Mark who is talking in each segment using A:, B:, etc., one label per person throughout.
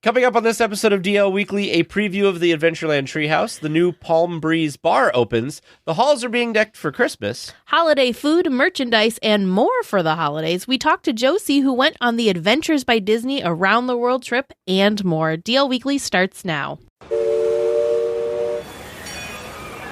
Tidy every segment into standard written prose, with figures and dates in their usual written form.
A: Coming up on this episode of DL Weekly, a preview of the Adventureland Treehouse. The new Palm Breeze bar opens. The halls are being decked for Christmas.
B: Holiday food, merchandise, and more for the holidays. We talked to Jocey, who went on the Adventures by Disney Around the World trip, and more. DL Weekly starts now.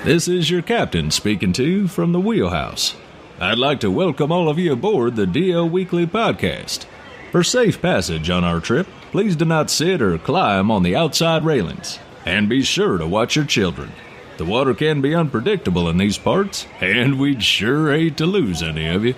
C: This is your captain speaking to you from the wheelhouse. I'd like to welcome all of you aboard the DL Weekly podcast. For safe passage on our trip, please do not sit or climb on the outside railings. And be sure to watch your children. The water can be unpredictable in these parts, and we'd sure hate to lose any of you.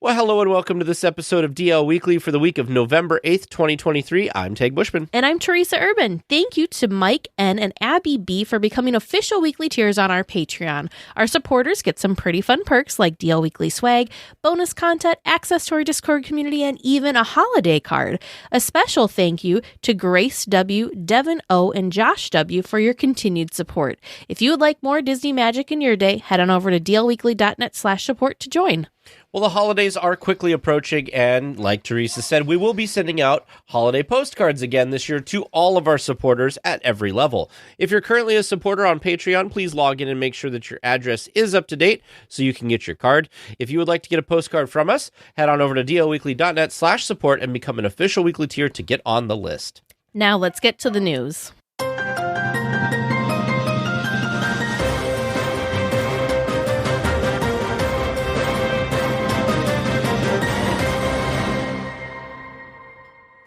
A: Well, hello and welcome to this episode of DL Weekly for the week of November 8th, 2023. I'm Tag Bushman.
B: And I'm Teresa Urban. Thank you to Mike N. and Abby B. for becoming official weekly tiers on our Patreon. Our supporters get some pretty fun perks like DL Weekly swag, bonus content, access to our Discord community, and even a holiday card. A special thank you to Grace W., Devin O., and Josh W. for your continued support. If you would like more Disney magic in your day, head on over to dlweekly.net/support to join.
A: Well, the holidays are quickly approaching, and like Teresa said, we will be sending out holiday postcards again this year to all of our supporters at every level. If you're currently a supporter on Patreon, please log in and make sure that your address is up to date so you can get your card. If you would like to get a postcard from us, head on over to dlweekly.net/support and become an official weekly tier to get on the list.
B: Now let's get to the news.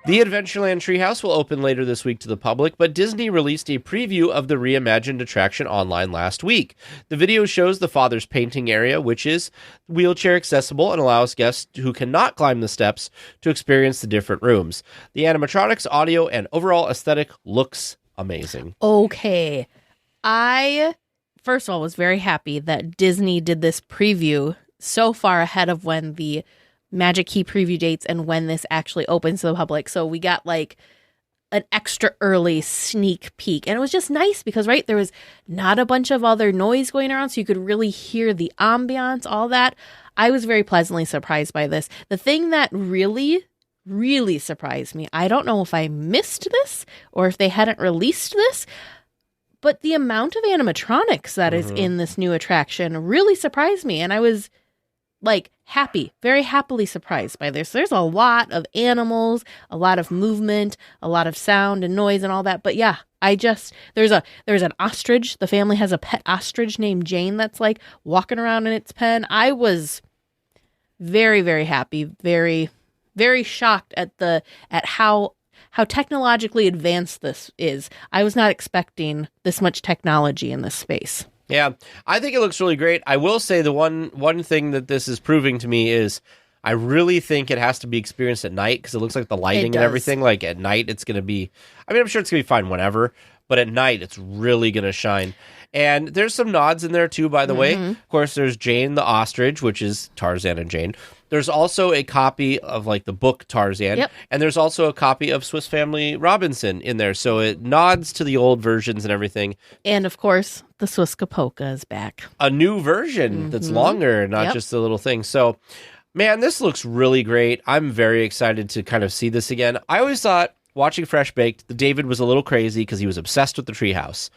A: The Adventureland Treehouse will open later this week to the public, but Disney released a preview of the reimagined attraction online last week. The video shows the Father's Painting area, which is wheelchair accessible and allows guests who cannot climb the steps to experience the different rooms. The animatronics, audio, and overall aesthetic looks amazing.
B: Okay. I, first of all, was very happy that Disney did this preview so far ahead of when the Magic Key preview dates and when this actually opens to the public. So we got like an extra early sneak peek. And it was just nice because, right, there was not a bunch of other noise going around, so you could really hear the ambiance, all that. I was very pleasantly surprised by this. The thing that really surprised me, I don't know if I missed this or if they hadn't released this, but the amount of animatronics that is in this new attraction really surprised me. And I was very happily surprised by this. There's a lot of animals, a lot of movement, a lot of sound and noise and all that. But yeah, there's an ostrich. The family has a pet ostrich named Jane that's like walking around in its pen. I was very, very happy, very, very shocked at how technologically advanced this is. I was not expecting this much technology in this space.
A: Yeah, I think it looks really great. I will say the one thing that this is proving to me is I really think it has to be experienced at night because it looks like the lighting and everything, like at night it's going to be, I mean, I'm sure it's going to be fine whenever, but at night it's really going to shine. And there's some nods in there too, by the way. Of course, there's Jane the ostrich, which is Tarzan and Jane. There's also a copy of like the book Tarzan, and there's also a copy of Swiss Family Robinson in there. So it nods to the old versions and everything.
B: And of course, the Swiss Capoca is back.
A: A new version that's longer, not just a little thing. So, man, this looks really great. I'm very excited to kind of see this again. I always thought, watching Fresh Baked, David was a little crazy because he was obsessed with the treehouse.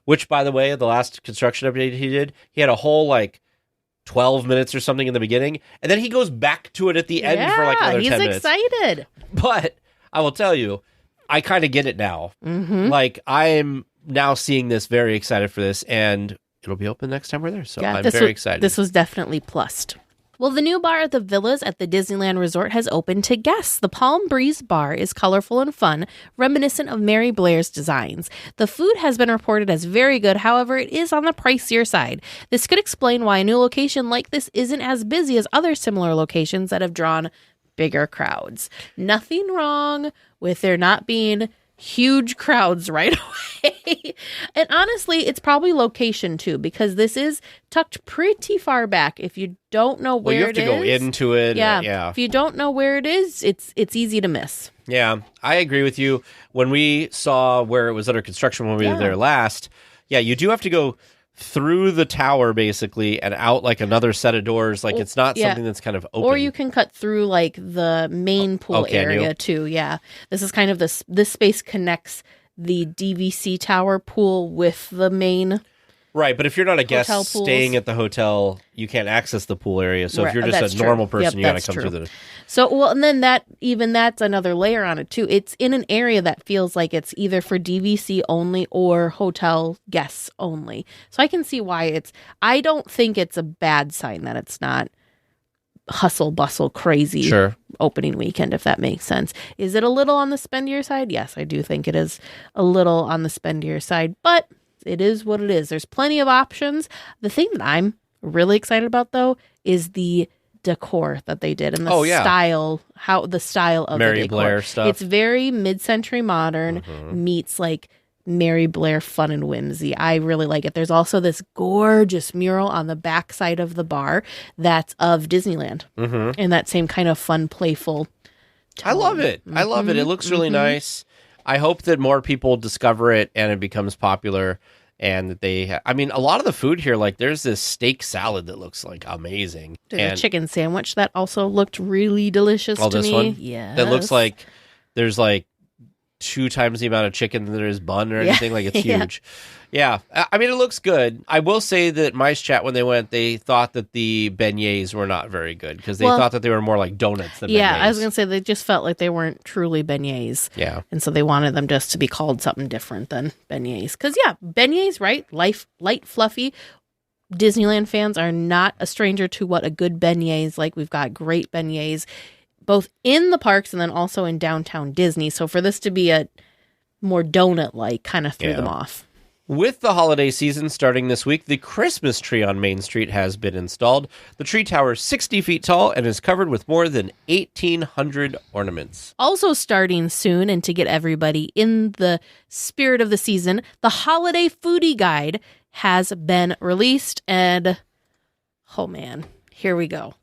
A: Which, by the way, the last construction update he did, he had a whole, 12 minutes or something in the beginning, and then he goes back to it at the end for, another 10 minutes.
B: He's excited.
A: But I will tell you, I kind of get it now. I'm now seeing this, very excited for this, and it'll be open next time we're there, so I'm very excited.
B: This was definitely plussed. Well, the new bar at the Villas at the Disneyland Resort has opened to guests. The Palm Breeze bar is colorful and fun, reminiscent of Mary Blair's designs. The food has been reported as very good, however, it is on the pricier side. This could explain why a new location like this isn't as busy as other similar locations that have drawn bigger crowds. Nothing wrong with there not being huge crowds right away. And honestly, it's probably location too, because this is tucked pretty far back. If you don't know where
A: you have to go into it.
B: Yeah. If you don't know where it is, it's easy to miss.
A: Yeah, I agree with you. When we saw where it was under construction when we were there last, you do have to go through the tower basically and out like another set of doors. Like it's not something that's kind of open.
B: Or you can cut through like the main pool area too. Yeah. This is kind of this space connects the DVC tower pool with the main.
A: Right, but if you're not a guest staying at the hotel, you can't access the pool area. So if you're just a normal person, you got to come through the...
B: So, well, and then that's another layer on it, too. It's in an area that feels like it's either for DVC only or hotel guests only. So I can see why I don't think it's a bad sign that it's not hustle, bustle, crazy opening weekend, if that makes sense. Is it a little on the spendier side? Yes, I do think it is a little on the spendier side, but... it is what it is. There's plenty of options. The thing that I'm really excited about, though, is the decor that they did and the style of
A: Mary
B: the decor.
A: Blair stuff.
B: It's very mid-century modern meets like Mary Blair fun and whimsy. I really like it. There's also this gorgeous mural on the back side of the bar that's of Disneyland. And that same kind of fun, playful tone.
A: I love it. I love it. It looks really nice. I hope that more people discover it and it becomes popular, and that they I mean, a lot of the food here, like there's this steak salad that looks like amazing.
B: There's a chicken sandwich that also looked really delicious to
A: this
B: me.
A: One?
B: Yeah.
A: That looks like there's like 2 times the amount of chicken that there is bun or anything. Like it's huge. Yeah. I mean, it looks good. I will say that Mice Chat, when they went, they thought that the beignets were not very good because they thought that they were more like donuts than beignets.
B: Yeah, I was going to say they just felt like they weren't truly beignets.
A: Yeah.
B: And so they wanted them just to be called something different than beignets. Because, beignets, right? Light, fluffy. Disneyland fans are not a stranger to what a good beignet is like. We've got great beignets, both in the parks and then also in downtown Disney. So for this to be a more donut-like kind of threw them off.
A: With the holiday season starting this week, the Christmas tree on Main Street has been installed. The tree tower is 60 feet tall and is covered with more than 1,800 ornaments.
B: Also starting soon, and to get everybody in the spirit of the season, the Holiday Foodie Guide has been released, and oh man, here we go.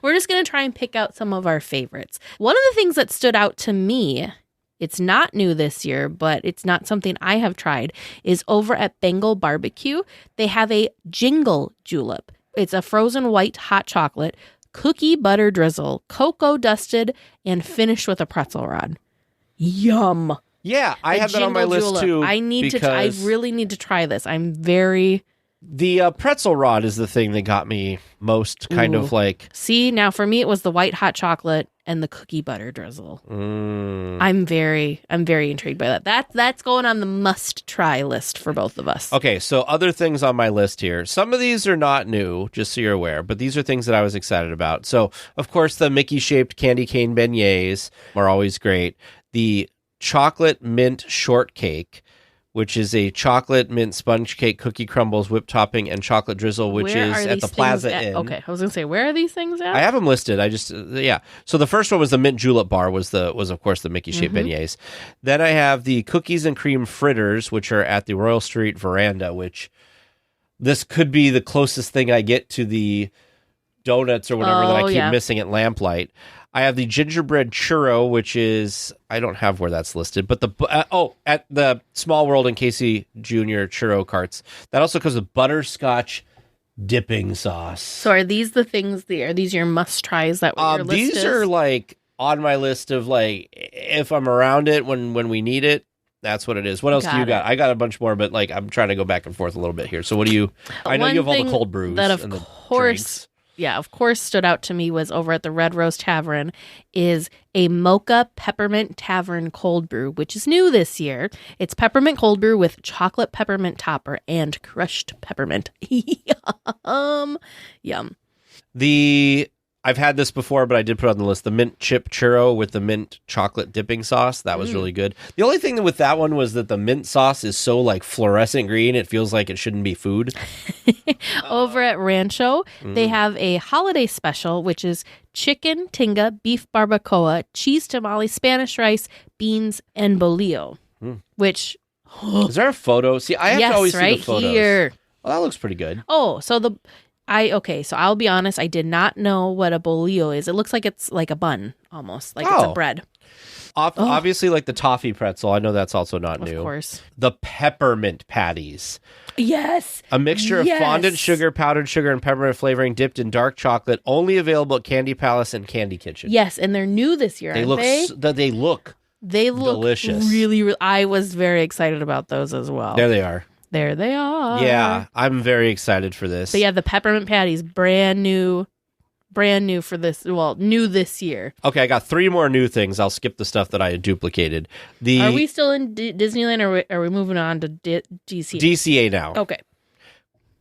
B: We're just going to try and pick out some of our favorites. One of the things that stood out to me, it's not new this year, but it's not something I have tried, is over at Bengal Barbecue. They have a jingle julep. It's a frozen white hot chocolate, cookie butter drizzle, cocoa dusted, and finished with a pretzel rod. Yum.
A: Yeah, I have that on my list
B: julep.
A: too.
B: I really need to try this. I'm very...
A: The pretzel rod is the thing that got me most kind of like...
B: See, now for me, it was the white hot chocolate and the cookie butter drizzle. I'm very intrigued by that. That's going on the must-try list for both of us.
A: Okay, so other things on my list here. Some of these are not new, just so you're aware, but these are things that I was excited about. So, of course, the Mickey-shaped candy cane beignets are always great. The chocolate mint shortcake, which is a chocolate mint sponge cake, cookie crumbles, whipped topping, and chocolate drizzle, which is at the Plaza Inn.
B: Okay, I was going to say, where are these things at?
A: I have them listed. So the first one was the mint julep bar, was of course the Mickey-shaped beignets. Then I have the cookies and cream fritters, which are at the Royal Street Veranda, which this could be the closest thing I get to the donuts or whatever that I keep missing at Lamplight. I have the gingerbread churro, which is, I don't have where that's listed, but at the Small World and Casey Jr. churro carts. That also comes with butterscotch dipping sauce.
B: So are these the things, are these your must-tries that your list
A: these
B: is?
A: are like on my list of like, if I'm around it when we need it, that's what it is. What else do you got? I got a bunch more, but like I'm trying to go back and forth a little bit here. So what do you, I know you have all the cold brews
B: that
A: and the drinks.
B: Yeah, of course, stood out to me was over at the Red Rose Tavern is a Mocha Peppermint Tavern cold brew, which is new this year. It's peppermint cold brew with chocolate peppermint topper and crushed peppermint. Yum.
A: I've had this before, but I did put it on the list. The mint chip churro with the mint chocolate dipping sauce. That was really good. The only thing with that one was that the mint sauce is so like fluorescent green. It feels like it shouldn't be food.
B: Over at Rancho, they have a holiday special, which is chicken tinga, beef barbacoa, cheese tamale, Spanish rice, beans, and bolillo, which...
A: Is there a photo? See, I have to always see the photos.
B: Here.
A: Well, that looks pretty good.
B: Oh, so so I'll be honest, I did not know what a bolillo is. It looks like it's like a bun, almost, like it's a bread.
A: Obviously, like the toffee pretzel. I know that's also not new.
B: Of course.
A: The peppermint patties.
B: Yes.
A: A mixture of fondant sugar, powdered sugar, and peppermint flavoring dipped in dark chocolate. Only available at Candy Palace and Candy Kitchen.
B: Yes, and they're new this year,
A: They look delicious.
B: Really, really. I was very excited about those as well.
A: There they are.
B: There they are.
A: Yeah, I'm very excited for this.
B: But yeah, the peppermint patties, brand new for this. Well, new this year.
A: Okay, I got 3 more new things. I'll skip the stuff that I had duplicated.
B: Are we still in Disneyland, or are we moving on to DCA?
A: DCA now.
B: Okay.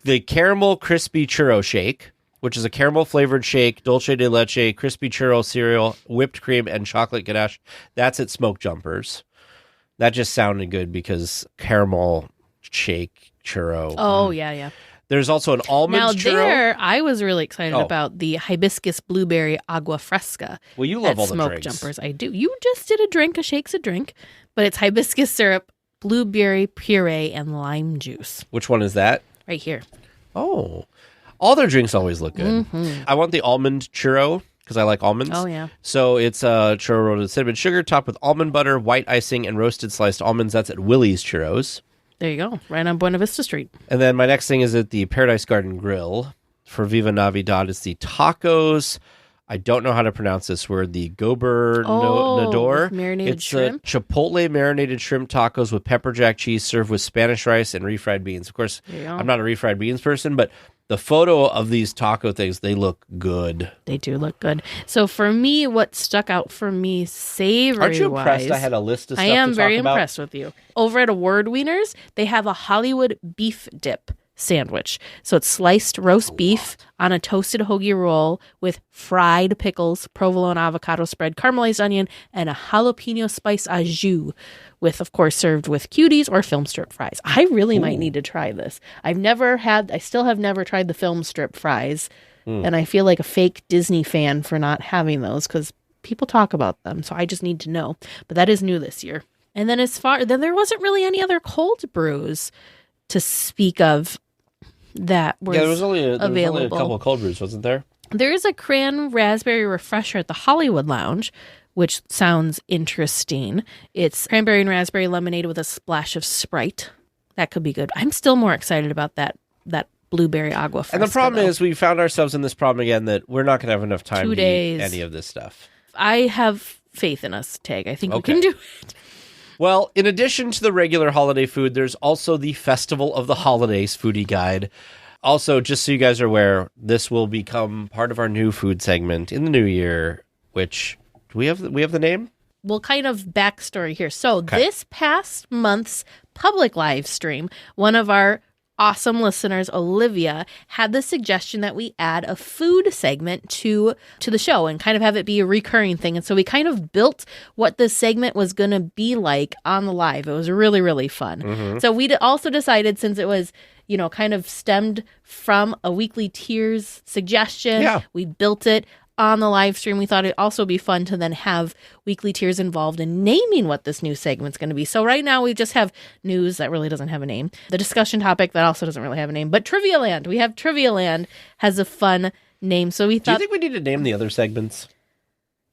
A: The caramel crispy churro shake, which is a caramel flavored shake, dulce de leche, crispy churro cereal, whipped cream, and chocolate ganache. That's at Smoke Jumpers. That just sounded good because caramel shake churro.
B: Oh, yeah.
A: There's also an almond churro.
B: There, I was really excited about the hibiscus blueberry agua fresca.
A: Well, you love all the
B: Smoke
A: drinks.
B: Jumpers. I do. You just did a drink. A shake's a drink, but it's hibiscus syrup, blueberry puree, and lime juice.
A: Which one is that?
B: Right here.
A: Oh, all their drinks always look good.
B: Mm-hmm.
A: I want the almond churro because I like almonds.
B: Oh, yeah.
A: So it's a churro rolled with cinnamon sugar, topped with almond butter, white icing, and roasted sliced almonds. That's at Willie's Churros.
B: There you go. Right on Buena Vista Street.
A: And then my next thing is at the Paradise Garden Grill. For Viva Navidad, it's the tacos. I don't know how to pronounce this word. The gobernador.
B: Marinated shrimp.
A: It's chipotle marinated shrimp tacos with pepper jack cheese served with Spanish rice and refried beans. Of course, I'm not a refried beans person, but the photo of these taco things, they look good.
B: They do look good. So for me, what stuck out for me savory-wise...
A: Aren't you impressed I had a list of stuff to talk about?
B: I am very impressed with you. Over at Award Wieners, they have a Hollywood beef dip sandwich. So it's sliced roast beef on a toasted hoagie roll with fried pickles, provolone avocado spread, caramelized onion, and a jalapeno spice au jus, with, of course, served with cuties or film strip fries. I really might need to try this. I still have never tried the film strip fries, and I feel like a fake Disney fan for not having those because people talk about them, so I just need to know. But that is new this year. And then then there wasn't really any other cold brews to speak of that was
A: there was only a couple of cold brews, wasn't there?
B: There is a cran raspberry refresher at the Hollywood Lounge, which sounds interesting. It's cranberry and raspberry lemonade with a splash of Sprite. That could be good. I'm still more excited about that blueberry agua fresca.
A: And the problem is we found ourselves in this problem again that we're not going to have enough time
B: 2
A: to
B: days.
A: eat any of this stuff.
B: I have faith in us, Tag. I think we can do it.
A: Well, in addition to the regular holiday food, there's also the Festival of the Holidays foodie guide. Also, just so you guys are aware, this will become part of our new food segment in the new year, which... Do we have the name?
B: Well, kind of backstory here. So this past month's public live stream, one of our awesome listeners, Olivia, had the suggestion that we add a food segment to the show and kind of have it be a recurring thing. And so we kind of built what this segment was going to be like on the live. It was really, really fun. Mm-hmm. So we also decided, since it was, kind of stemmed from a Weekly Tiers suggestion, we built it on the live stream. We thought it'd also be fun to then have Weekly Tiers involved in naming what this new segment's going to be. So right now we just have news that really doesn't have a name. The discussion topic that also doesn't really have a name. But Trivia Land. We have Trivia Land has a fun name. So we thought...
A: Do you think we need to name the other segments?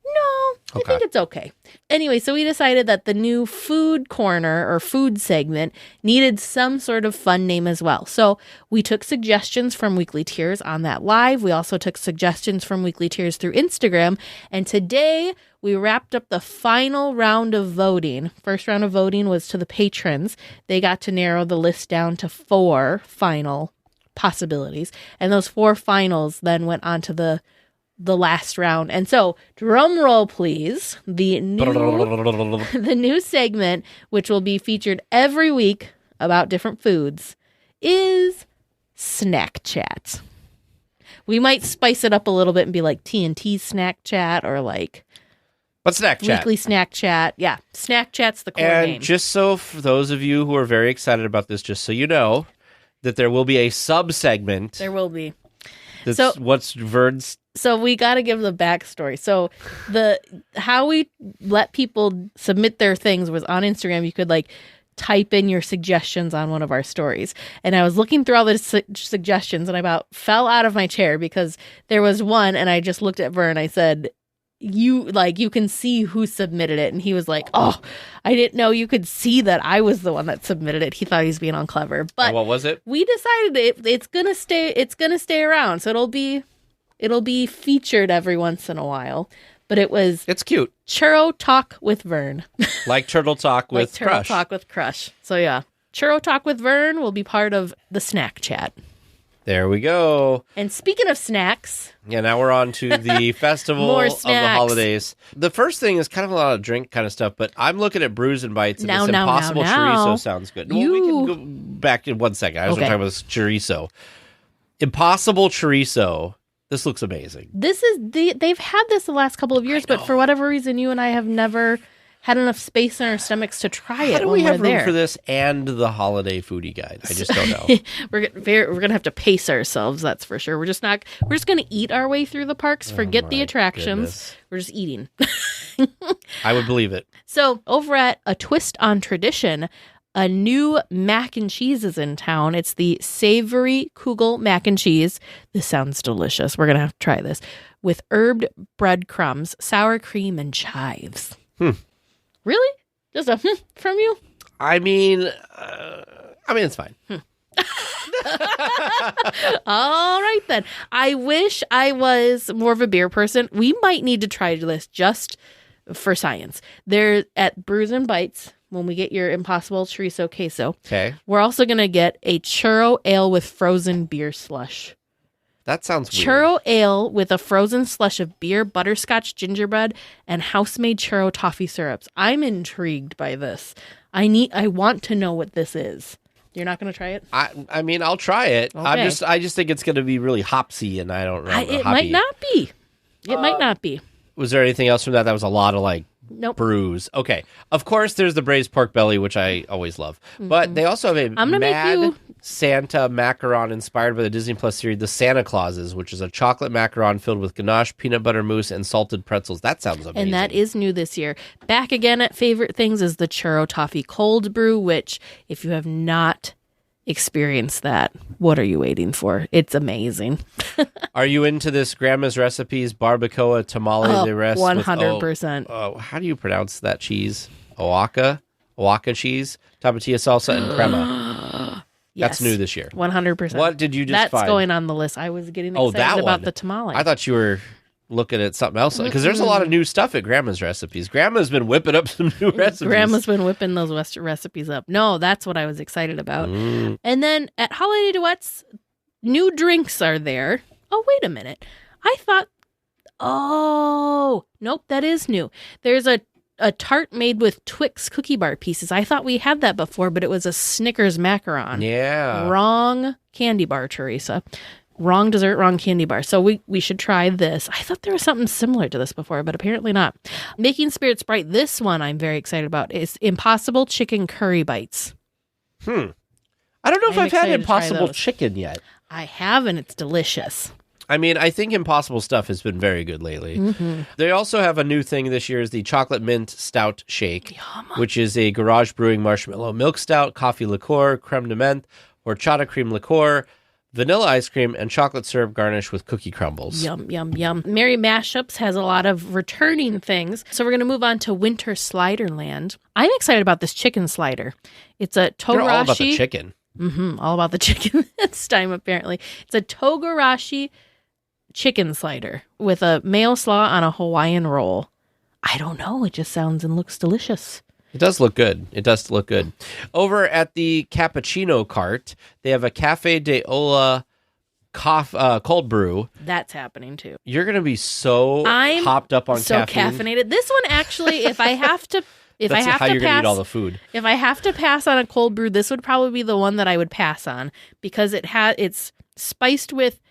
B: No, I think it's okay. Anyway, so we decided that the new food corner or food segment needed some sort of fun name as well. So we took suggestions from Weekly Tiers on that live. We also took suggestions from Weekly Tiers through Instagram. And today we wrapped up the final round of voting. First round of voting was to the patrons. They got to narrow the list down to 4 final possibilities. And those 4 finals then went on to the last round. And so, drum roll, please. The new segment, which will be featured every week about different foods, is Snack Chat. We might spice it up a little bit and be like TNT Snack Chat or like...
A: But Snack Chat.
B: Weekly Snack Chat. Yeah, Snack Chat's the core name.
A: And just so for those of you who are very excited about this, just so you know, that there will be a sub-segment.
B: There will be.
A: That's what's Verd's...
B: So we got to give the backstory. So how we let people submit their things was on Instagram. You could like type in your suggestions on one of our stories. And I was looking through all the suggestions and I about fell out of my chair because there was one and I just looked at Ver and I said, you can see who submitted it. And he was like, oh, I didn't know you could see that I was the one that submitted it. He thought he was being on clever. But
A: and what was it?
B: We decided it's gonna stay around. So it'll be featured every once in a while. But it's
A: cute.
B: Churro Talk with Vern.
A: Like Turtle Talk with
B: Turtle
A: Crush.
B: Talk with Crush. So yeah. Churro Talk with Vern will be part of the snack chat.
A: There we go.
B: And speaking of snacks.
A: Yeah, now we're on to the festival of the holidays. The first thing is kind of a lot of drink kind of stuff, but I'm looking at Brews and Bites, and this Impossible Chorizo sounds good. Well, we can go back in 1 second. I was talking about this chorizo. Impossible Chorizo. This looks amazing. They've had this the last couple of years, but for whatever reason, you and I have never had enough space in our stomachs to try it. How do we have room for this and the holiday foodie guide? I just don't know.
B: We're gonna have to pace ourselves. That's for sure. We're just gonna eat our way through the parks. Forget the attractions. Goodness. We're just eating.
A: I would believe it.
B: So over at A Twist on Tradition, a new mac and cheese is in town. It's the Savory Kugel mac and cheese. This sounds delicious. We're gonna have to try this with herbed breadcrumbs, sour cream, and chives. Really? Just a from you?
A: I mean, it's fine.
B: All right, then. I wish I was more of a beer person. We might need to try this just for science. They're at Brews and Bites when we get your Impossible Chorizo Queso.
A: Okay.
B: We're also going to get a churro ale with frozen beer slush.
A: That sounds weird.
B: Churro ale with a frozen slush of beer, butterscotch gingerbread, and house-made churro toffee syrups. I'm intrigued by this. I want to know what this is. You're not going to try it?
A: I mean, I'll try it.
B: Okay.
A: I just think it's going to be really hopsy, and I don't know.
B: It might not be. It might not be.
A: Was there anything else from that? That was a lot of
B: Nope.
A: brews. Okay. Of course, there's the braised pork belly, which I always love. But they also have a Mad Santa macaron inspired by the Disney Plus series, The Santa Clauses, which is a chocolate macaron filled with ganache, peanut butter mousse, and salted pretzels. That sounds amazing.
B: And that is new this year. Back again at Favorite Things is the Churro Toffee Cold Brew, which if you have not experienced that, what are you waiting for? It's amazing.
A: Are you into this Grandma's Recipes barbacoa tamale de res?
B: 100%.
A: How do you pronounce that cheese? Oaxaca cheese, tapatilla salsa, and crema.
B: Yes.
A: That's new this year.
B: 100%.
A: What did you just find?
B: That's going on the list. I was getting excited about the tamale.
A: I thought you were looking at something else because there's a lot of new stuff at Grandma's Recipes. Grandma's been whipping up some new recipes.
B: Grandma's been whipping those recipes up. No, that's what I was excited about. And then at Holiday Duets, new drinks are there. Oh, wait a minute. Nope, that is new. There's a tart made with Twix cookie bar pieces. I thought we had that before, but it was a Snickers macaron.
A: Yeah.
B: Wrong candy bar, Teresa. Wrong dessert, wrong candy bar. So we should try this. I thought there was something similar to this before, but apparently not. Making Spirits Bright, this one I'm very excited about, is Impossible Chicken Curry Bites.
A: I don't know if I've had Impossible Chicken yet.
B: I have, and it's delicious.
A: I mean, I think Impossible stuff has been very good lately. They also have a new thing this year is the Chocolate Mint Stout Shake, which is a Garage Brewing Marshmallow Milk Stout, coffee liqueur, creme de menthe, horchata cream liqueur, vanilla ice cream, and chocolate syrup garnished with cookie crumbles.
B: Yum, yum, yum. Merry Mashups has a lot of returning things. So we're going to move on to Winter Sliderland. I'm excited about this chicken slider. It's a Togarashi.
A: They're all about the chicken.
B: All about the chicken this time, apparently. It's a Togarashi chicken slider with a mayo slaw on a Hawaiian roll. I don't know. It just sounds and looks delicious.
A: It does look good. Over at the Cappuccino Cart, they have a Cafe de Ola cold brew.
B: That's happening too.
A: You're going to be so hopped up on caffeine.
B: Caffeinated. This one actually, if I have to
A: That's how you're going to eat all the food.
B: If I have to pass on a cold brew, this would probably be the one that I would pass on because it's spiced with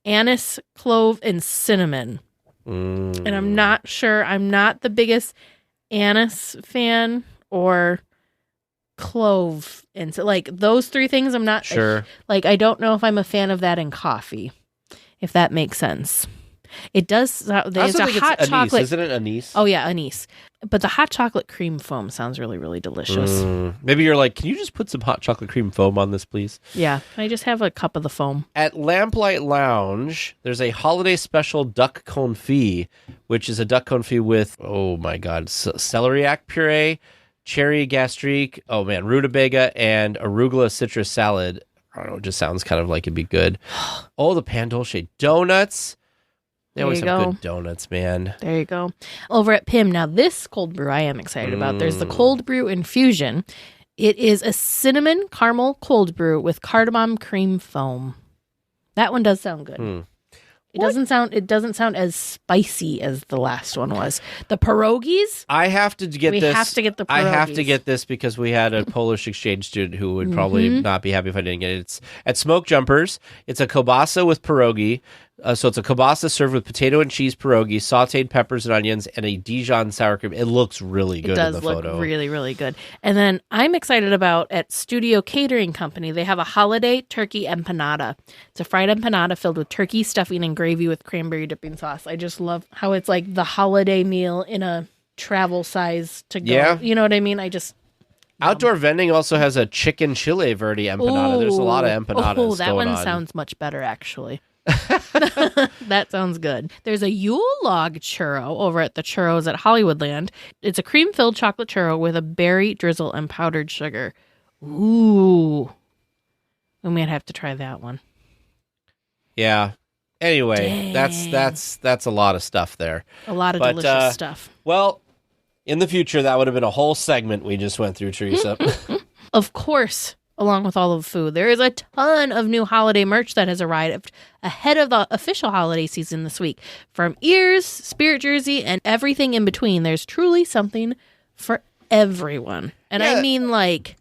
B: anise, clove, and cinnamon. And I'm not sure. I'm not the biggest anise fan or clove. And so, those three things, I'm not
A: sure.
B: I don't know if I'm a fan of that in coffee, if that makes sense. It does. There's a hot chocolate.
A: Isn't it anise?
B: Oh, yeah, anise. But the hot chocolate cream foam sounds really, really delicious.
A: Maybe you're like, can you just put some hot chocolate cream foam on this, please?
B: Yeah. Can I just have a cup of the foam?
A: At Lamplight Lounge, there's a holiday special duck confit, which is a duck confit with, oh my God, celeriac puree, cherry gastrique, oh man, rutabaga, and arugula citrus salad. I don't know, it just sounds kind of like it'd be good. Oh, the pan dulce donuts. They always have good donuts, man.
B: There you go. Over at Pim, now this cold brew I am excited about. There's the cold brew infusion. It is a cinnamon caramel cold brew with cardamom cream foam. That one does sound good. It doesn't sound as spicy as the last one was. The pierogies?
A: I have to get this.
B: We have to get the pierogies.
A: I have to get this because we had a Polish exchange student who would probably not be happy if I didn't get it. It's at Smoke Jumpers. It's a kielbasa with pierogi. So it's a kielbasa served with potato and cheese pierogi, sauteed peppers and onions, and a Dijon sour cream. It looks really good in the photo. It does look
B: really, really good. And then I'm excited about at Studio Catering Company, they have a holiday turkey empanada. It's a fried empanada filled with turkey stuffing and gravy with cranberry dipping sauce. I just love how it's like the holiday meal in a travel size to go.
A: Yeah.
B: You know what I mean?
A: Outdoor vending also has a chicken chile verde empanada. There's a lot of empanadas going on.
B: That one sounds much better, actually. That sounds good. There's a Yule log churro over at the Churros at Hollywoodland. It's a cream-filled chocolate churro with a berry drizzle and powdered sugar. Ooh. We might have to try that one.
A: Yeah. Anyway, that's a lot of stuff there.
B: A lot of delicious stuff.
A: Well, in the future, that would have been a whole segment we just went through, Teresa.
B: Of course. Along with all of the food, there is a ton of new holiday merch that has arrived ahead of the official holiday season this week. From ears, spirit jersey, and everything in between, there's truly something for everyone. And I mean like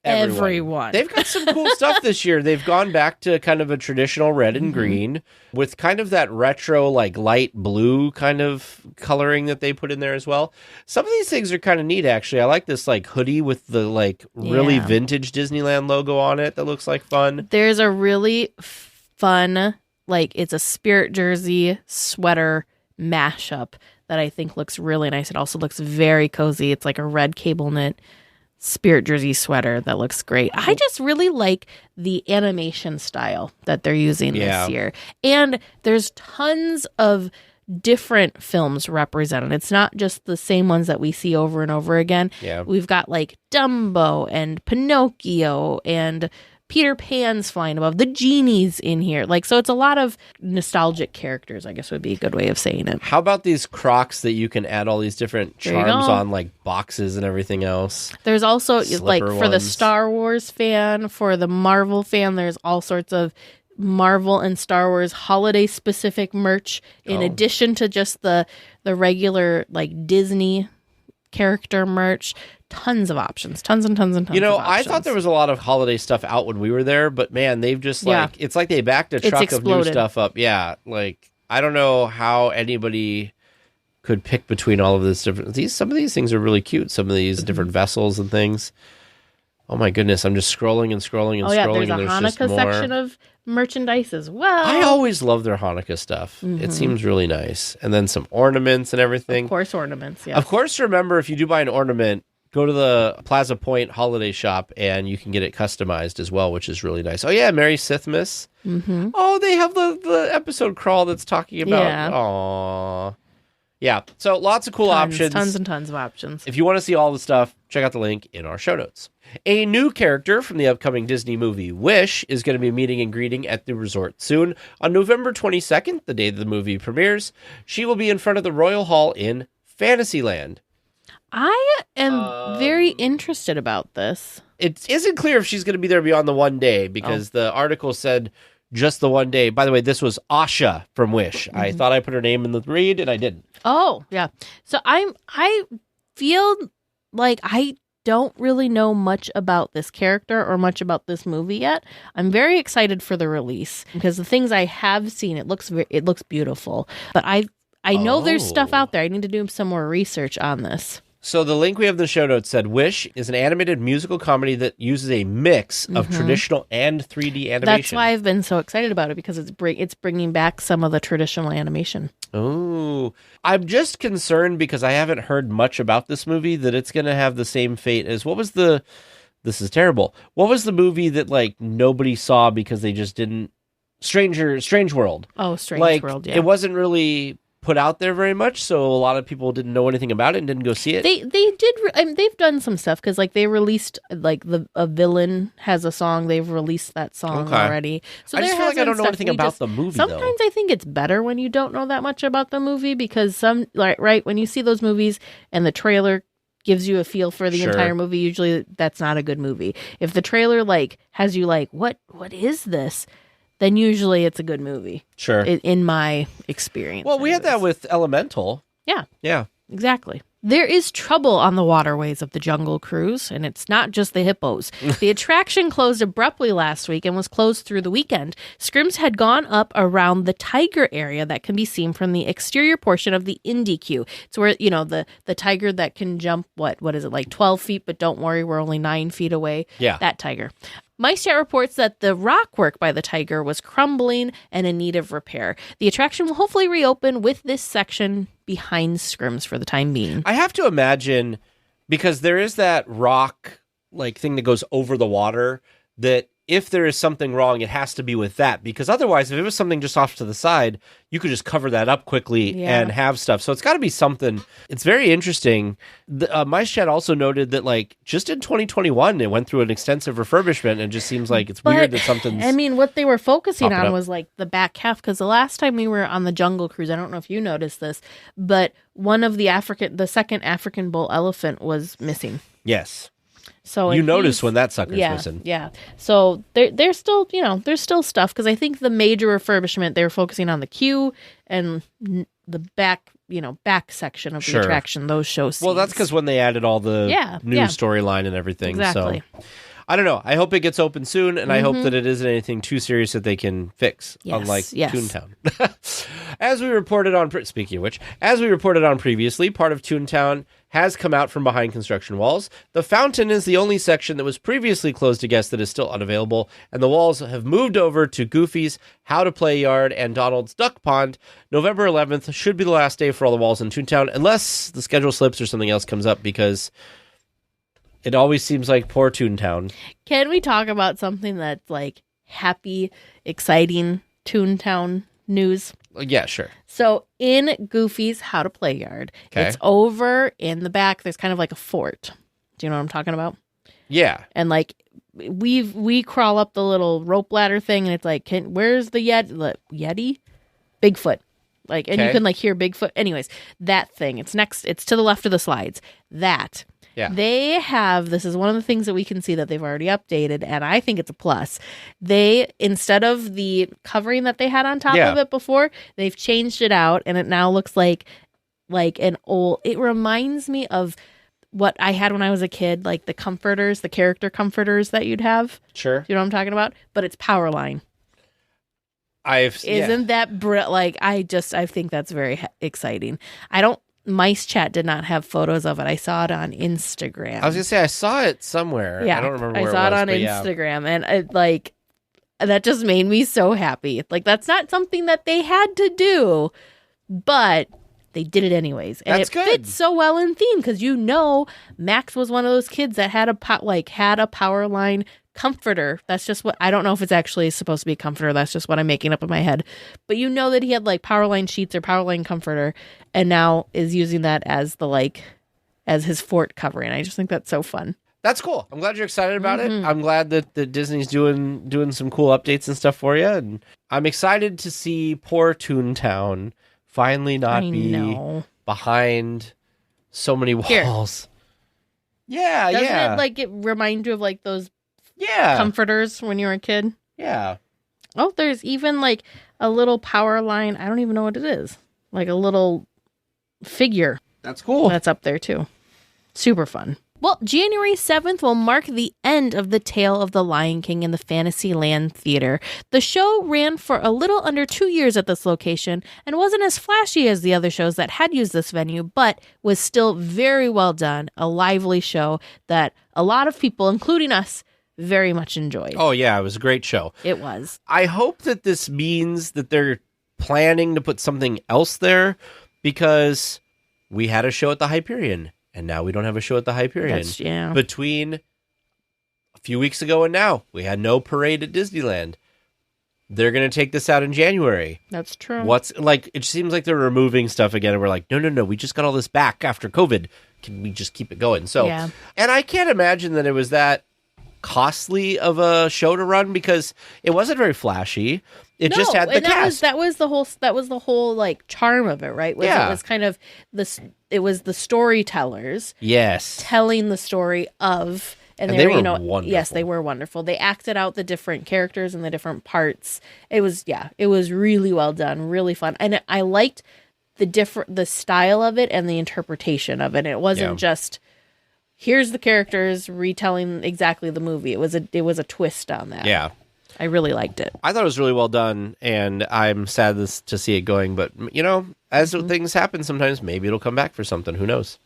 B: everyone.
A: They've got some cool stuff this year. They've gone back to kind of a traditional red and green with kind of that retro, like light blue kind of coloring that they put in there as well. Some of these things are kind of neat, actually. I like this like hoodie with the like really vintage Disneyland logo on it that looks like fun.
B: There's a really fun, like it's a spirit jersey sweater mashup that I think looks really nice. It also looks very cozy. It's like a red cable knit spirit jersey sweater that looks great. I just really like the animation style that they're using this year. And there's tons of different films represented. It's not just the same ones that we see over and over again.
A: Yeah.
B: We've got like Dumbo and Pinocchio and Peter Pan's flying above, the genies in here. Like, so it's a lot of nostalgic characters, I guess would be a good way of saying it.
A: How about these Crocs that you can add all these different charms on, like boxes and everything else?
B: There's also,
A: Slipper
B: like, for the
A: ones.
B: Star Wars fan, for the Marvel fan, there's all sorts of Marvel and Star Wars holiday-specific merch in addition to just the regular, like, Disney character merch. Tons of options. Tons and tons and tons of options.
A: I thought there was a lot of holiday stuff out when we were there, but man, they've just like, it's like they backed a truck of new stuff up. Yeah. Like, I don't know how anybody could pick between all of this different, some of these things are really cute. Some of these different vessels and things. Oh my goodness. I'm just scrolling and scrolling and scrolling.
B: There's a Hanukkah section of merchandise as well.
A: I always love their Hanukkah stuff. It seems really nice. And then some ornaments and everything.
B: Of course, ornaments. Yeah.
A: Of course, remember, if you do buy an ornament, go to the Plaza Point holiday shop and you can get it customized as well, which is really nice. Oh, yeah, Merry Sithmas. Oh, they have the episode crawl that's talking about.
B: Yeah.
A: Aww. Yeah, so lots of cool options.
B: Tons and tons of options.
A: If you want to see all the stuff, check out the link in our show notes. A new character from the upcoming Disney movie Wish is going to be meeting and greeting at the resort soon. On November 22nd, the day that the movie premieres, she will be in front of the Royal Hall in Fantasyland.
B: I am very interested about this.
A: It isn't clear if she's going to be there beyond the one day because the article said just the one day. By the way, this was Asha from Wish. I thought I put her name in the read and I didn't.
B: Oh, yeah. So I feel like I don't really know much about this character or much about this movie yet. I'm very excited for the release because the things I have seen, it looks beautiful. But I know there's stuff out there. I need to do some more research on this.
A: So the link we have in the show notes said, Wish is an animated musical comedy that uses a mix of traditional and 3D animation.
B: That's why I've been so excited about it, because it's bringing back some of the traditional animation.
A: Oh, I'm just concerned because I haven't heard much about this movie that it's going to have the same fate as this is terrible. What was the movie that like nobody saw because they just didn't? Strange World.
B: Oh, Strange World. Yeah,
A: it wasn't really put out there very much, so a lot of people didn't know anything about it and didn't go see it.
B: They did. They've done some stuff because like they released like a villain has a song. They've released that song already. So
A: I just feel like I don't know anything about the movie.
B: Sometimes I think it's better when you don't know that much about the movie, because when you see those movies and the trailer gives you a feel for the entire movie, usually that's not a good movie. If the trailer like has you like, what is this? Then usually it's a good movie.
A: Sure.
B: In my experience.
A: Well, we had that with Elemental.
B: Yeah.
A: Yeah.
B: Exactly. There is trouble on the waterways of the Jungle Cruise, and it's not just the hippos. The attraction closed abruptly last week and was closed through the weekend. Scrims had gone up around the tiger area that can be seen from the exterior portion of the Indy Queue. It's where, the tiger that can jump, what is it, like 12 feet, but don't worry, we're only 9 feet away.
A: Yeah.
B: That tiger. MiceChat reports that the rock work by the tiger was crumbling and in need of repair. The attraction will hopefully reopen with this section behind Scrims for the time being.
A: I have to imagine, because there is that rock like thing that goes over the water, that if there is something wrong, it has to be with that, because otherwise if it was something just off to the side, you could just cover that up quickly and have stuff. So it's got to be something. It's very interesting. MiceChat also noted that like just in 2021 it went through an extensive refurbishment, and it just seems like it's weird that something's
B: what they were focusing on was like the back half, because the last time we were on the Jungle Cruise, I don't know if you noticed this, but one of the second African bull elephant was missing.
A: Yes.
B: So
A: you notice when that sucker's missing.
B: Yeah. So there's still, there's still stuff, because I think the major refurbishment, they were focusing on the queue and the back section of the attraction, those show scenes.
A: Well, that's because when they added all the new storyline and everything.
B: Exactly.
A: So I don't know. I hope it gets open soon, and I hope that it isn't anything too serious that they can fix, unlike Toontown. As we reported on, speaking of which, as we reported on previously, part of Toontown has come out from behind construction walls. The fountain is the only section that was previously closed to guests that is still unavailable, and the walls have moved over to Goofy's How to Play Yard and Donald's Duck Pond. November 11th should be the last day for all the walls in Toontown, unless the schedule slips or something else comes up, because it always seems like poor Toontown.
B: Can we talk about something that's like happy, exciting Toontown news?
A: Yeah, sure.
B: So in Goofy's How to Play Yard, it's over in the back. There's kind of like a fort. Do you know what I'm talking about?
A: Yeah.
B: And like we crawl up the little rope ladder thing, and it's like, where's the Yeti? Bigfoot. Like, and you can like hear Bigfoot. Anyways, that thing. It's to the left of the slides. That.
A: Yeah.
B: They have, this is one of the things that we can see that they've already updated, and I think it's a plus. They, instead of the covering that they had on top of it before, they've changed it out, and it now looks like an old, it reminds me of what I had when I was a kid, like the comforters, the character comforters that you'd have.
A: Sure.
B: You know what I'm talking about? But it's Powerline.
A: Isn't
B: that I think that's very exciting. MiceChat did not have photos of it. I saw it on Instagram.
A: I was gonna say I saw it somewhere.
B: Yeah,
A: I don't remember where
B: I saw it on Instagram, and that just made me so happy. Like, that's not something that they had to do, but they did it anyways, and
A: that's
B: it
A: good.
B: fits so well in theme, because Max was one of those kids that had a Powerline comforter. That's just what, I don't know if it's actually supposed to be a comforter. That's just what I'm making up in my head. But that he had like Powerline sheets or Powerline comforter, and now is using that as as his fort covering. I just think that's so fun.
A: That's cool. I'm glad you're excited about it. I'm glad that Disney's doing some cool updates and stuff for you, and I'm excited to see poor Toontown finally not be behind so many walls. Yeah,
B: Doesn't it remind you of like those comforters when you were a kid?
A: Yeah.
B: Oh, there's even like a little Powerline. I don't even know what it is. Like a little figure.
A: That's cool.
B: That's up there too. Super fun. Well, January 7th will mark the end of the Tale of the Lion King in the Fantasyland Theater. The show ran for a little under 2 years at this location and wasn't as flashy as the other shows that had used this venue, but was still very well done, a lively show that a lot of people, including us, very much enjoyed.
A: Oh, yeah, it was a great show.
B: It was.
A: I hope that this means that they're planning to put something else there, because we had a show at the Hyperion. And now we don't have a show at the Hyperion.
B: Yeah.
A: Between a few weeks ago and now, we had no parade at Disneyland. They're going to take this out in January.
B: That's true.
A: It seems like they're removing stuff again. And we're like, no, we just got all this back after COVID. Can we just keep it going? So,
B: yeah.
A: And I can't imagine that it was that costly of a show to run, because it wasn't very flashy. It just had the cast.
B: That was the whole like charm of it, right?
A: Yeah.
B: It was kind of it was the storytellers,
A: yes,
B: telling the story of, and
A: they were
B: wonderful. Yes, they were wonderful. They acted out the different characters and the different parts. It was really well done, really fun, and I liked the style of it and the interpretation of it. It wasn't just, here's the characters retelling exactly the movie. It was a twist on that.
A: Yeah.
B: I really liked it.
A: I thought it was really well done, and I'm sad to see it going. But, as things happen sometimes, maybe it'll come back for something. Who knows?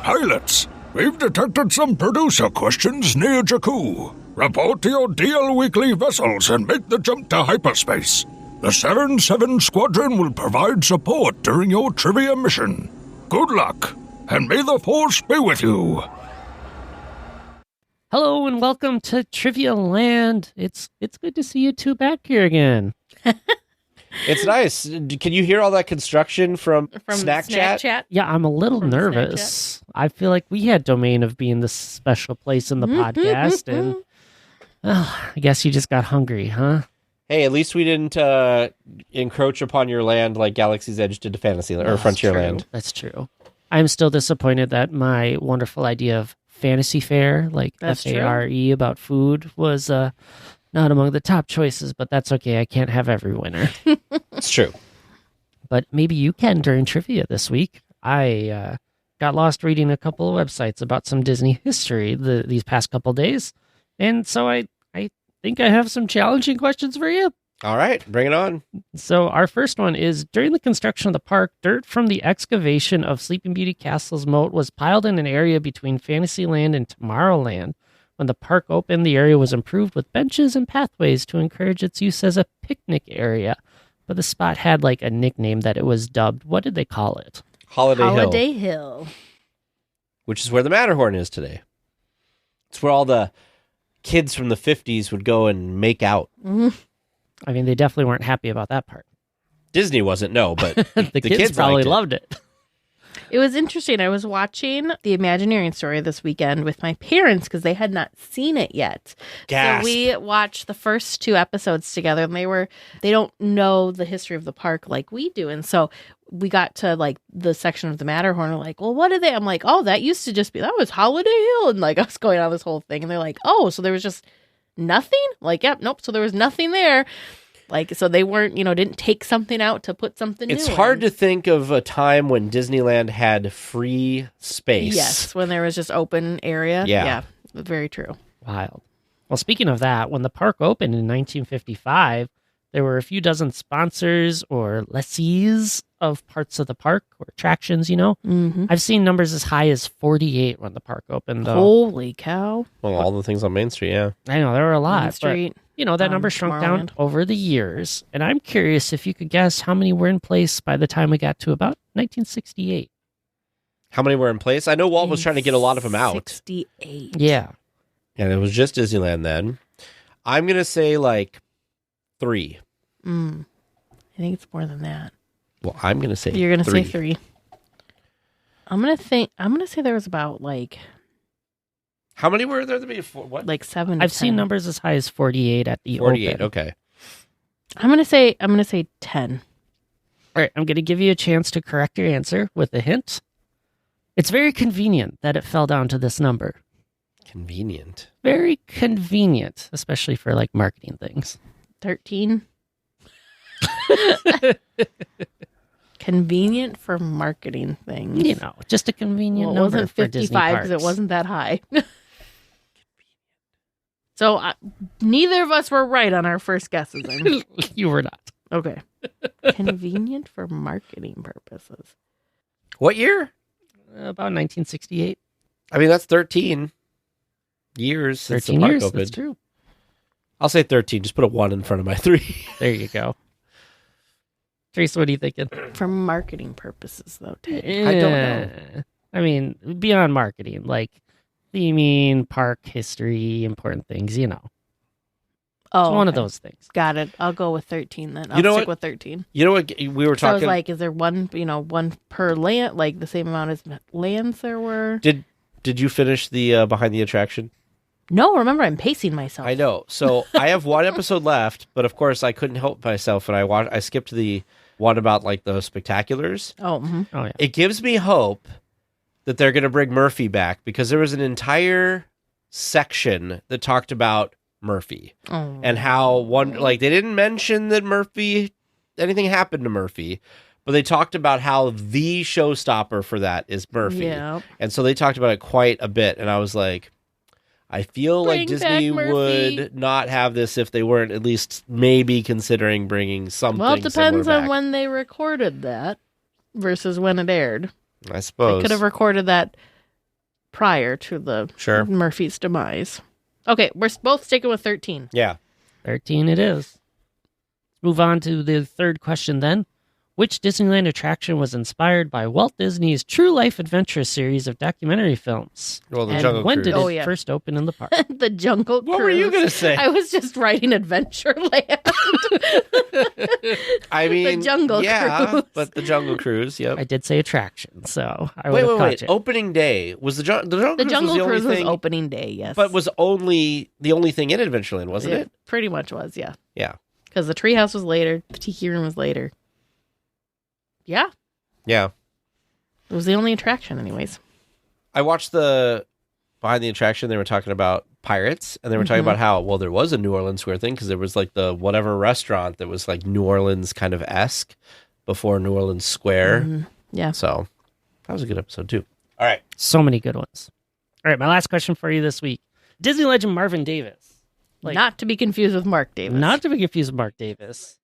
D: Pilots, we've detected some producer questions near Jakku. Report to your DLWeekly vessels and make the jump to hyperspace. The 7-7 Squadron will provide support during your trivia mission. Good luck, and may the Force be with you.
E: Hello and welcome to Trivia Land. It's good to see you two back here again.
A: It's nice. Can you hear all that construction from Snack Chat?
E: Yeah, I'm a little nervous. I feel like we had domain of being this special place in the podcast, and I guess you just got hungry, huh?
A: Hey, at least we didn't encroach upon your land like Galaxy's Edge did to Fantasyland or Frontierland.
E: That's true. I'm still disappointed that my wonderful idea of Fantasy Fair, like F-A-R-E, about food, was not among the top choices, but that's okay. I can't have every winner.
A: It's true.
E: But maybe you can during trivia this week. I got lost reading a couple of websites about some Disney history these past couple days, and so I think I have some challenging questions for you.
A: All right, bring it on.
E: So our first one is, during the construction of the park, dirt from the excavation of Sleeping Beauty Castle's moat was piled in an area between Fantasyland and Tomorrowland. When the park opened, the area was improved with benches and pathways to encourage its use as a picnic area. But the spot had like a nickname that it was dubbed. What did they call it?
A: Holiday
B: Hill.
A: Which is where the Matterhorn is today. It's where all the kids from the 50s would go and make out.
B: Mm-hmm.
E: I mean, they definitely weren't happy about that part.
A: Disney wasn't, no, but
E: the kids probably loved it.
B: It was interesting. I was watching the Imagineering story this weekend with my parents because they had not seen it yet.
A: Gasp.
B: So we watched the first 2 episodes together, and they don't know the history of the park like we do. And so we got to like the section of the Matterhorn, and like, well, what are they? I'm like, oh, that used to just be, that was Holiday Hill. And like, I was going on this whole thing, and they're like, oh, so there was just nothing? Like, yep, nope. So there was nothing there. Like, so they weren't, didn't take something out to put something new in.
A: It's hard to think of a time when Disneyland had free space.
B: Yes, when there was just open area.
A: Yeah.
B: Very true.
E: Wild. Well, speaking of that, when the park opened in 1955, there were a few dozen sponsors or lessees of parts of the park or attractions,
B: Mm-hmm.
E: I've seen numbers as high as 48 when the park opened, though.
B: Holy cow.
A: Well, all the things on Main Street, yeah.
E: I know, there were a lot.
B: Main Street.
E: But, that number shrunk down over the years. And I'm curious if you could guess how many were in place by the time we got to about 1968.
A: How many were in place? I know Walt was trying to get a lot of them out.
B: 68.
E: Yeah.
A: And it was just Disneyland then. I'm going to say like 3.
B: I think it's more than that.
A: Well, I'm going to say
B: You're going to
A: 3.
B: say 3. I'm going to say there was about like...
A: How many were there to be? What?
B: Like 7 to
E: I've
B: 10.
E: seen numbers as high as 48 at the
A: 48,
E: open.
A: okay.
B: I'm going to say 10.
E: All right, I'm going to give you a chance to correct your answer with a hint. It's very convenient that it fell down to this number.
A: Convenient.
E: Very convenient, especially for like marketing things.
B: 13. Convenient for marketing things.
E: You know, just a convenient
B: Well, it
E: number
B: wasn't
E: for Disney
B: 55 because it
E: parks.
B: wasn't that high. So neither of us were right on our first guesses.
E: You were not.
B: Okay. Convenient for marketing purposes.
A: What year?
E: About 1968.
A: I mean, that's 13 years since
E: 13
A: the park
E: years.
A: opened.
E: That's true.
A: I'll say 13. Just put a 1 in front of my 3.
E: There you go. Trace, what are you thinking?
B: For marketing purposes, though, Ted.
A: I don't know.
E: I mean, beyond marketing, like theming, park history, important things, you know.
B: Oh,
E: It's one of
B: okay.
E: those things.
B: Got it. I'll go with 13 then. I'll
A: You know
B: stick
A: what?
B: with 13.
A: You know what? We were
B: So I was
A: talking.
B: like, is there one per land, like the same amount as lands there were?
A: Did you finish the behind the attraction?
B: No, remember, I'm pacing myself.
A: I know. So I have one episode left, but of course I couldn't help myself, and I skipped the one about like the spectaculars.
B: Oh,
E: Oh, yeah.
A: It gives me hope that they're going to bring Murphy back, because there was an entire section that talked about Murphy
B: oh.
A: and how they didn't mention that anything happened to Murphy, but they talked about how the showstopper for that is Murphy.
B: Yeah.
A: And so they talked about it quite a bit, and I was like, I feel like
B: Bring
A: Disney
B: back Murphy.
A: would not have this if they weren't at least maybe considering bringing something.
B: Well, it depends
A: similar
B: on
A: back.
B: when they recorded that versus when it aired.
A: I
B: They
A: suppose.
B: could have recorded that prior to the
A: Sure.
B: Murphy's demise. Okay, we're both sticking with 13.
A: Yeah.
E: 13 it is. Let's move on to the third question then. Which Disneyland attraction was inspired by Walt Disney's True Life Adventure series of documentary films?
A: Well, the
E: And
A: Jungle
E: when
A: Cruise.
E: did
B: Oh,
E: it
B: yeah.
E: first open in the park?
B: The Jungle Cruise.
A: What were you gonna say?
B: I was just writing Adventureland.
A: I mean,
B: Jungle
A: yeah,
B: Cruise.
A: but the Jungle Cruise. Yep.
E: I did say attraction, so I would
A: Wait.
E: have caught you.
A: Opening day was the Jungle
B: The
A: Cruise
B: Jungle
A: was the
B: Cruise
A: only
B: was
A: thing,
B: opening day, yes.
A: but was only the only thing in Adventureland, wasn't it?
B: Pretty much was, yeah.
A: Yeah.
B: Because the treehouse was later, the tiki room was later. Yeah,
A: Yeah.
B: it was the only attraction, anyways.
A: I watched the behind the attraction. They were talking about pirates, and they were talking about how there was a New Orleans Square thing, because there was like the whatever restaurant that was like New Orleans kind of esque before New Orleans Square.
B: Yeah.
A: So that was a good episode too. All right.
E: So many good ones. All right, my last question for you this week. Disney legend Marvin Davis. Like,
B: Not to be confused with Mark Davis.
E: Not to be confused with Mark Davis.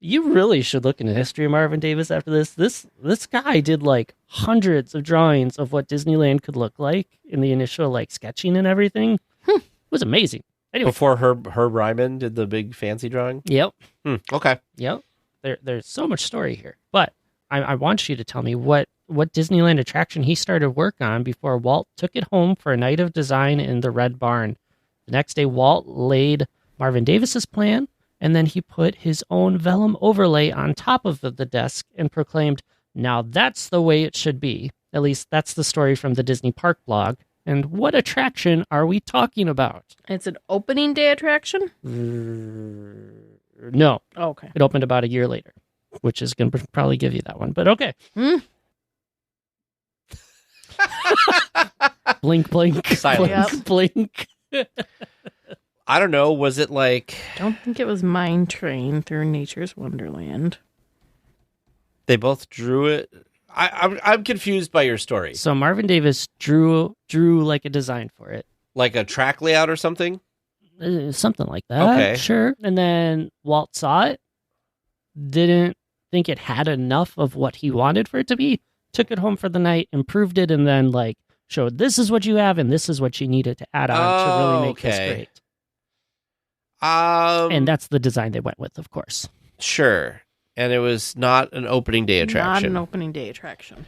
E: You really should look into the history of Marvin Davis after this. This guy did like hundreds of drawings of what Disneyland could look like in the initial like sketching and everything. It was amazing. Anyway,
A: Before Herb Ryman did the big fancy drawing.
E: yep.
A: Okay.
E: Yep. There's so much story here. But I want you to tell me what Disneyland attraction he started work on before Walt took it home for a night of design in the Red Barn. The next day, Walt laid Marvin Davis's plan, and then he put his own vellum overlay on top of the desk and proclaimed, "Now that's the way it should be." At least that's the story from the Disney Park blog. And what attraction are we talking about?
B: It's an opening day attraction?
E: No,
B: Oh, okay.
E: it opened about a year later, which is going to probably give you that one. But okay. Blink, blink.
A: Silence.
E: Blink, blink.
A: I don't know. Was it like
B: Don't think it was Mine Train through Nature's Wonderland.
A: they both drew it? I'm confused by your story.
E: So Marvin Davis drew like a design for it.
A: Like a track layout or something?
E: Something like that.
A: Okay.
E: Sure. And then Walt saw it, didn't think it had enough of what he wanted for it to be, took it home for the night, improved it, and then like showed this is what you have and this is what you needed to add on to really make this
A: okay.
E: great.
A: And
E: And that's the design they went with, of course.
A: sure. And it was not an opening day
B: Not
A: attraction.
B: an opening day attraction.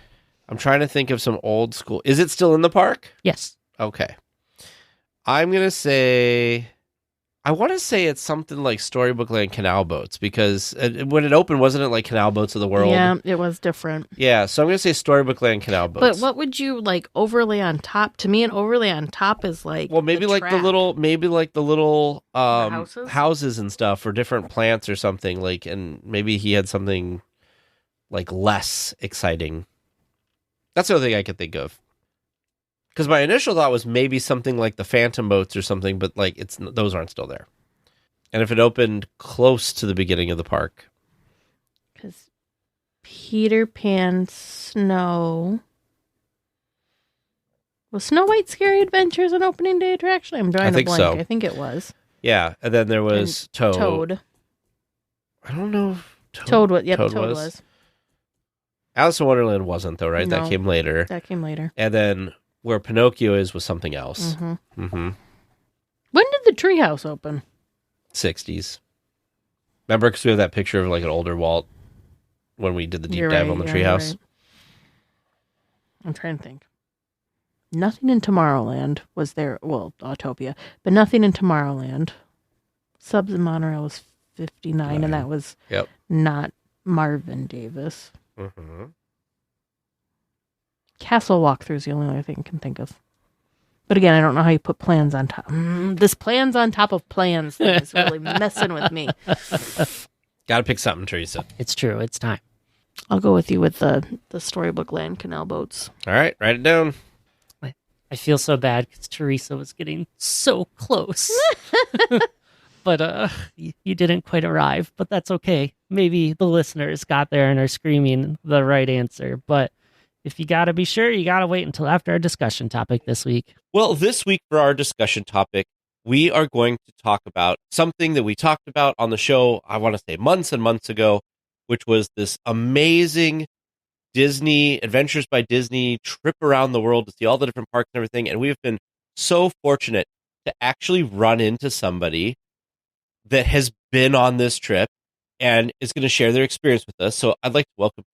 A: I'm trying to think of some old school. Is it still in the park?
E: Yes.
A: Okay. I'm going to say, I want to say it's something like Storybook Land Canal Boats, because when it opened, wasn't it like Canal Boats of the World?
B: Yeah, it was different.
A: Yeah, so I'm going to say Storybook Land Canal Boats.
B: But what would you like overlay on top? To me, an overlay on top is like
A: Well, maybe like the
B: track.
A: little
B: houses?
A: houses and stuff, or different plants or something, like, and maybe he had something like less exciting. That's the only thing I could think of. Because my initial thought was maybe something like the Phantom Boats or something, but like those aren't still there. And if it opened close to the beginning of the park,
B: Because Peter Pan Snow. Was Snow White Scary Adventures an opening day attraction? I'm drawing a blank.
A: So.
B: I think it was.
A: Yeah, and then there was Toad. I don't know if
B: Toad was.
A: Alice in Wonderland wasn't, though, right?
B: No,
A: that came later. And then where Pinocchio is was something else.
B: Mm-hmm. When did the treehouse open?
A: 60s. Remember, because we have that picture of like an older Walt when we did the deep dive on the treehouse. Right.
B: I'm trying to think. Nothing in Tomorrowland was there. Well, Autopia, but nothing in Tomorrowland. Subs in Monorail was 59, and that was not Marvin Davis.
A: Mm-hmm.
B: Castle Walkthrough is the only other thing I can think of. But again, I don't know how you put plans on top. This plans on top of plans thing is really messing with me.
A: Got to pick something, Teresa.
E: It's true. It's time.
B: I'll go with you with the Storybook Land canal boats.
A: All right, write it down.
E: I feel so bad because Teresa was getting so close. But you didn't quite arrive, but that's okay. Maybe the listeners got there and are screaming the right answer. But if you got to be sure, you got to wait until after our discussion topic this week.
A: Well, this week for our discussion topic, we are going to talk about something that we talked about on the show, I want to say months and months ago, which was this amazing Disney, Adventures by Disney trip around the world to see all the different parks and everything. And we've been so fortunate to actually run into somebody that has been on this trip and is going to share their experience with us. So I'd like to welcome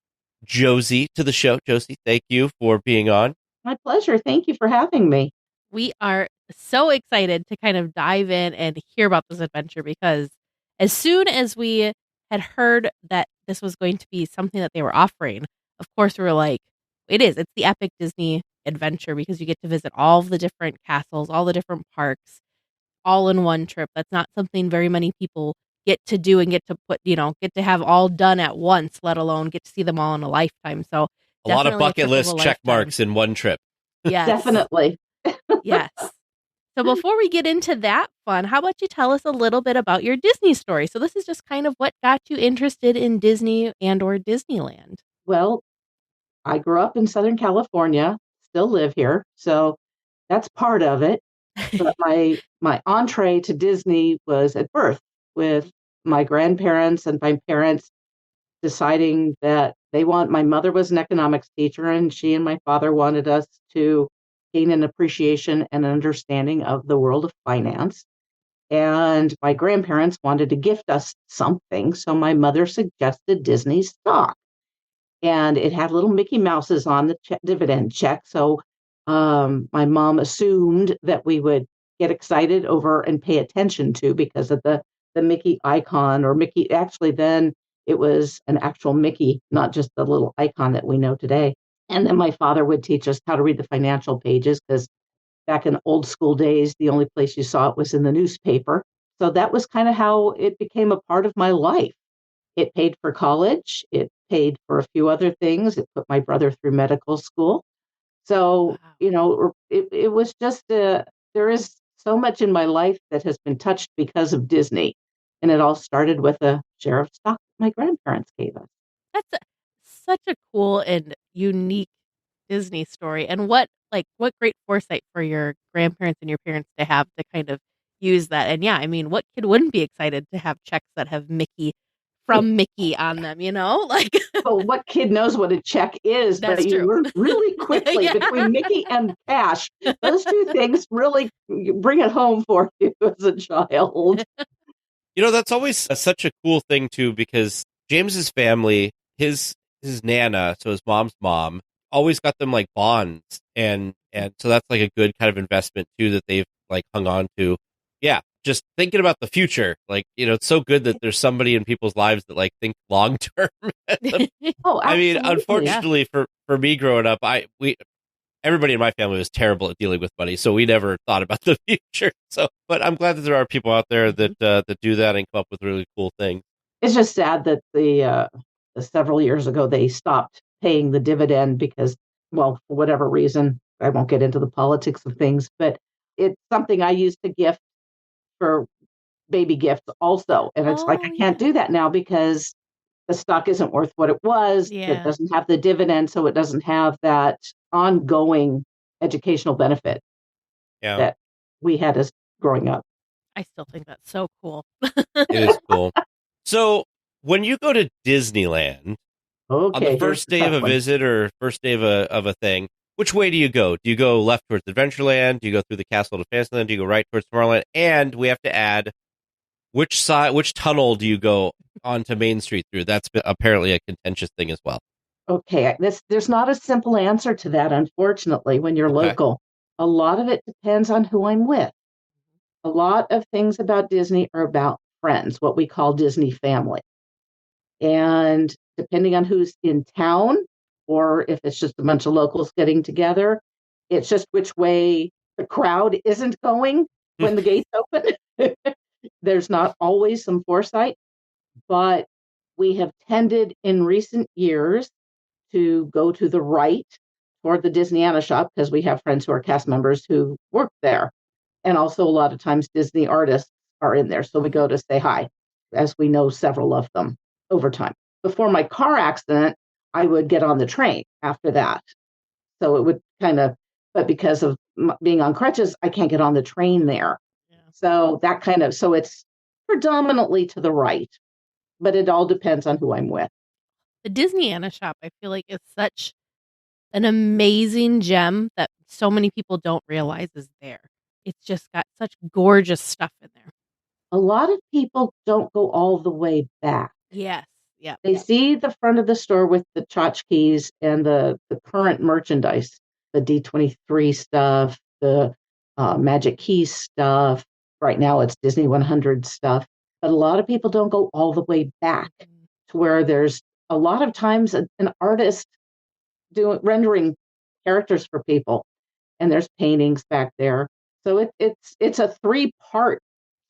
A: Jocey to the show. Jocey, thank you for being on.
F: My pleasure. Thank you for having me.
B: We are so excited to kind of dive in and hear about this adventure because as soon as we had heard that this was going to be something that they were offering, of course, we were like, it's the epic Disney adventure because you get to visit all of the different castles, all the different parks, all in one trip. That's not something very many people get to do and get to have all done at once, let alone get to see them all in a lifetime. So
A: a lot of bucket list check marks in one trip.
B: Yes.
F: Definitely.
B: Yes. So before we get into that fun, how about you tell us a little bit about your Disney story? So this is just kind of what got you interested in Disney and or Disneyland.
F: Well, I grew up in Southern California, still live here. So that's part of it. But my entree to Disney was at birth with my grandparents and my parents deciding that my mother was an economics teacher and she and my father wanted us to gain an appreciation and understanding of the world of finance. And my grandparents wanted to gift us something. So my mother suggested Disney stock. And it had little Mickey Mouses on the dividend check. So my mom assumed that we would get excited over and pay attention to because of the Mickey icon or Mickey. Actually, then it was an actual Mickey, not just the little icon that we know today. And then my father would teach us how to read the financial pages because back in old school days, the only place you saw it was in the newspaper. So that was kind of how it became a part of my life. It paid for college. It paid for a few other things. It put my brother through medical school. So, it was just, there is so much in my life that has been touched because of Disney. And it all started with a share of stock that my grandparents gave us.
B: That's such a cool and unique Disney story. And what great foresight for your grandparents and your parents to have to kind of use that. And yeah, I mean, what kid wouldn't be excited to have checks that have Mickey from Mickey on them,
F: Well, what kid knows what a check is?
B: That's
F: but
B: true.
F: You learn really quickly
B: Yeah.
F: Between Mickey and cash. Those two things really bring it home for you as a child.
A: That's always such a cool thing too, because James's family, his Nana, so his mom's mom, always got them like bonds, and so that's like a good kind of investment too that they've like hung on to. Yeah, just thinking about the future, it's so good that there's somebody in people's lives that like think long term.
F: Oh, absolutely.
A: I mean, unfortunately for me growing up, everybody in my family was terrible at dealing with money, so we never thought about the future. So, but I'm glad that there are people out there that do that and come up with really cool things.
F: It's just sad that the several years ago they stopped paying the dividend because, well, for whatever reason, I won't get into the politics of things, but it's something I used to gift for baby gifts also. And it's I can't do that now because the stock isn't worth what it was.
B: Yeah.
F: It doesn't have the dividend, so it doesn't have that ongoing educational benefit that we had as growing up.
B: I still think that's so cool.
A: It is cool. So when you go to Disneyland on the first day of a visit or first day of a thing, which way do you go? Do you go left towards Adventureland? Do you go through the Castle to Fantasyland? Do you go right towards Tomorrowland? And we have to add which tunnel do you go onto Main Street through? That's apparently a contentious thing as well.
F: Okay, there's not a simple answer to that, unfortunately, when you're local. A lot of it depends on who I'm with. A lot of things about Disney are about friends, what we call Disney family. And depending on who's in town, or if it's just a bunch of locals getting together, it's just which way the crowd isn't going when the gates open. There's not always some foresight, but we have tended in recent years to go to the right toward the Disneyana shop because we have friends who are cast members who work there. And also a lot of times Disney artists are in there. So we go to say hi, as we know several of them over time. Before my car accident, I would get on the train after that. So it would but because of being on crutches, I can't get on the train there. Yeah. So so it's predominantly to the right, but it all depends on who I'm with.
B: The Disneyana shop, I feel like, is such an amazing gem that so many people don't realize is there. It's just got such gorgeous stuff in there.
F: A lot of people don't go all the way back.
B: Yes. Yeah.
F: They see the front of the store with the tchotchkes and the current merchandise, the D23 stuff, the Magic Keys stuff. Right now it's Disney 100 stuff. But a lot of people don't go all the way back to where there's a lot of times an artist rendering characters for people. And there's paintings back there. So it's a 3-part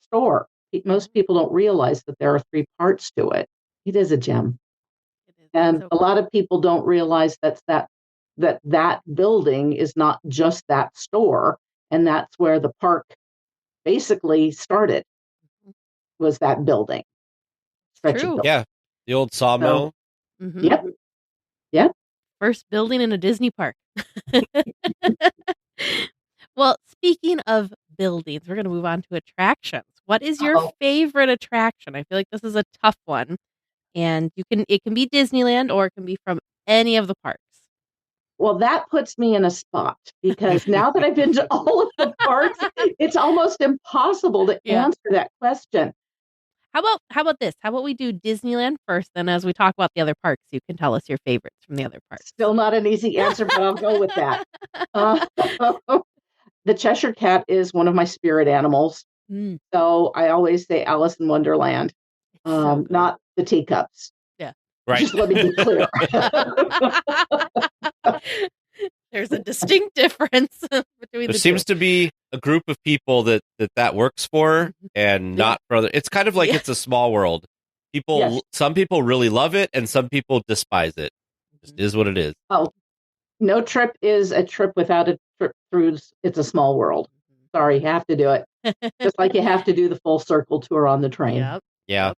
F: store. Most people don't realize that there are 3 parts to it. It is a gem. And a lot of people don't realize that building is not just that store. And that's where the park basically started, was that building.
B: True.
A: Yeah. The old sawmill.
F: Yep. Yep.
B: First building in a Disney park. Well, speaking of buildings, we're going to move on to attractions. What is your favorite attraction? I feel like this is a tough one. And it can be Disneyland or it can be from any of the parks.
F: Well, that puts me in a spot because now that I've been to all of the parks, it's almost impossible to answer that question.
B: How about this? How about we do Disneyland first, then as we talk about the other parks, you can tell us your favorites from the other parks.
F: Still not an easy answer, but I'll go with that. The Cheshire Cat is one of my spirit animals. So I always say Alice in Wonderland, not the teacups.
B: Yeah.
A: Right.
F: Just let me be clear.
B: There's a distinct difference between
A: there seems to be a group of people that works for and not for other. It's kind of like It's a Small World. Some people really love it and some people despise it. It just is what it is.
F: Oh, no trip is a trip without a trip through It's a Small World. Sorry, you have to do it. Just like you have to do the full circle tour on the train.
B: Yep.
A: Yeah,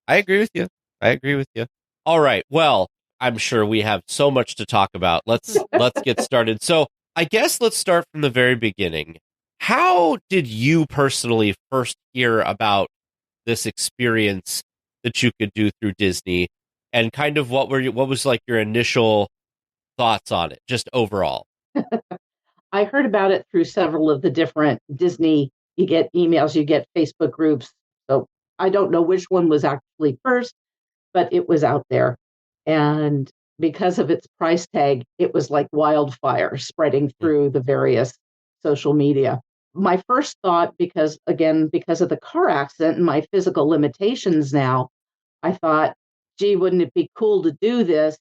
A: I agree with you. All right. Well, I'm sure we have so much to talk about. Let's get started. So I guess let's start from the very beginning. How did you personally first hear about this experience that you could do through Disney, and kind of what was like your initial thoughts on it, just overall?
F: I heard about it through several of the different Disney. You get emails, you get Facebook groups. So I don't know which one was actually first, but it was out there. And because of its price tag, it was like wildfire spreading through the various social media. My first thought, because of the car accident and my physical limitations now, I thought, gee, wouldn't it be cool to do this?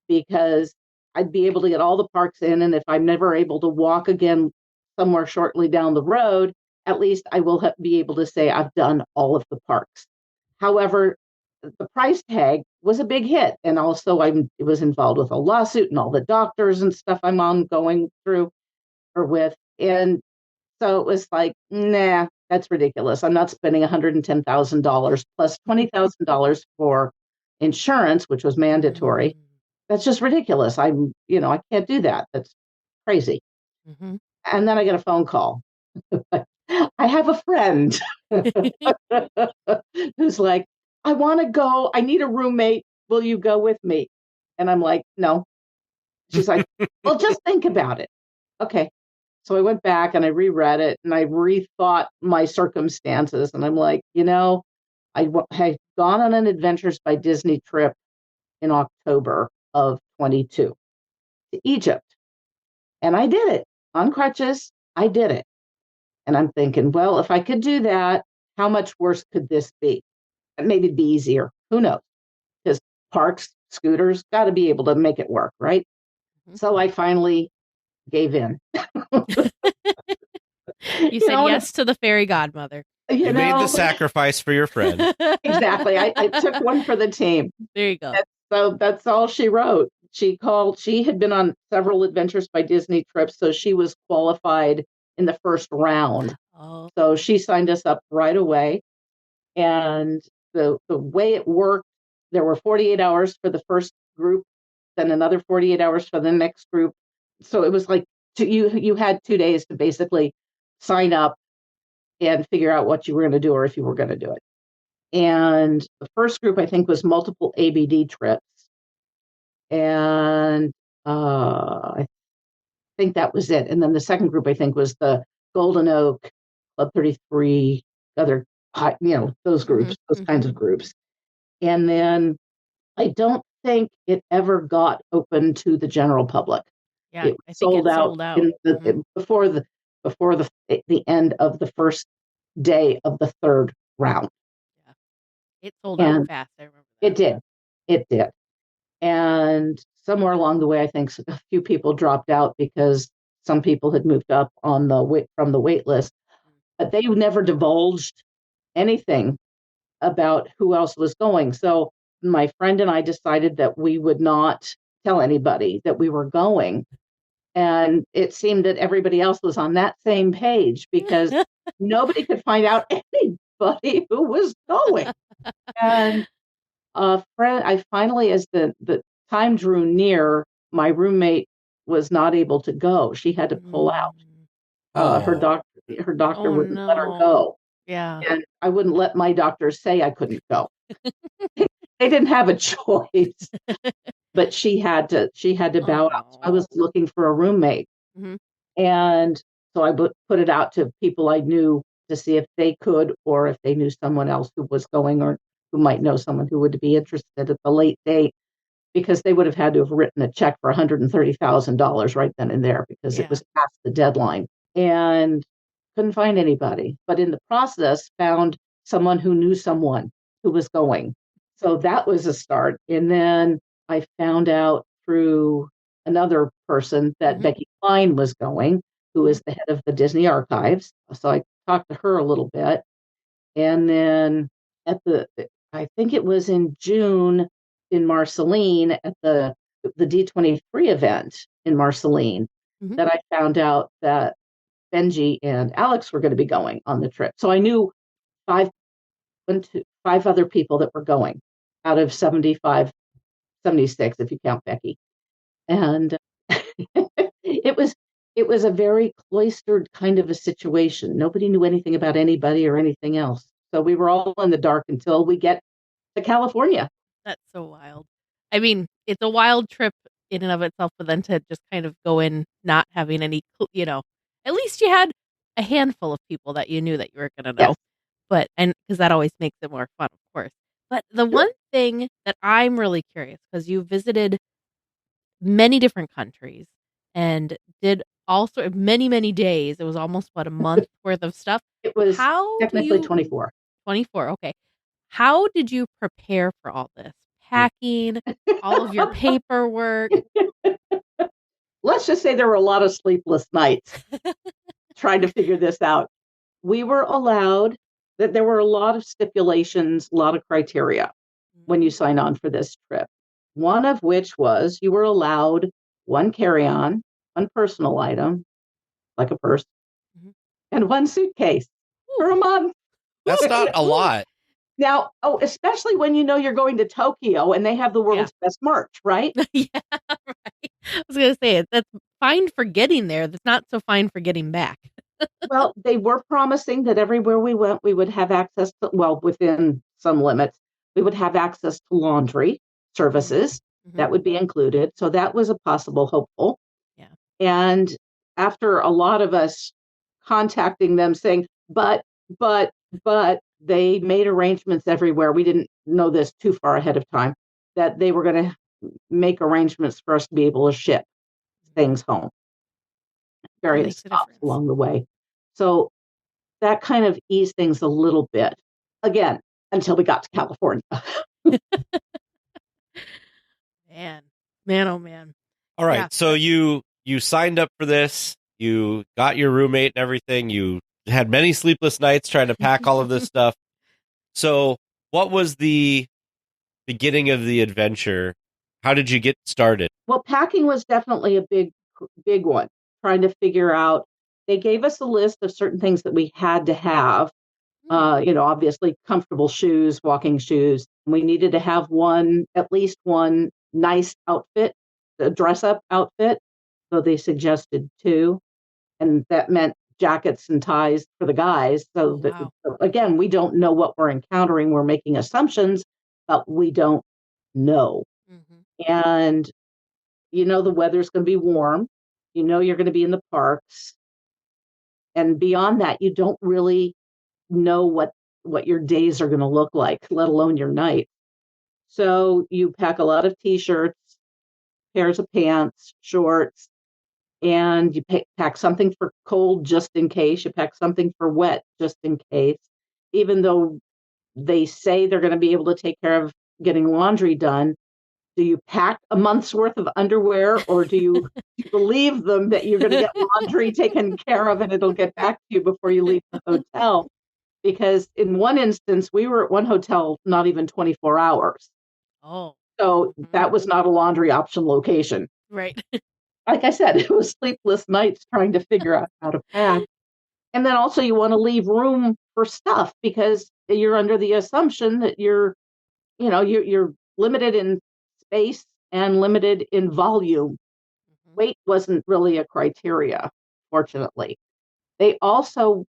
F: Because I'd be able to get all the parks in. And if I'm never able to walk again somewhere shortly down the road, at least I will be able to say I've done all of the parks. However, the price tag was a big hit. And also it was involved with a lawsuit and all the doctors and stuff I'm going through or with. And so it was like, nah, that's ridiculous. I'm not spending $110,000 plus $20,000 for insurance, which was mandatory. That's just ridiculous. I can't do that. That's crazy.
B: Mm-hmm.
F: And then I get a phone call. I have a friend who's like, I want to go. I need a roommate. Will you go with me? And I'm like, no. She's like, well, just think about it. Okay. So I went back and I reread it and I rethought my circumstances. And I'm like, I had gone on an Adventures by Disney trip in October of 22 to Egypt. And I did it on crutches. I did it. And I'm thinking, well, if I could do that, how much worse could this be? Maybe it'd be easier. Who knows? Because parks, scooters, got to be able to make it work, right?
B: Mm-hmm.
F: So I finally gave in.
B: You said yes to the fairy godmother.
A: You made the sacrifice for your friend.
F: Exactly. I took one for the team.
B: There you go.
F: So that's all she wrote. She had been on several Adventures by Disney trips, so she was qualified in the first round.
B: Oh.
F: So she signed us up right away. And the way it worked, there were 48 hours for the first group, then another 48 hours for the next group. So it was like you had 2 days to basically sign up and figure out what you were going to do or if you were going to do it. And the first group, I think, was multiple ABD trips. And I think that was it. And then the second group, I think, was the Golden Oak, Club 33, other, those groups, those kinds of groups. And then I don't think it ever got open to the general public.
B: Yeah, I think it sold out
F: before the end of the first day of the third round.
B: Yeah, it sold out fast. I remember that.
F: It did. And somewhere along the way, I think a few people dropped out because some people had moved up on from the wait list, but they never divulged anything about who else was going. So my friend and I decided that we would not tell anybody that we were going. And it seemed that everybody else was on that same page because nobody could find out anybody who was going. And a friend, I finally, as the time drew near, my roommate was not able to go. She had to pull out. Her doctor wouldn't let her go.
B: Yeah.
F: And I wouldn't let my doctor say I couldn't go. They didn't have a choice. But she had to bow out. So I was looking for a roommate.
B: Mm-hmm.
F: And so I put it out to people I knew to see if they could, or if they knew someone else who was going, or who might know someone who would be interested at the late date, because they would have had to have written a check for $130,000 right then and there, because it was past the deadline, and couldn't find anybody. But in the process, found someone who knew someone who was going. So that was a start. And then I found out through another person that Becky Klein was going, who is the head of the Disney Archives. So I talked to her a little bit. And then I think it was in June in Marceline at the D23 event in Marceline that I found out that Benji and Alex were going to be going on the trip. So I knew five other people that were going out of 75, 76, if you count Becky. And it was a very cloistered kind of a situation. Nobody knew anything about anybody or anything else. So we were all in the dark until we get to California.
B: That's so wild. I mean, it's a wild trip in and of itself, but then to just kind of go in not having any, at least you had a handful of people that you knew that you were going to know. Yes. And because that always makes it more fun, of course. But the one thing that I'm really curious, because you visited many different countries and did all sort of many days. It was almost a month worth of stuff.
F: It was technically 24.
B: 24. Okay. How did you prepare for all this? Packing, all of your paperwork.
F: Let's just say there were a lot of sleepless nights trying to figure this out. We were allowed that there were a lot of stipulations, a lot of criteria when you sign on for this trip. One of which was you were allowed one carry-on, one personal item, like a purse, and one suitcase for a month.
A: That's not a lot.
F: Now, especially when you know you're going to Tokyo and they have the world's best merch, right?
B: Yeah, right. I was going to say that's fine for getting there. That's not so fine for getting back.
F: Well, they were promising that everywhere we went, we would have access to, well, within some limits, we would have access to laundry services.
B: Mm-hmm.
F: That would be included. So that was a possible hopeful.
B: Yeah.
F: And after a lot of us contacting them saying, but they made arrangements everywhere. We didn't know this too far ahead of time, that they were going to make arrangements for us to be able to ship things home. Various stops along the way. So that kind of eased things a little bit. Again, until we got to California.
B: Man, oh man.
A: All right. So you signed up for this. You got your roommate and everything. You had many sleepless nights trying to pack all of this stuff. So what was the beginning of the adventure? How did you get started?
F: Well, packing was definitely a big one. Trying to figure out, they gave us a list of certain things that we had to have. Obviously comfortable shoes, walking shoes. We needed to have at least one nice outfit, a dress up outfit. So they suggested 2. And that meant jackets and ties for the guys. So again, we don't know what we're encountering. We're making assumptions, but we don't know. Mm-hmm. And, the weather's going to be warm. You're going to be in the parks. And beyond that, you don't really know what your days are going to look like, let alone your night. So you pack a lot of t-shirts, pairs of pants, shorts, and you pack something for cold just in case. You pack something for wet just in case. Even though they say they're going to be able to take care of getting laundry done, do you pack a month's worth of underwear, or do you believe them that you're going to get laundry taken care of and it'll get back to you before you leave the hotel? Because in one instance, we were at one hotel not even 24 hours.
B: Oh.
F: So that was not a laundry option location.
B: Right.
F: Like I said, it was sleepless nights trying to figure out how to pack. And then also you want to leave room for stuff because you're under the assumption that you're limited in space and limited in volume. Mm-hmm. Weight wasn't really a criteria, fortunately. They also,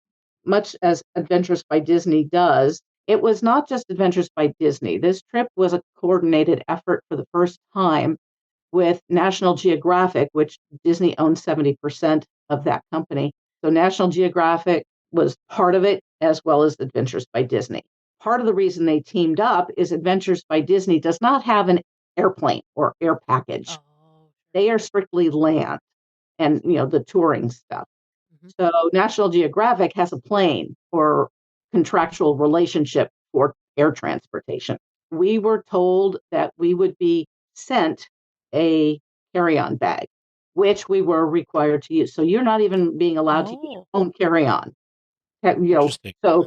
F: much as Adventures by Disney does, it was not just Adventures by Disney. This trip was a coordinated effort for the first time with National Geographic, which Disney owns 70% of that company. So National Geographic was part of it, as well as Adventures by Disney. Part of the reason they teamed up is Adventures by Disney does not have an airplane or air package. Oh. They are strictly land and, the touring stuff. Mm-hmm. So National Geographic has a plane or contractual relationship for air transportation. We were told that we would be sent a carry-on bag, which we were required to use. So you're not even being allowed to use your own carry-on. So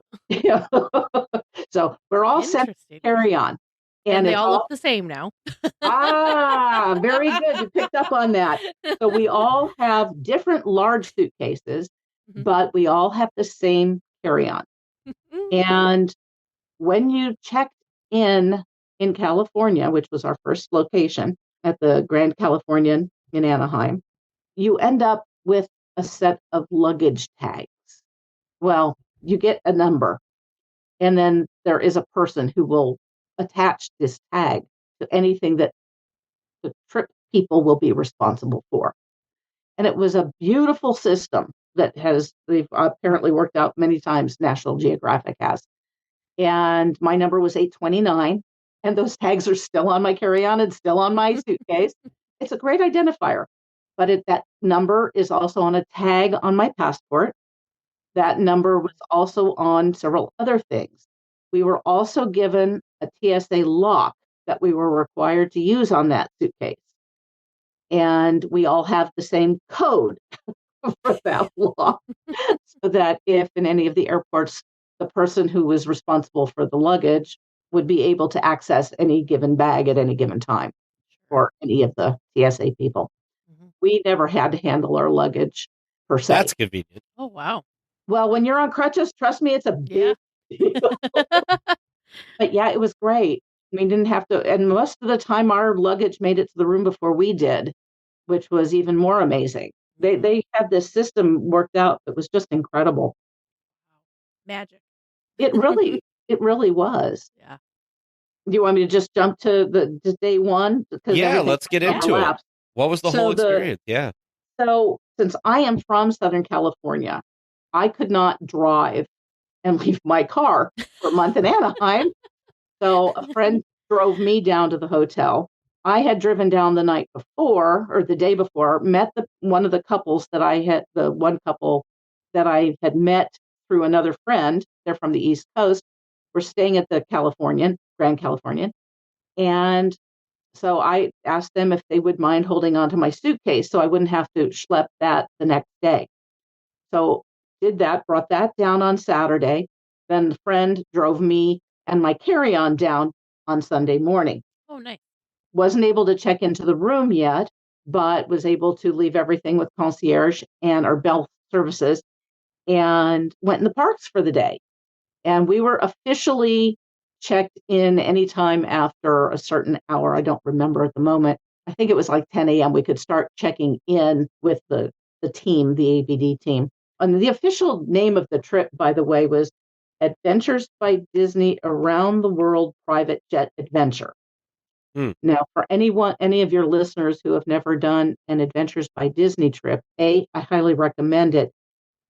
F: so we're all sent carry-on.
B: And they all look the same now.
F: Very good. You picked up on that. So we all have different large suitcases, but we all have the same carry-on. And when you checked in California, which was our first location at the Grand Californian in Anaheim, you end up with a set of luggage tags. Well, you get a number, and then there is a person who will attach this tag to anything that the trip people will be responsible for. And it was a beautiful system that they've apparently worked out many times, National Geographic has. And my number was 829, and those tags are still on my carry-on and still on my suitcase. It's a great identifier. But that number is also on a tag on my passport. That number was also on several other things. We were also given a TSA lock that we were required to use on that suitcase. And we all have the same code for that lock, so that if in any of the airports, the person who was responsible for the luggage would be able to access any given bag at any given time, or any of the TSA people. Mm-hmm. We never had to handle our luggage per se.
A: That's convenient.
B: Oh, wow.
F: Well, when you're on crutches, trust me, it's a big deal. But yeah, it was great. We didn't have to, and most of the time our luggage made it to the room before we did, which was even more amazing. They had this system worked out that was just incredible.
B: Magic.
F: It really was.
B: Yeah.
F: Do you want me to just jump to the day one? Because
A: yeah, let's get into it. What was the whole experience? Yeah.
F: So since I am from Southern California, I could not drive and leave my car for a month in Anaheim. So a friend drove me down to the hotel. I had driven down the night before or the day before, met one of the couples that the one couple that I had met through another friend. They're from the East Coast. We're staying at the Grand Californian. And so I asked them if they would mind holding on to my suitcase so I wouldn't have to schlep that the next day. So did that, brought that down on Saturday. Then the friend drove me and my carry-on down on Sunday morning.
B: Oh, nice.
F: Wasn't able to check into the room yet, but was able to leave everything with concierge and our bell services and went in the parks for the day. And we were officially checked in anytime after a certain hour. I don't remember at the moment. I think it was like 10 a.m. We could start checking in with the team, the ABD team. And the official name of the trip, by the way, was Adventures by Disney Around the World Private Jet Adventure. Now, for any of your listeners who have never done an Adventures by Disney trip, A, I highly recommend it.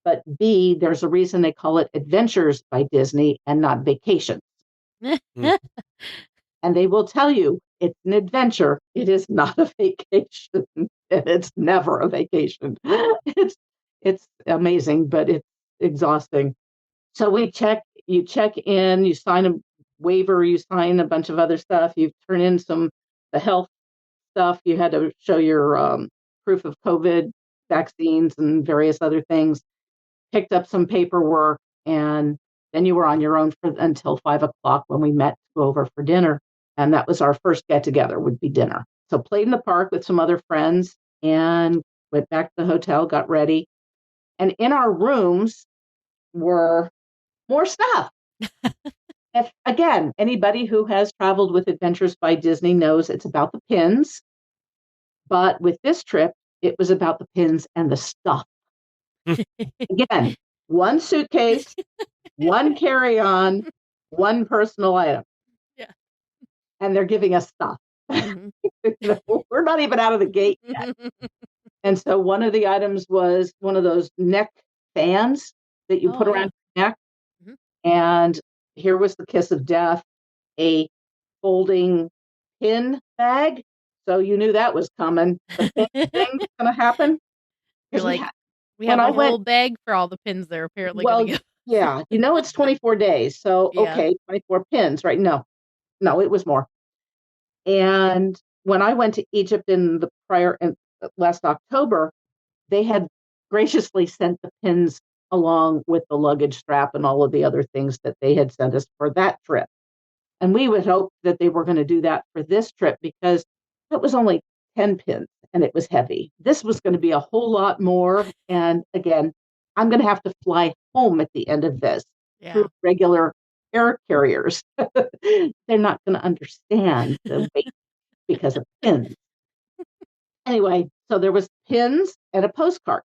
F: But B, there's a reason they call it Adventures by Disney and not Vacations. And they will tell you it's an adventure. It is not a vacation. It's never a vacation. It's amazing, but it's exhausting. So you check in, you sign a waiver, you sign a bunch of other stuff, you turn in the health stuff. You had to show your proof of COVID vaccines and various other things, picked up some paperwork, and then you were on your own until 5 o'clock when we met to go over for dinner. And that was our first get together, would be dinner. So played in the park with some other friends and went back to the hotel, got ready. And in our rooms were more stuff. Again, anybody who has traveled with Adventures by Disney knows it's about the pins. But with this trip, it was about the pins and the stuff. Again, one suitcase, one carry-on, one personal item.
B: Yeah.
F: And they're giving us stuff. We're not even out of the gate yet. And so one of the items was one of those neck fans that you put around your neck. And here was the kiss of death, a folding pin bag. So you knew that was coming. The pin thing's going to happen.
B: You're like, we have a whole bag for all the pins they're apparently going to give.
F: Yeah, it's 24 days. So, okay, 24 pins, right? No, it was more. And when I went to Egypt in last October, they had graciously sent the pins along with the luggage strap and all of the other things that they had sent us for that trip. And we would hope that they were going to do that for this trip because it was only 10 pins and it was heavy. This was going to be a whole lot more. And again, I'm going to have to fly home at the end of this through regular air carriers. They're not going to understand the weight because of pins. Anyway, so there was pins and a postcard.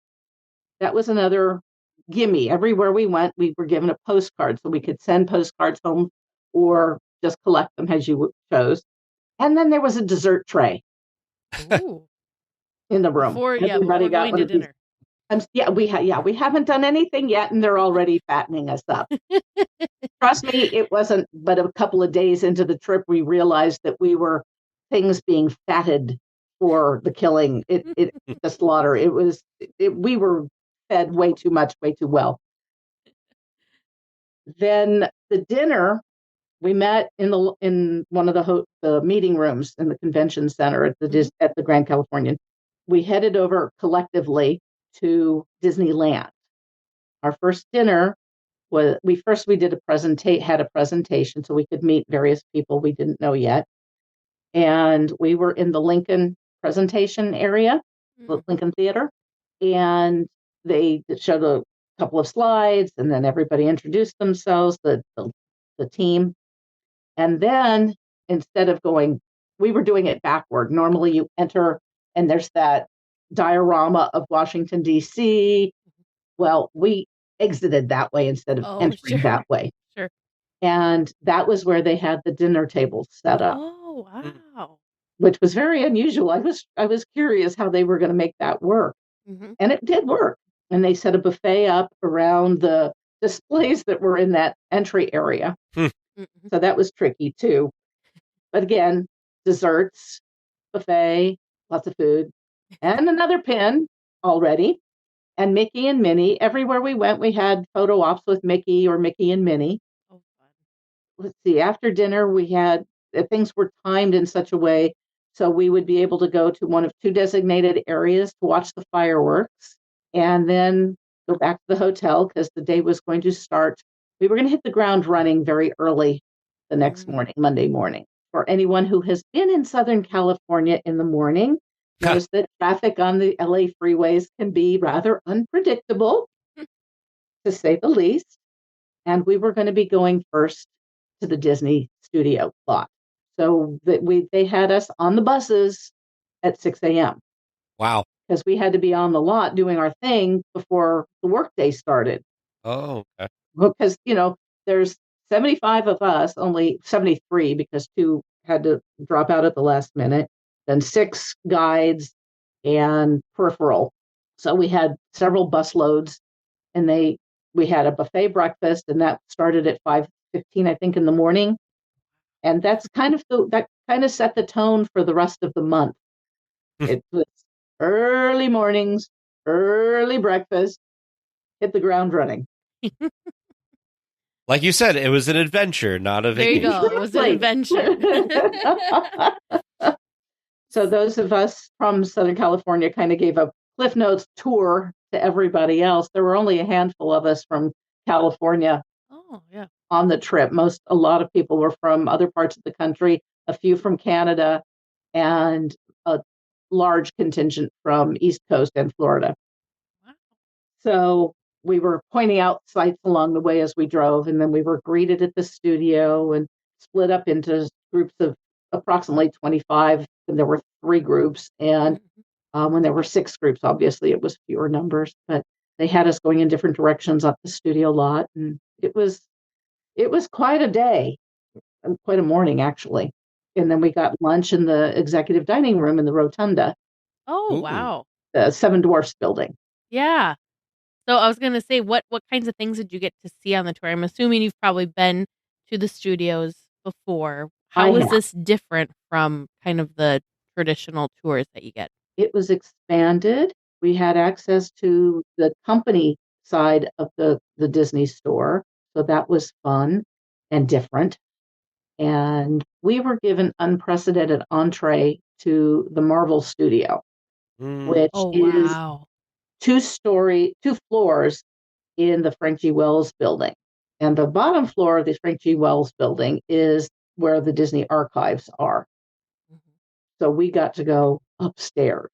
F: That was another gimme. Everywhere we went, we were given a postcard so we could send postcards home or just collect them as you chose. And then there was a dessert tray in the room.
B: Before going to dinner.
F: We haven't done anything yet, and they're already fattening us up. Trust me, it wasn't but a couple of days into the trip we realized that we were things being fatted for the killing. The slaughter. We were fed way too much, way too well. Then the dinner, we met in one of the meeting rooms in the convention center at the Grand Californian. We headed over collectively to Disneyland. Our first dinner was we did had a presentation so we could meet various people we didn't know yet, and we were in the Lincoln presentation area, Lincoln Theater, and they showed a couple of slides, and then everybody introduced themselves, the team. And then instead of we were doing it backward. Normally you enter and there's that diorama of Washington, D.C. Well, we exited that way instead of entering that way.
B: Sure.
F: And that was where they had the dinner tables set up.
B: Oh, wow.
F: Which was very unusual. I was curious how they were going to make that work.
B: Mm-hmm.
F: And it did work. And they set a buffet up around the displays that were in that entry area. So that was tricky too. But again, desserts, buffet, lots of food, and another pin already. And Mickey and Minnie. Everywhere we went, we had photo ops with Mickey or Mickey and Minnie.
B: Oh, fun.
F: Let's see, after dinner, we had things were timed in such a way so we would be able to go to one of 2 designated areas to watch the fireworks and then go back to the hotel because the day was going to start. We were going to hit the ground running very early the next morning, Monday morning. For anyone who has been in Southern California in the morning, knows that traffic on the LA freeways can be rather unpredictable, to say the least. And we were going to be going first to the Disney studio lot. So they had us on the buses at 6 a.m.
A: Wow.
F: Because we had to be on the lot doing our thing before the workday started.
A: Oh, okay.
F: Because, there's 75 of us, only 73 because 2 had to drop out at the last minute, then 6 guides and peripheral. So we had several bus loads and we had a buffet breakfast and that started at 5:15, I think, in the morning. And that's that kind of set the tone for the rest of the month. It was early mornings, early breakfast, hit the ground running.
A: Like you said, it was an adventure, not a vacation.
B: There you go. It was an adventure.
F: So those of us from Southern California kind of gave a Cliff Notes tour to everybody else. There were only a handful of us from California on the trip. A lot of people were from other parts of the country, a few from Canada, and a large contingent from East Coast and Florida. Wow. So we were pointing out sites along the way as we drove, and then we were greeted at the studio and split up into groups of approximately 25. And there were 3 groups, and when there were 6 groups, obviously it was fewer numbers, but they had us going in different directions up the studio lot, and it was quite a day, quite a morning actually. And then we got lunch in the executive dining room in the Rotunda.
B: Oh, wow.
F: The Seven Dwarfs building.
B: Yeah. So I was going to say, what kinds of things did you get to see on the tour? I'm assuming you've probably been to the studios before. How was this different from kind of the traditional tours that you get?
F: It was expanded. We had access to the company side of the Disney store. So that was fun and different. And we were given unprecedented entree to the Marvel studio, which is 2 floors in the Frank G. Wells building. And the bottom floor of the Frank G. Wells building is where the Disney archives are. So we got to go upstairs.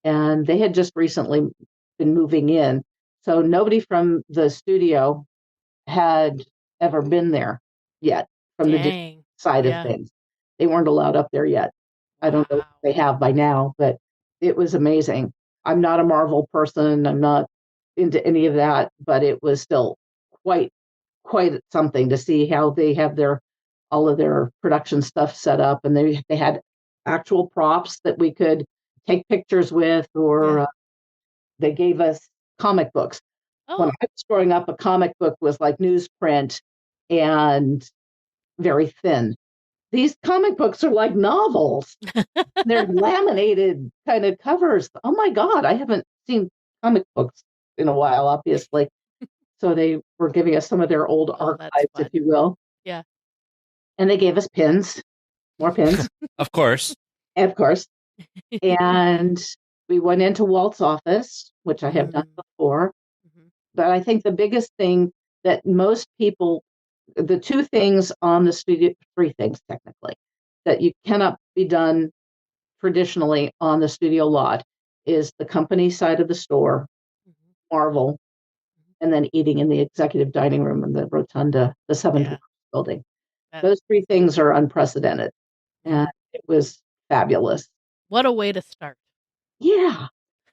F: And they had just recently been moving in. So nobody from the studio had ever been there yet from the side of things. They weren't allowed up there yet. I don't know if they have by now, but it was amazing. I'm not a Marvel person. I'm not into any of that, but it was still quite something to see how they have all of their production stuff set up, and they had actual props that we could take pictures with, or they gave us comic books. When I was growing up, a comic book was like newsprint and very thin. These comic books are like novels. They're laminated kind of covers. Oh my God, I haven't seen comic books in a while, obviously. So they were giving us some of their old archives, if you will.
B: Yeah.
F: And they gave us pins, more pins.
A: Of course.
F: Of course. And we went into Walt's office, which I have done before. But I think the biggest thing that most people, the 2 things on the studio, 3 things technically, that you cannot be done traditionally on the studio lot is the company side of the store, Marvel, and then eating in the executive dining room in the Rotunda, the Seven Dwarfs building. Those three things are unprecedented. And it was fabulous.
B: What a way to start.
F: Yeah.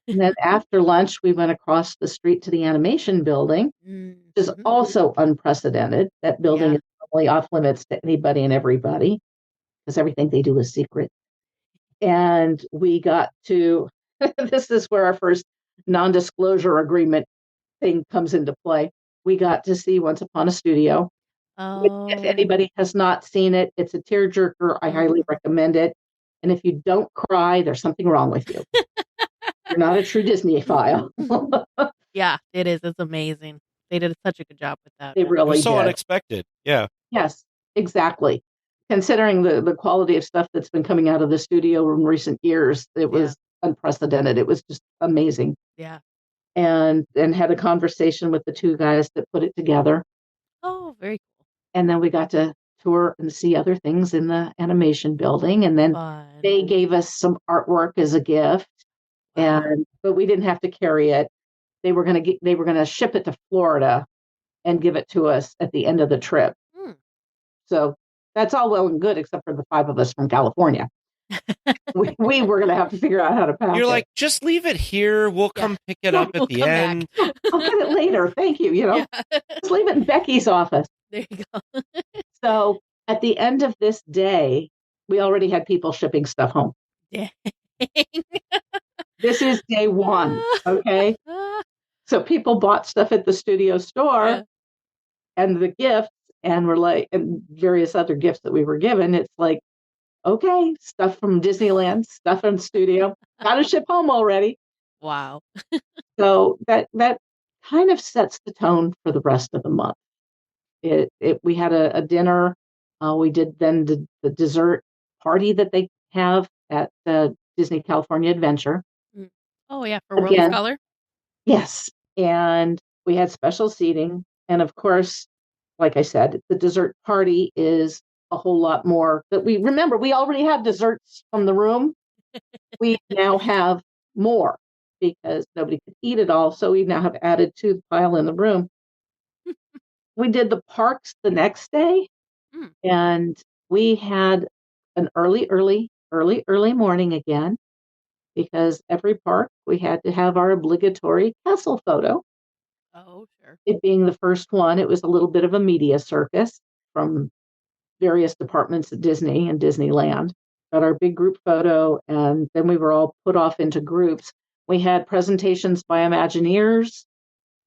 F: And then after lunch, we went across the street to the animation building, which is also unprecedented. That building is probably off limits to anybody and everybody because everything they do is secret. And we got to, this is where our first non-disclosure agreement thing comes into play. We got to see Once Upon a Studio.
B: Oh.
F: If anybody has not seen it, it's a tearjerker. I highly recommend it. And if you don't cry, there's something wrong with you. You're not a true Disney-phile.
B: Yeah, it is. It's amazing. They did such a good job with that.
F: They really
A: It was so
F: did.
A: unexpected. Yeah.
F: Yes, exactly. Considering the quality of stuff that's been coming out of the studio in recent years, it was unprecedented. It was just amazing.
B: Yeah.
F: And had a conversation with the two guys that put it together.
B: Oh, very cool.
F: And then we got to tour and see other things in the animation building. And then they gave us some artwork as a gift. But we didn't have to carry it. They were going to ship it to Florida and give it to us at the end of the trip. So that's all well and good, except for the 5 of us from California. we were going to have to figure out how to pack it.
A: You're like, just leave it here. We'll come pick it up at the end.
F: I'll get it later. Thank you. Just leave it in Becky's office.
B: There you go.
F: So at the end of this day, we already had people shipping stuff home.
B: Dang.
F: This is day 1. Okay. So people bought stuff at the studio store and the gifts and various other gifts that we were given. It's like, okay, stuff from Disneyland, stuff from the studio, got to ship home already.
B: Wow.
F: So that kind of sets the tone for the rest of the month. We had a dinner. We did then the dessert party that they have at the Disney California Adventure.
B: Oh, yeah, for World of Color?
F: Yes. And we had special seating. And of course, like I said, the dessert party is a whole lot more. But we already have desserts from the room. We now have more because nobody could eat it all. So we now have added to the pile in the room. We did the parks the next day. And we had an early morning again. Because every park, we had to have our obligatory castle photo.
B: Oh, sure.
F: It being the first one, it was a little bit of a media circus from various departments at Disney and Disneyland. Got our big group photo, and then we were all put off into groups. We had presentations by Imagineers.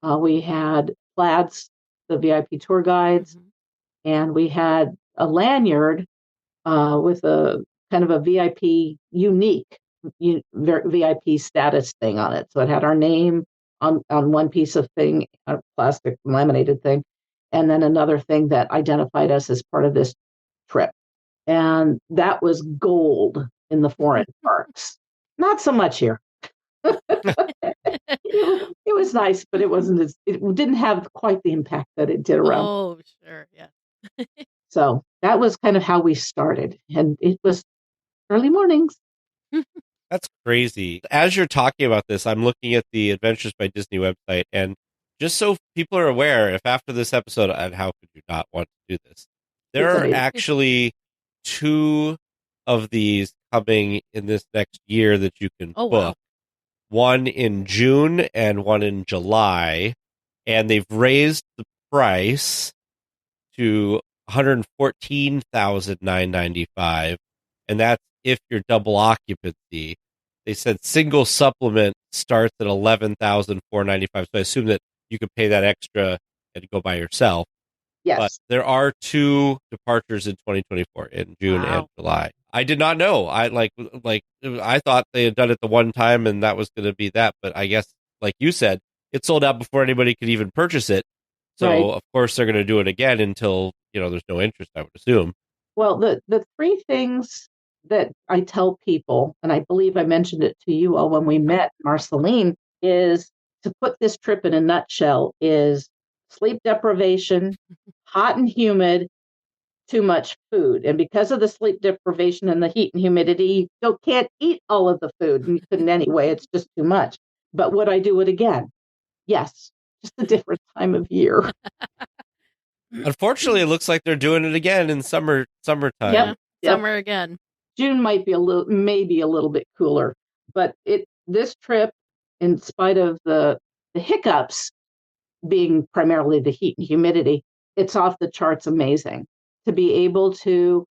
F: We had plaids, the VIP tour guides, and we had a lanyard with a kind of a VIP unique VIP status thing on it. So it had our name on one piece of thing, a plastic laminated thing, and then another thing that identified us as part of this trip. And that was gold in the foreign parks. Not so much here. It was nice, but it didn't have quite the impact that it did around.
B: Oh, sure. Yeah.
F: So that was kind of how we started. And it was early mornings.
A: That's crazy. As you're talking about this, I'm looking at the Adventures by Disney website, and just so people are aware, if after this episode, and how could you not want to do this? There are actually 2 of these coming in this next year that you can book.
B: Wow.
A: One in June and one in July, and they've raised the price to $114,995, and that's if you're double occupancy. They said single supplement starts at $11,495. So I assume that you could pay that extra and go by yourself.
F: Yes.
A: But there are 2 departures in 2024 in June and July. I did not know. I thought they had done it the one time and that was going to be that. But I guess, like you said, it sold out before anybody could even purchase it. So of course they're going to do it again until there's no interest, I would assume.
F: Well, the 3 things that I tell people, and I believe I mentioned it to you all when we met, Marceline, is to put this trip in a nutshell is sleep deprivation, hot and humid, too much food. And because of the sleep deprivation and the heat and humidity, you can't eat all of the food. And you couldn't anyway. It's just too much. But would I do it again? Yes. Just a different time of year.
A: Unfortunately, it looks like they're doing it again in summertime.
F: Yep.
B: Summer again.
F: June might be maybe a little bit cooler, but this trip, in spite of the hiccups being primarily the heat and humidity, it's off the charts amazing to be able to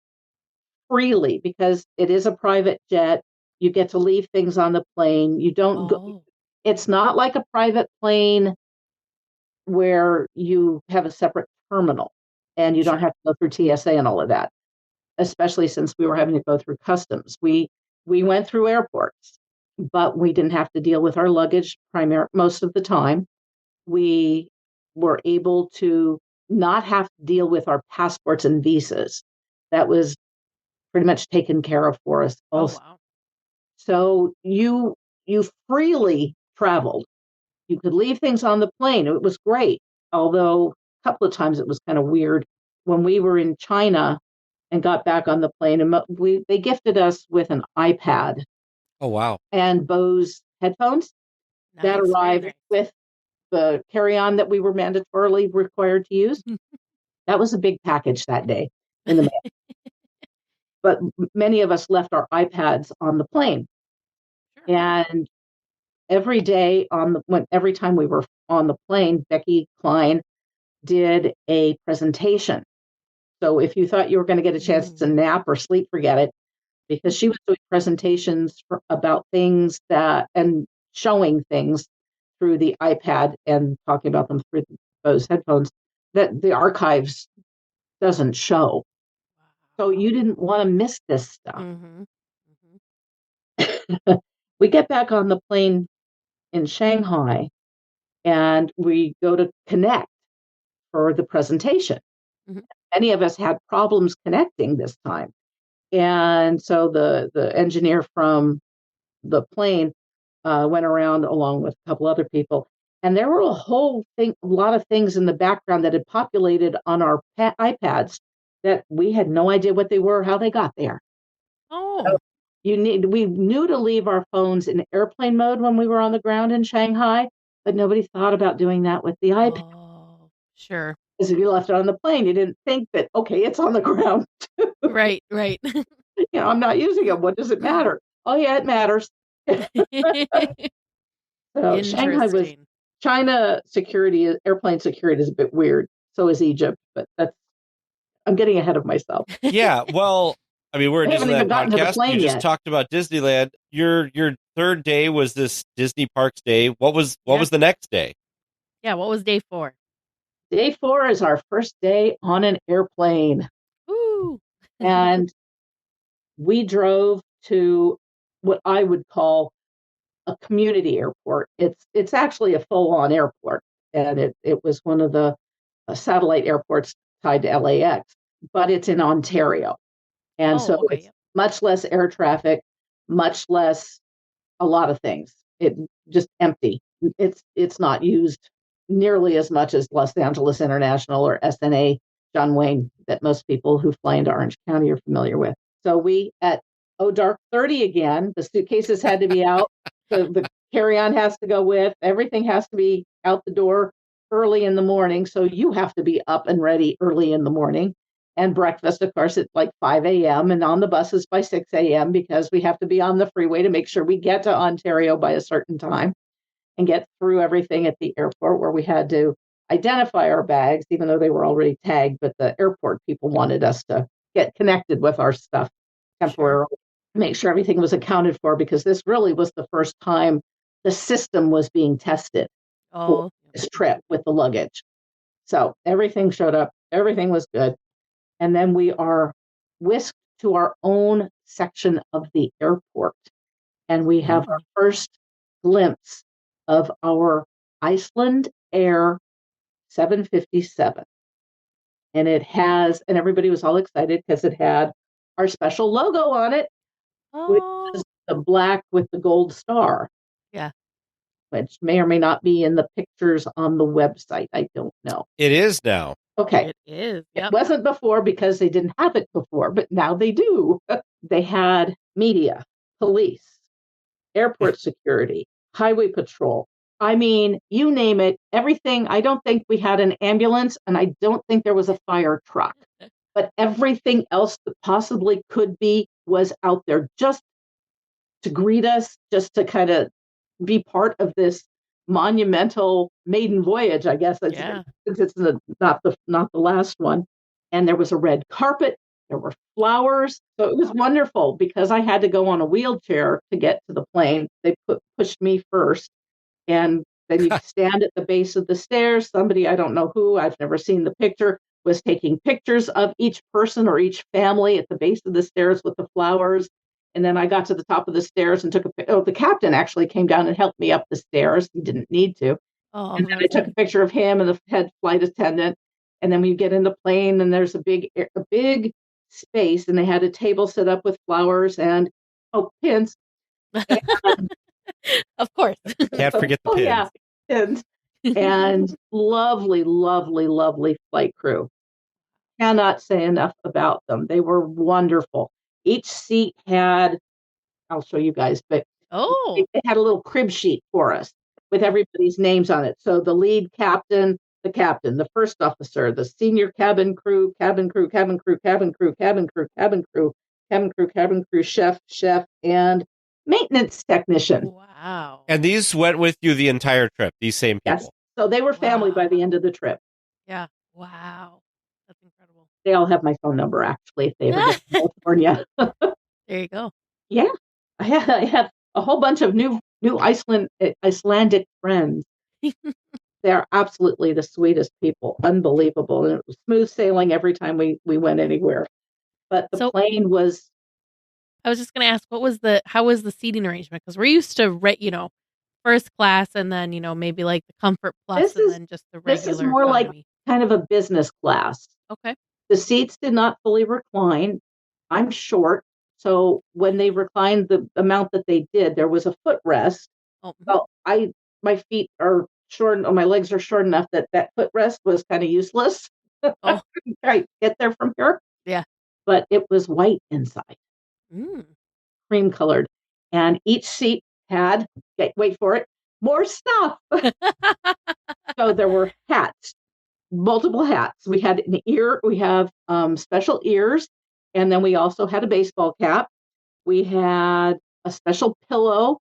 F: freely, because it is a private jet. You get to leave things on the plane. You don't go. It's not like a private plane where you have a separate terminal and you don't have to go through TSA and all of that, especially since we were having to go through customs. We went through airports, but we didn't have to deal with our luggage most of the time. We were able to not have to deal with our passports and visas. That was pretty much taken care of for us also.
B: Oh, wow.
F: So you freely traveled. You could leave things on the plane. It was great. Although a couple of times it was kind of weird when we were in China and got back on the plane, and they gifted us with an iPad.
A: Oh, wow.
F: And Bose headphones that arrived with the carry-on that we were mandatorily required to use. That was a big package that day in the mail. But many of us left our iPads on the plane. Sure. And every day every time we were on the plane, Becky Klein did a presentation. So if you thought you were going to get a chance to nap or sleep, forget it, because she was doing presentations about things and showing things through the iPad and talking about them through those headphones that the archives doesn't show. So you didn't want to miss this stuff. We get back on the plane in Shanghai and we go to connect for the presentation. Many of us had problems connecting this time. And so the engineer from the plane went around along with a couple other people. And there were a lot of things in the background that had populated on our iPads that we had no idea what they were, how they got there.
B: Oh.
F: So we knew to leave our phones in airplane mode when we were on the ground in Shanghai, but nobody thought about doing that with the iPad.
B: Oh, sure.
F: Because if you left it on the plane, you didn't think that, okay, it's on the ground.
B: Right.
F: I'm not using it. What does it matter? Oh, yeah, it matters. So China security, airplane security is a bit weird. So is Egypt, but I'm getting ahead of myself.
A: Yeah, well, I mean, we're a Disneyland podcast. You just
F: yet.
A: talked about Disneyland. Your third day was this Disney Parks day. What was the next day?
B: Yeah, what was day 4?
F: Day 4 is our first day on an airplane.
B: Woo!
F: And we drove to what I would call a community airport. It's actually a full-on airport, and it was one of the satellite airports tied to LAX, but it's in Ontario. And it's much less air traffic, much less a lot of things. It just empty. It's not used nearly as much as Los Angeles International or SNA John Wayne that most people who fly into Orange County are familiar with. So we at dark 30 again, the suitcases had to be out. The carry-on has to go with. Everything has to be out the door early in the morning. So you have to be up and ready early in the morning. And breakfast, of course, at like 5 a.m. and on the buses by 6 a.m. because we have to be on the freeway to make sure we get to Ontario by a certain time and get through everything at the airport, where we had to identify our bags, even though they were already tagged. But the airport people wanted us to get connected with our stuff temporarily, make sure everything was accounted for, because this really was the first time the system was being tested for this trip with the luggage. So everything showed up. Everything was good. And then we are whisked to our own section of the airport. And we have our first glimpse of our Iceland Air 757. And and everybody was all excited because it had our special logo on it, which is the black with the gold star.
B: Yeah.
F: Which may or may not be in the pictures on the website. I don't know.
A: It is now.
F: Okay.
B: It is. Yep.
F: It wasn't before because they didn't have it before, but now they do. They had media, police, airport security, highway patrol, I mean, you name it, everything. I don't think we had an ambulance, and I don't think there was a fire truck. But everything else that possibly could be was out there just to greet us, just to kind of be part of this monumental maiden voyage, I guess.
B: Yeah.
F: Since it's not the last one. And there was a red carpet. There were flowers. So it was wonderful because I had to go on a wheelchair to get to the plane. They pushed me first. And then you stand at the base of the stairs. Somebody, I don't know who, I've never seen the picture, was taking pictures of each person or each family at the base of the stairs with the flowers. And then I got to the top of the stairs and took the captain actually came down and helped me up the stairs. He didn't need to.
B: Oh,
F: And then I took a picture of him and the head flight attendant. And then we get in the plane and there's a big space and they had a table set up with flowers and pins. And,
B: of course.
A: Can't forget the pins.
F: Yeah, pins. And lovely, lovely, lovely flight crew. Cannot say enough about them. They were wonderful. Each seat had, I'll show you guys, but they had a little crib sheet for us with everybody's names on it. So the lead captain, the first officer, the senior cabin crew, cabin crew, cabin crew, cabin crew, cabin crew, cabin crew, cabin crew, cabin crew, chef, and maintenance technician.
B: Wow.
A: And these went with you the entire trip, these same people.
F: Yes. So they were family by the end of the trip.
B: Yeah. Wow. That's incredible.
F: They all have my phone number, actually, if they ever get to California.
B: There you go.
F: Yeah. I have a whole bunch of new Icelandic friends. They're absolutely the sweetest people. Unbelievable. And it was smooth sailing every time we went anywhere. But the plane was...
B: I was just going to ask, how was the seating arrangement? Because we're used to, first class and then, maybe like the comfort plus then just the regular.
F: This is more economy. Like kind of a business class.
B: Okay.
F: The seats did not fully recline. I'm short. So when they reclined the amount that they did, there was a footrest.
B: Oh.
F: Well, my feet are short, my legs are short enough that footrest was kind of useless.
B: Oh.
F: Right, get there from here.
B: Yeah.
F: But it was white inside. Cream colored. And each seat had, wait for it, more stuff. So there were hats, multiple hats. We had we have special ears. And then we also had a baseball cap. We had a special pillow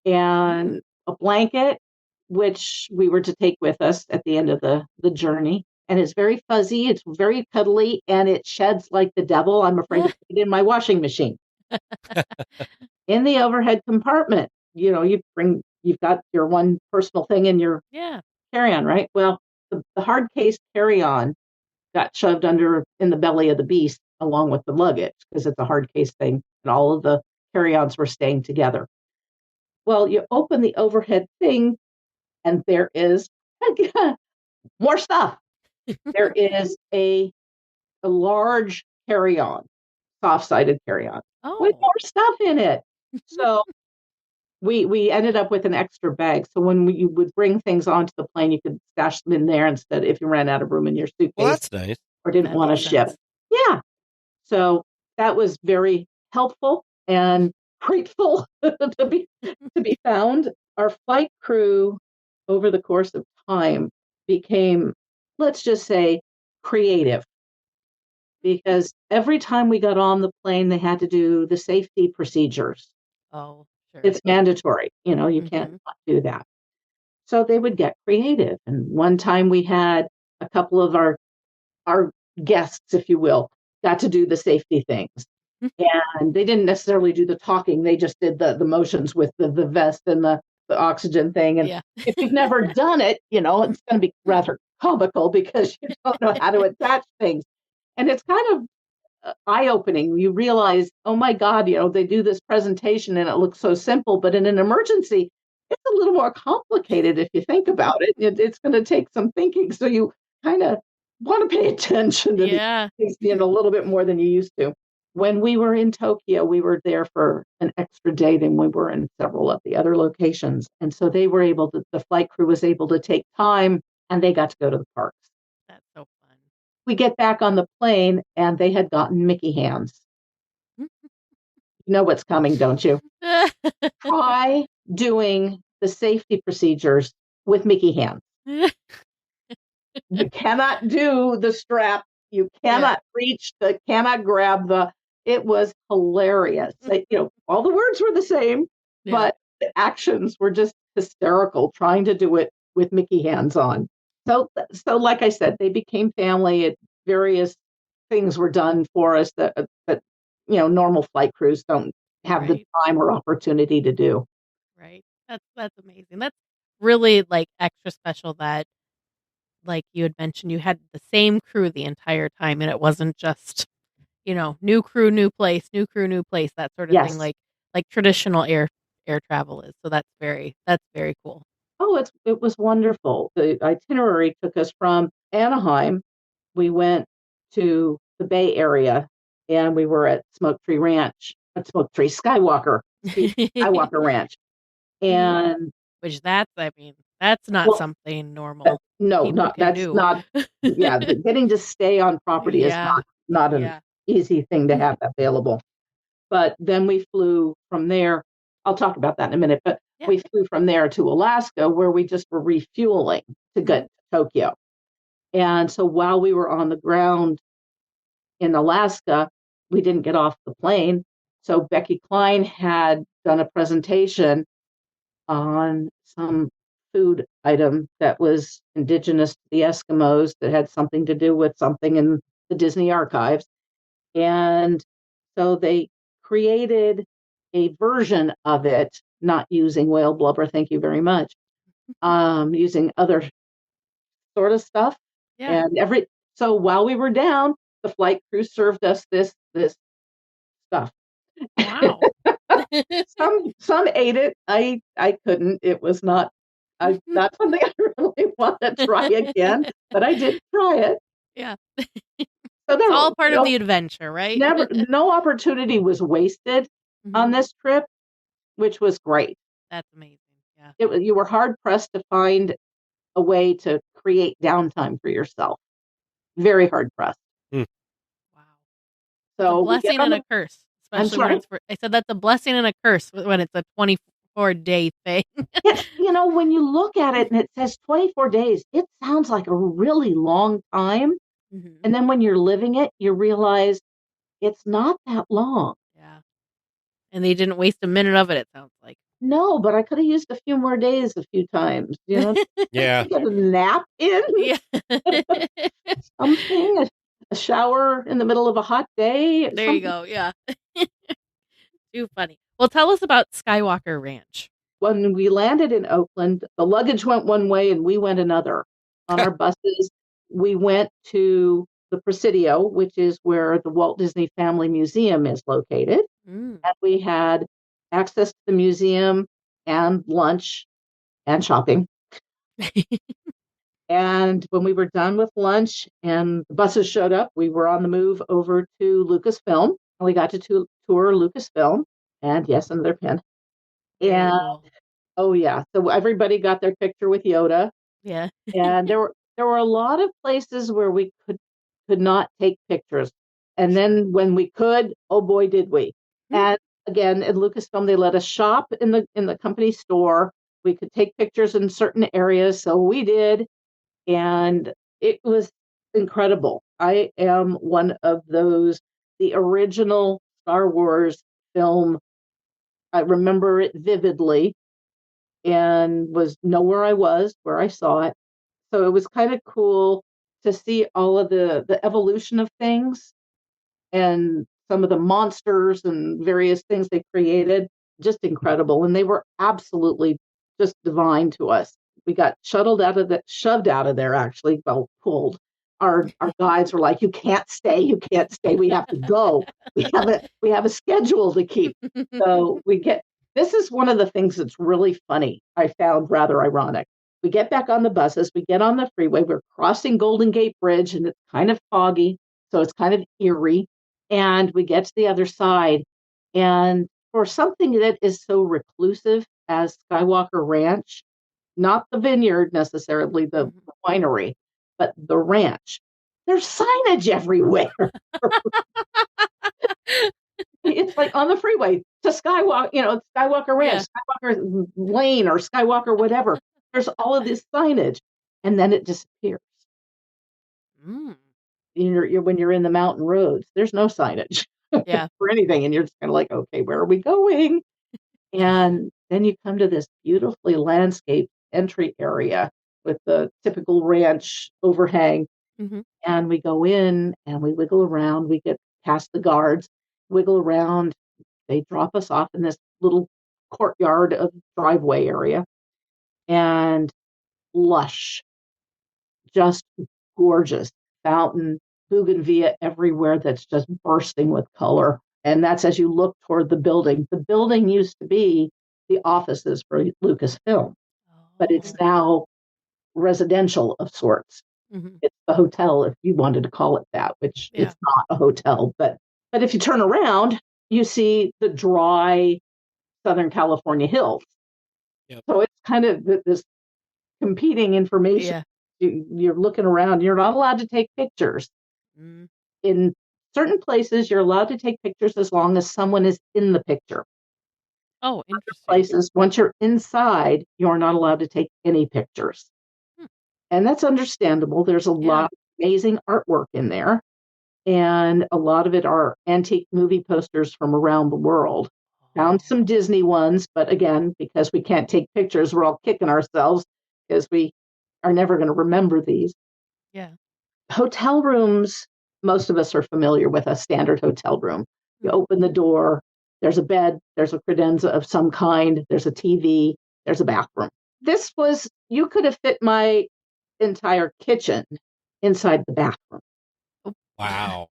F: and a blanket, which we were to take with us at the end of the journey. And it's very fuzzy. It's very cuddly and it sheds like the devil. I'm afraid to put it in my washing machine. In the overhead compartment, you've got your one personal thing in your carry-on, right? Well, the hard case carry-on got shoved in the belly of the beast along with the luggage because it's a hard case thing and all of the carry-ons were staying together. Well, you open the overhead thing and there is more stuff. There is a large carry-on, soft-sided carry-on with more stuff in it. So we ended up with an extra bag. So when you would bring things onto the plane, you could stash them in there instead if you ran out of room in your suitcase.
A: Well, that's nice.
F: Or didn't want to ship. Yeah. So that was very helpful and grateful to be found. Our flight crew over the course of time became, let's just say, creative. Because every time we got on the plane, they had to do the safety procedures.
B: Oh, sure.
F: It's mandatory. You can't not do that. So they would get creative. And one time we had a couple of our guests, if you will, got to do the safety things. And they didn't necessarily do the talking. They just did the motions with the vest and the oxygen thing. And if you've never done it, it's going to be rather comical because you don't know how to attach things. And it's kind of eye-opening. You realize, oh my God, they do this presentation and it looks so simple, but in an emergency, it's a little more complicated if you think about it. It's going to take some thinking. So you kind of want to pay attention to these things, a little bit more than you used to. When we were in Tokyo, we were there for an extra day than we were in several of the other locations. And so the flight crew was able to take time and they got to go to the parks.
B: That's so fun.
F: We get back on the plane and they had gotten Mickey hands. You know what's coming, don't you? Try doing the safety procedures with Mickey hands. You cannot do the strap. You cannot reach cannot grab it was hilarious. All the words were the same, but the actions were just hysterical trying to do it with Mickey hands on. So like I said, they became family. Various things were done for us that normal flight crews don't have the time or opportunity to do.
B: Right. That's amazing. That's really like extra special that, like you had mentioned, you had the same crew the entire time, and it wasn't just, new crew, new place, new crew, new place, that sort of thing, like traditional air travel is. So that's very cool.
F: Oh, it was wonderful. The itinerary took us from Anaheim. We went to the Bay Area, and we were at Skywalker Ranch. And
B: which that's not something normal.
F: No, not. Yeah, getting to stay on property is not an easy thing to have available. But then we flew from there. I'll talk about that in a minute. But we flew from there to Alaska, where we just were refueling to get to Tokyo. And so while we were on the ground in Alaska, we didn't get off the plane. So Becky Klein had done a presentation on some food item that was indigenous to the Eskimos that had something to do with something in the Disney archives. And so they created a version of it, not using whale blubber, thank you very much, using other sort of stuff. Yeah. And so while we were down, the flight crew served us this stuff.
B: Wow.
F: Some ate it. I couldn't. It was not something I really want to try again, but I did try it.
B: Yeah.
F: So
B: it's all part of the adventure, right?
F: No opportunity was wasted on this trip, which was great.
B: That's amazing. Yeah.
F: You were hard pressed to find a way to create downtime for yourself. Very hard pressed.
B: Wow.
F: So
B: a blessing and a curse.
F: Especially when
B: I said that's a blessing and a curse when it's a 24-day thing.
F: When you look at it and it says 24 days, it sounds like a really long time. Mm-hmm. And then when you're living it, you realize it's not that long.
B: Yeah. And they didn't waste a minute of it, it sounds like.
F: No, but I could have used a few more days a few times,
A: Yeah.
F: Get a nap in.
B: Yeah.
F: Something, a shower in the middle of a hot day.
B: There you go. Yeah. Too funny. Well, tell us about Skywalker Ranch.
F: When we landed in Oakland, the luggage went one way and we went another. On our buses, we went to the Presidio, which is where the Walt Disney Family Museum is located. And we had access to the museum and lunch and shopping. And when we were done with lunch and the buses showed up, we were on the move over to Lucasfilm. And we got to tour Lucasfilm. And yes, another pin. And oh yeah, so everybody got their picture with Yoda.
B: Yeah.
F: And there were a lot of places where we could not take pictures. And then when we could, oh boy, did we. And again, at Lucasfilm, they let us shop in the company store. We could take pictures in certain areas, so we did. And it was incredible. I am one of those, the original Star Wars film. I remember it vividly and know where I saw it. So it was kind of cool to see all of the evolution of things and some of the monsters and various things they created. Just incredible. And they were absolutely just divine to us. We got shoved out of there, actually, pulled. Our guides were like, you can't stay. We have to go. We have a schedule to keep. So this is one of the things that's really funny. I found rather ironic. We get back on the buses, we get on the freeway, we're crossing Golden Gate Bridge and it's kind of foggy. So it's kind of eerie. And we get to the other side. And for something that is so reclusive as Skywalker Ranch, not the vineyard necessarily, the winery, but the ranch, there's signage everywhere. It's like on the freeway to Skywalker, Skywalker Ranch, Skywalker Lane, or Skywalker whatever. There's all of this signage, and then it disappears. When you're in the mountain roads, there's no signage for anything, and you're just kind of like, okay, where are we going? And then you come to this beautifully landscaped entry area with the typical ranch overhang. And we go in and we wiggle around. We get past the guards, wiggle around. They drop us off in this little courtyard of driveway area. And lush, just gorgeous fountain, bougainvillea everywhere that's just bursting with color. And that's as you look toward the building. The building used to be the offices for Lucasfilm, but it's now residential of sorts. It's a hotel, if you wanted to call it that, which it's not a hotel. But if you turn around, you see the dry Southern California hills. So it's kind of this competing information. You're looking around. You're not allowed to take pictures. In certain places, you're allowed to take pictures as long as someone is in the picture.
B: Oh, interesting.
F: Other places, once you're inside, you're not allowed to take any pictures. And that's understandable. There's a lot of amazing artwork in there. And a lot of it are antique movie posters from around the world. Found some Disney ones, but again, because we can't take pictures, we're all kicking ourselves because we are never going to remember these. Hotel rooms, most of us are familiar with a standard hotel room. You open the door, there's a bed, there's a credenza of some kind, there's a TV, there's a bathroom. This was, you could have fit my entire kitchen inside the bathroom.
A: Wow.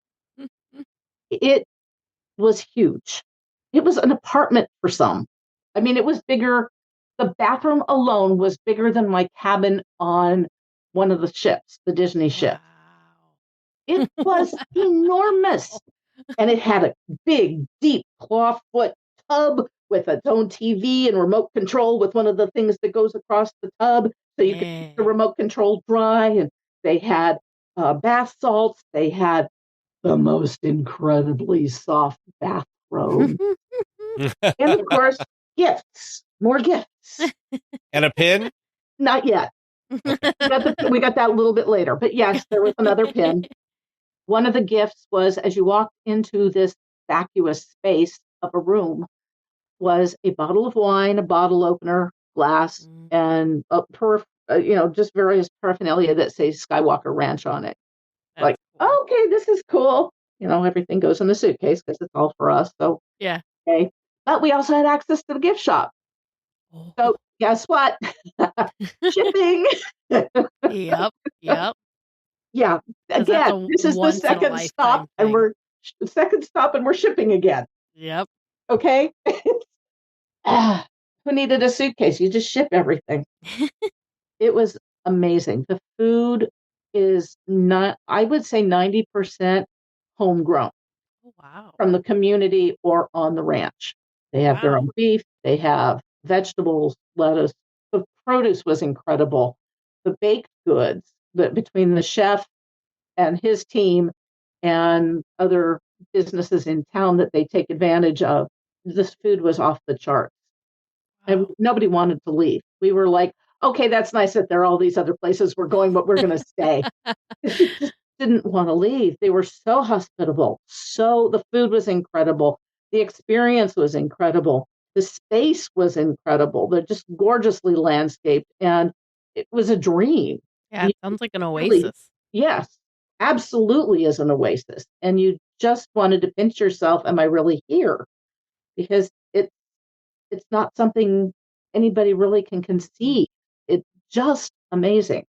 F: It was huge. It was an apartment for some. I mean, it was bigger. The bathroom alone was bigger than my cabin on one of the ships, the Disney ship. It was enormous. And it had a big, deep clawfoot tub with its own TV and remote control with one of the things that goes across the tub. So you could keep the remote control dry. And they had bath salts. They had the most incredibly soft bathrobe. And of course, gifts. More gifts.
A: And a pin?
F: Not yet. We got that a little bit later. But yes, there was another pin. One of the gifts was, as you walked into this vacuous space of a room, was a bottle of wine, a bottle opener, glass, and just various paraphernalia that says Skywalker Ranch on it. That's like, cool. Okay, this is cool. Everything goes in the suitcase because it's all for us. So okay. But we also had access to the gift shop. So guess what? Shipping.
B: Yep.
F: Yeah. Again, this is the second stop, and we're shipping again.
B: Yep.
F: Okay. Who needed a suitcase? You just ship everything. It was amazing. The food is not, I would say 90% homegrown.
B: Oh, wow.
F: From the community or on the ranch. They have their own beef. They have vegetables, lettuce. The produce was incredible. The baked goods, between the chef and his team and other businesses in town that they take advantage of, this food was off the charts. And nobody wanted to leave. We were like, okay, that's nice that there are all these other places we're going, but we're going to stay. We just didn't want to leave. They were so hospitable. So the food was incredible. The experience was incredible. The space was incredible. They're just gorgeously landscaped. And it was a dream.
B: Yeah, it sounds like an oasis.
F: Yes, absolutely is an oasis. And you just wanted to pinch yourself, am I really here? Because it's not something anybody really can conceive. It's just amazing.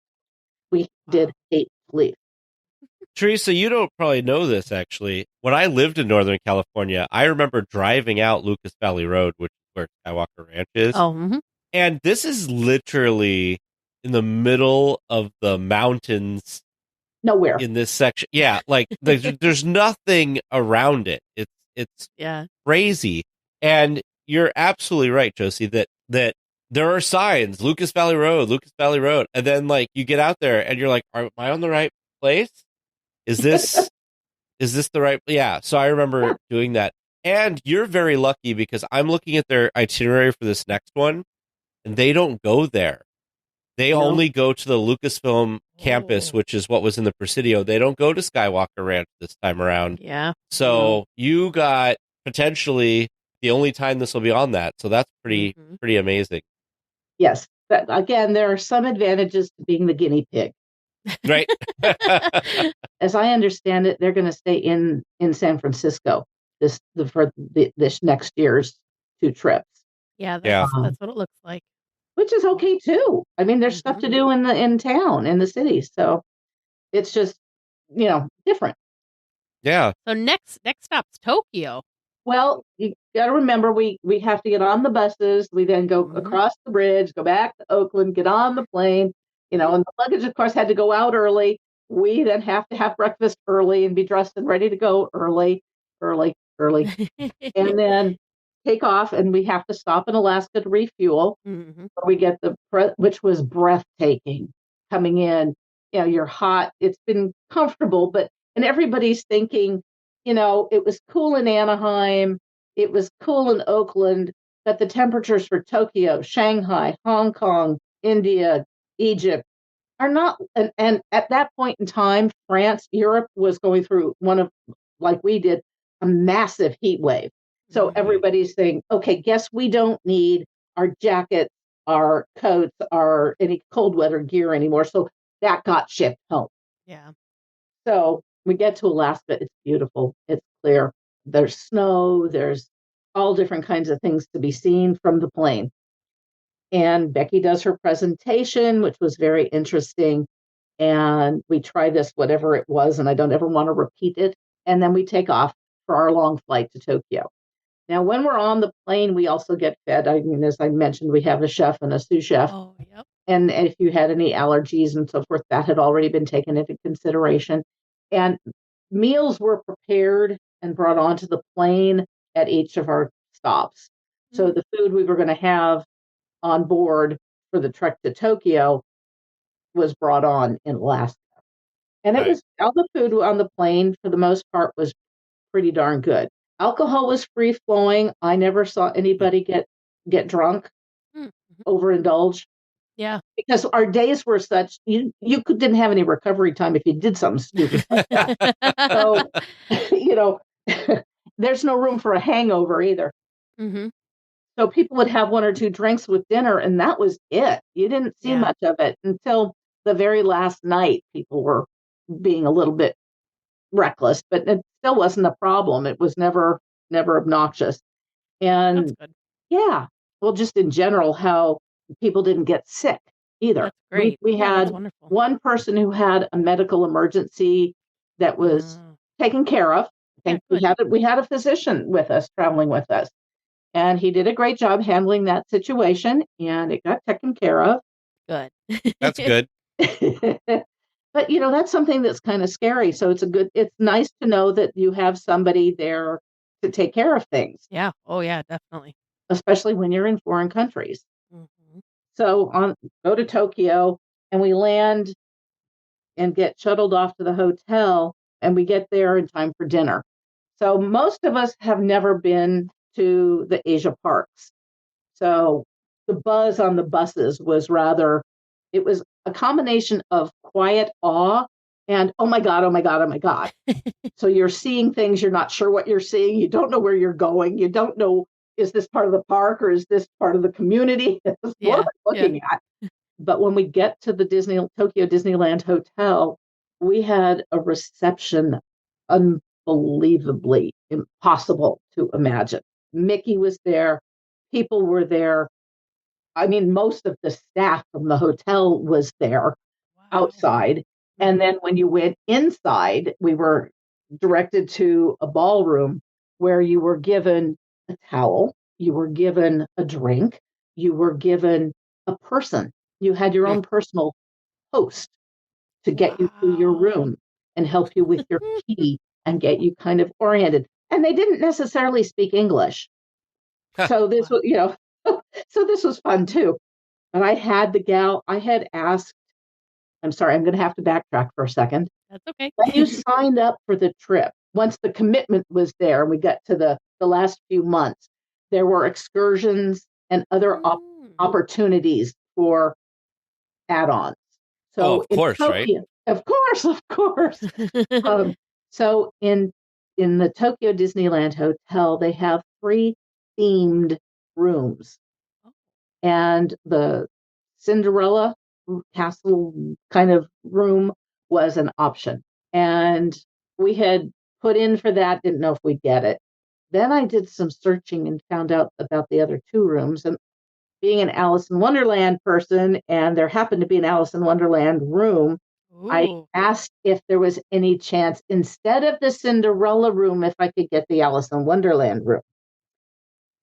F: We did hate to leave.
A: Teresa, you don't probably know this, actually. When I lived in Northern California, I remember driving out Lucas Valley Road, which is where Skywalker Ranch is.
B: Oh,
A: and this is literally in the middle of the mountains.
F: Nowhere.
A: In this section. Yeah, like there's nothing around it. It's crazy. And you're absolutely right, Jocey, that there are signs, Lucas Valley Road. And then like you get out there and you're like, am I on the right place? Is this the right? Yeah. So I remember doing that. And you're very lucky because I'm looking at their itinerary for this next one, and they don't go there. They only go to the Lucasfilm campus, which is what was in the Presidio. They don't go to Skywalker Ranch this time around.
B: Yeah.
A: So you got potentially the only time this will be on that. So that's pretty amazing.
F: Yes. But again, there are some advantages to being the guinea pig.
A: Right.
F: As I understand it, they're going to stay in San Francisco for this next year's 2 trips.
B: Yeah, that's what it looks like.
F: Which is okay too. I mean, there's stuff to do in town, in the city. So it's just, different.
A: Yeah.
B: So next stop's Tokyo.
F: Well, you got to remember, we have to get on the buses. We then go across the bridge, go back to Oakland, get on the plane, and the luggage, of course, had to go out early. We then have to have breakfast early and be dressed and ready to go early. And then take off, and we have to stop in Alaska to refuel. We get which was breathtaking coming in. You're hot. It's been comfortable, and everybody's thinking, it was cool in Anaheim, it was cool in Oakland, but the temperatures for Tokyo, Shanghai, Hong Kong, India, Egypt are not. And at that point in time, France, Europe was going through like we did, a massive heat wave. So everybody's saying, okay, guess we don't need our jackets, our coats, any cold weather gear anymore. So that got shipped home.
B: Yeah.
F: So we get to Alaska. It's beautiful. It's clear. There's snow. There's all different kinds of things to be seen from the plane. And Becky does her presentation, which was very interesting. And we try this, whatever it was, and I don't ever want to repeat it. And then we take off for our long flight to Tokyo. Now, when we're on the plane, we also get fed. I mean, as I mentioned, we have a chef and a sous chef.
B: Oh, yep.
F: And if you had any allergies and so forth, that had already been taken into consideration. And meals were prepared and brought onto the plane at each of our stops. So the food we were going to have on board for the trek to Tokyo was brought on in Alaska. And it was all the food on the plane, for the most part, was pretty darn good. Alcohol was free flowing. I never saw anybody get drunk, overindulge.
B: Yeah.
F: Because our days were such, you didn't have any recovery time if you did something stupid like that. So, there's no room for a hangover either. So people would have 1 or 2 drinks with dinner, and that was it. You didn't see much of it until the very last night. People were being a little bit reckless, but it still wasn't a problem. It was never obnoxious. And
B: That's
F: good. Well, just in general, how people didn't get sick either.
B: That's great.
F: We had one person who had a medical emergency that was taken care of. I think we had a physician with us, traveling with us, and he did a great job handling that situation, and it got taken care of.
B: Good.
A: That's good.
F: But that's something that's kind of scary. So it's nice to know that you have somebody there to take care of things.
B: Yeah. Oh yeah, definitely.
F: Especially when you're in foreign countries. So go to Tokyo, and we land and get shuttled off to the hotel, and we get there in time for dinner. So most of us have never been to the Asia parks. So the buzz on the buses was it was a combination of quiet awe and, oh my God, oh my God, oh my God. So you're seeing things, you're not sure what you're seeing. You don't know where you're going. You don't know, is this part of the park or is this part of the community? That's what we're looking at. But when we get to the Tokyo Disneyland Hotel, we had a reception unbelievably impossible to imagine. Mickey was there. People were there. I mean, most of the staff from the hotel was there outside. And then when you went inside, we were directed to a ballroom where you were given a towel, you were given a drink, you were given a person. You had your own personal host to get you to your room and help you with your key and get you kind of oriented. And they didn't necessarily speak English. So this was, so this was fun too. But I had asked, I'm sorry, I'm going to have to backtrack for a second.
B: That's okay.
F: When you signed up for the trip, once the commitment was there, and we got to the last few months, there were excursions and other opportunities for add-ons. So
A: of course, right?
F: Of course. So in the Tokyo Disneyland Hotel, they have 3 themed rooms, and the Cinderella castle kind of room was an option. And we had put in for that, didn't know if we'd get it. Then I did some searching and found out about the other 2 rooms. And being an Alice in Wonderland person, and there happened to be an Alice in Wonderland room, I asked if there was any chance, instead of the Cinderella room, if I could get the Alice in Wonderland room.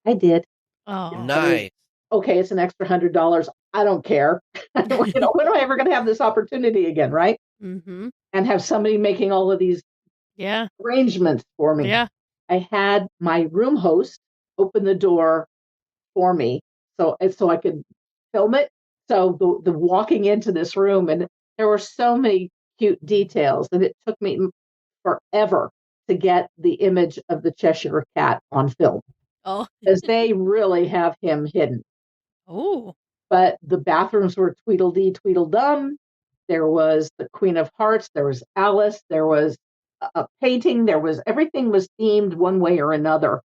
F: I did.
B: Oh,
A: nice.
F: Okay, it's an extra $100. I don't care. When am I ever going to have this opportunity again, right?
B: Mm-hmm.
F: And have somebody making all of these arrangements for me.
B: Yeah.
F: I had my room host open the door for me so I could film it. So the walking into this room, and there were so many cute details, and it took me forever to get the image of the Cheshire Cat on film.
B: Oh,
F: because they really have him hidden.
B: Oh.
F: But the bathrooms were Tweedledee, Tweedledum. There was the Queen of Hearts. There was Alice. There was a painting. Everything was themed one way or another.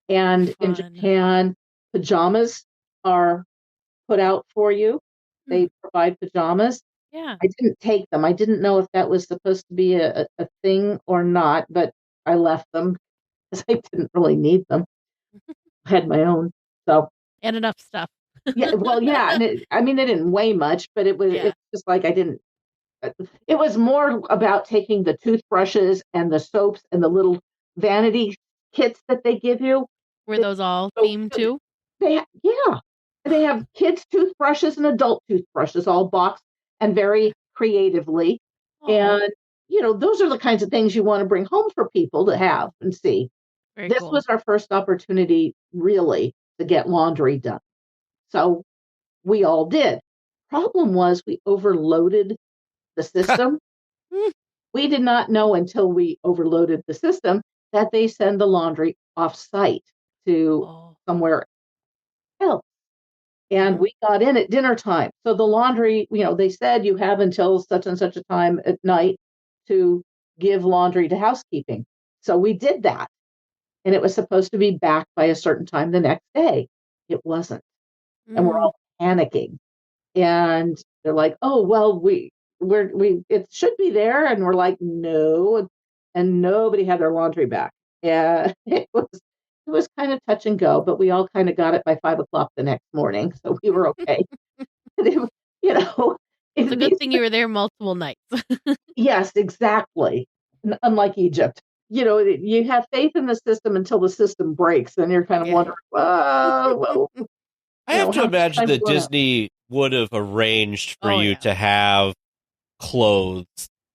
F: And in Japan, pajamas are put out for you. They provide pajamas.
B: Yeah.
F: I didn't take them. I didn't know if that was supposed to be a thing or not, but I left them because I didn't really need them. I had my own. So
B: and enough stuff.
F: yeah, well, yeah. And they didn't weigh much, but it's just like I didn't. It was more about taking the toothbrushes and the soaps and the little vanity kits that they give you.
B: Were those all themed too?
F: They have kids' toothbrushes and adult toothbrushes all boxed and very creatively. And, those are the kinds of things you want to bring home for people to have and see. This was our first opportunity, really, to get laundry done. So we all did. Problem was we overloaded the system. We did not know until we overloaded the system that they send the laundry off-site to somewhere else. And we got in at dinner time. So the laundry, they said you have until such and such a time at night to give laundry to housekeeping. So we did that. And it was supposed to be back by a certain time the next day. It wasn't. And we're all panicking. And they're like, oh, well, it should be there. And we're like, no. And nobody had their laundry back. Yeah, it was kind of touch and go, but we all kind of got it by 5:00 the next morning. So we were okay. It's
B: a good thing you were there multiple nights.
F: Yes, exactly. Unlike Egypt. You have faith in the system until the system breaks, and you're kind of wondering, well,
A: I have to imagine that Disney would have arranged for you to have clothes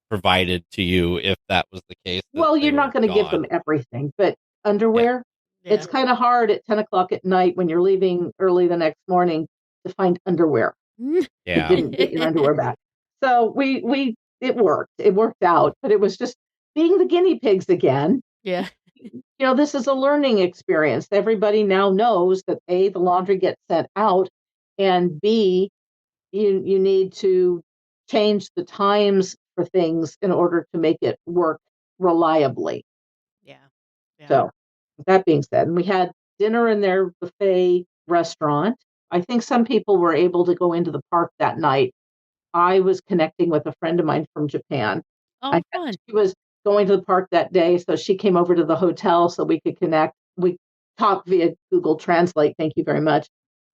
A: provided to you if that was the case.
F: Well, you're not going to give them everything, but underwear, it's kind of hard at 10:00 at night when you're leaving early the next morning to find underwear.
A: Yeah.
F: You didn't get your underwear back. So it worked. It worked out, but it was just being the guinea pigs again.
B: Yeah.
F: This is a learning experience. Everybody now knows that A, the laundry gets sent out, and B, you need to change the times for things in order to make it work reliably.
B: Yeah.
F: So that being said, and we had dinner in their buffet restaurant. I think some people were able to go into the park that night. I was connecting with a friend of mine from Japan.
B: Oh, fun.
F: She was going to the park that day, so she came over to the hotel so we could connect. We talked via Google Translate. Thank you very much.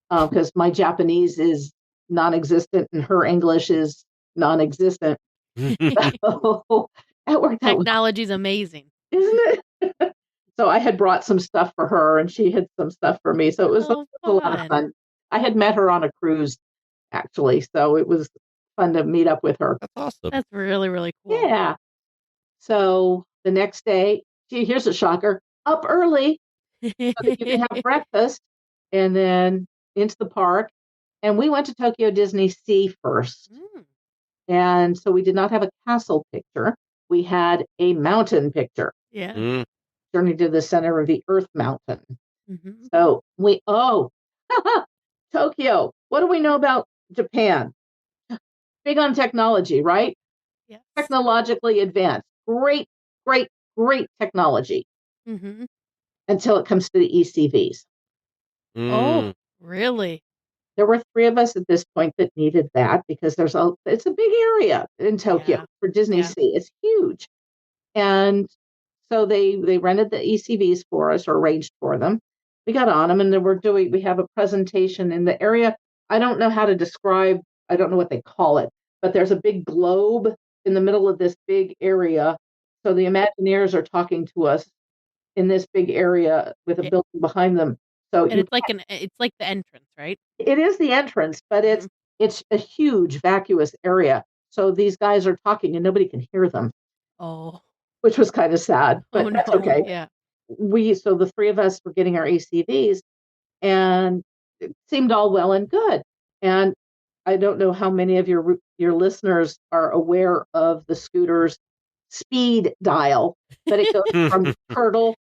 F: Because my Japanese is non-existent and her English is non-existent. So that worked out.
B: Technology's amazing.
F: Isn't it? So I had brought some stuff for her and she had some stuff for me. So it was a lot of fun. I had met her on a cruise, actually. So it was fun to meet up with her.
A: That's awesome.
B: That's really, really cool.
F: Yeah. So the next day, here's a shocker, up early so that you can have breakfast and then into the park. And we went to Tokyo Disney Sea first. And so we did not have a castle picture. We had a mountain picture.
B: Yeah.
F: Journey to the center of the Earth mountain.
B: Mm-hmm.
F: So Tokyo. What do we know about Japan? Big on technology, right?
B: Yes.
F: Technologically advanced. Great, great, great technology
B: Mm-hmm.
F: until it comes to the ECVs.
B: Oh, really?
F: There were 3 of us at this point that needed that because it's a big area in Tokyo for Disney Sea. It's huge. And so they rented the ECVs for us or arranged for them. We got on them and then we have a presentation in the area. I don't know how to describe, I don't know what they call it, but there's a big globe in the middle of this big area. So the Imagineers are talking to us in this big area with a building behind them. So
B: it's like the entrance, right?
F: It is the entrance, but it's a huge vacuous area. So these guys are talking and nobody can hear them.
B: Oh.
F: Which was kind of sad, but that's okay.
B: Yeah.
F: So the 3 of us were getting our ACVs and it seemed all well and good. And I don't know how many of your listeners are aware of the scooter's speed dial, but it goes from turtle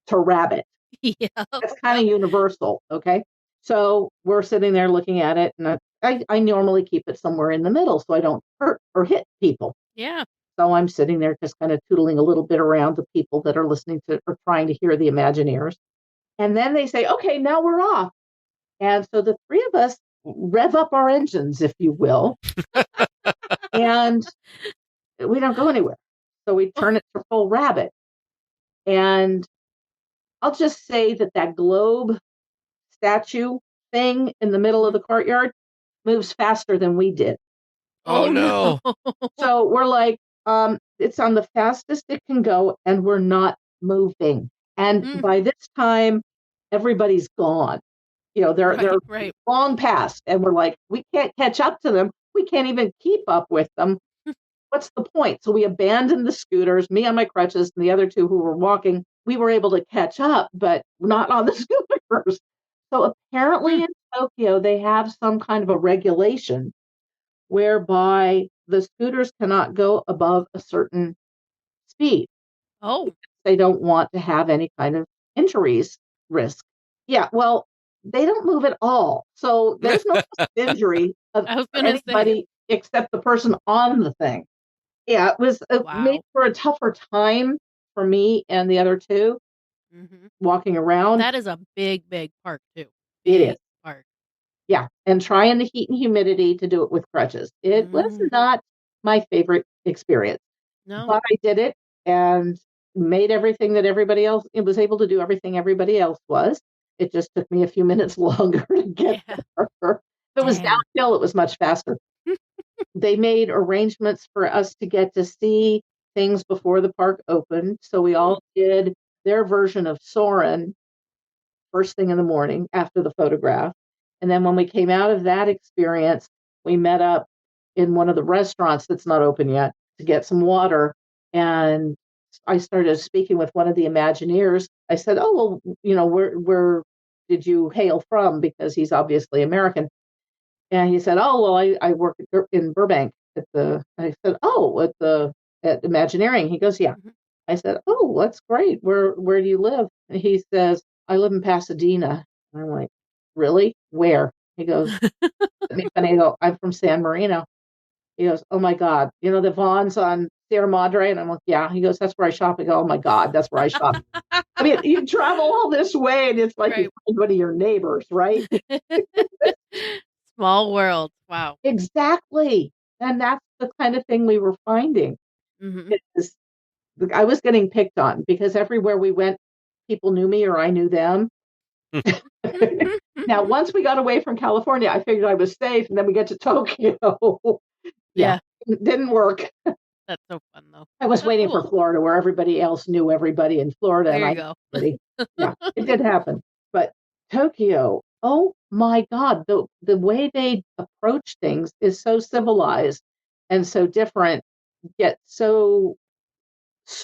F: to rabbit.
B: Yeah.
F: That's kind of universal. Okay. So we're sitting there looking at it, and I normally keep it somewhere in the middle so I don't hurt or hit people.
B: Yeah.
F: So I'm sitting there just kind of tootling a little bit around the people that are listening to or trying to hear the Imagineers. And then they say, okay, now we're off. And so the 3 of us rev up our engines, if you will, and we don't go anywhere. So we turn it to full rabbit. And I'll just say that globe statue thing in the middle of the courtyard moves faster than we did.
A: Oh no.
F: So we're like, it's on the fastest it can go, and we're not moving. And by this time, everybody's gone. They're long past, and we're like, we can't catch up to them. We can't even keep up with them. What's the point? So we abandoned the scooters, me on my crutches, and the other 2 who were walking. We were able to catch up, but not on the scooters. So apparently in Tokyo, they have some kind of a regulation whereby the scooters cannot go above a certain speed.
B: Oh.
F: They don't want to have any kind of injuries risk. Yeah, well, they don't move at all. So there's no injury of anybody except the person on the thing. Yeah, it was made for a tougher time for me and the other 2 walking around.
B: That is a big, big park too.
F: It is.
B: Park.
F: Yeah, and trying the heat and humidity to do it with crutches. It was not my favorite experience.
B: No.
F: But I did it and made everything that everybody else, it was able to do everything everybody else was. It just took me a few minutes longer to get there. If it was downhill, it was much faster. They made arrangements for us to get to see things before the park opened. So we all did their version of Soarin' first thing in the morning after the photograph. And then when we came out of that experience, we met up in one of the restaurants that's not open yet to get some water. And I started speaking with one of the Imagineers. I said, oh, well, where did you hail from? Because he's obviously American. And he said, oh, well, I work in Burbank I said, oh, at Imagineering. He goes, yeah. I said, oh, that's great. Where do you live? And he says, I live in Pasadena. And I'm like, really? Where? He goes, and I go, I'm from San Marino. He goes, oh my God, the Vaughn's on Sierra Madre? And I'm like, yeah. He goes, that's where I shop. I go, oh my God, that's where I shop. I mean, you travel all this way and it's like you find one of your neighbors, right?
B: Small world. Wow.
F: Exactly. And that's the kind of thing we were finding. I was getting picked on because everywhere we went, people knew me or I knew them. Now, once we got away from California, I figured I was safe, and then we get to Tokyo.
B: Yeah.
F: It didn't work.
B: That's so fun, though.
F: I was waiting for Florida, where everybody else knew everybody in Florida.
B: There you go.
F: Yeah, it did happen. But Tokyo, oh my God, the way they approach things is so civilized and so different, yet so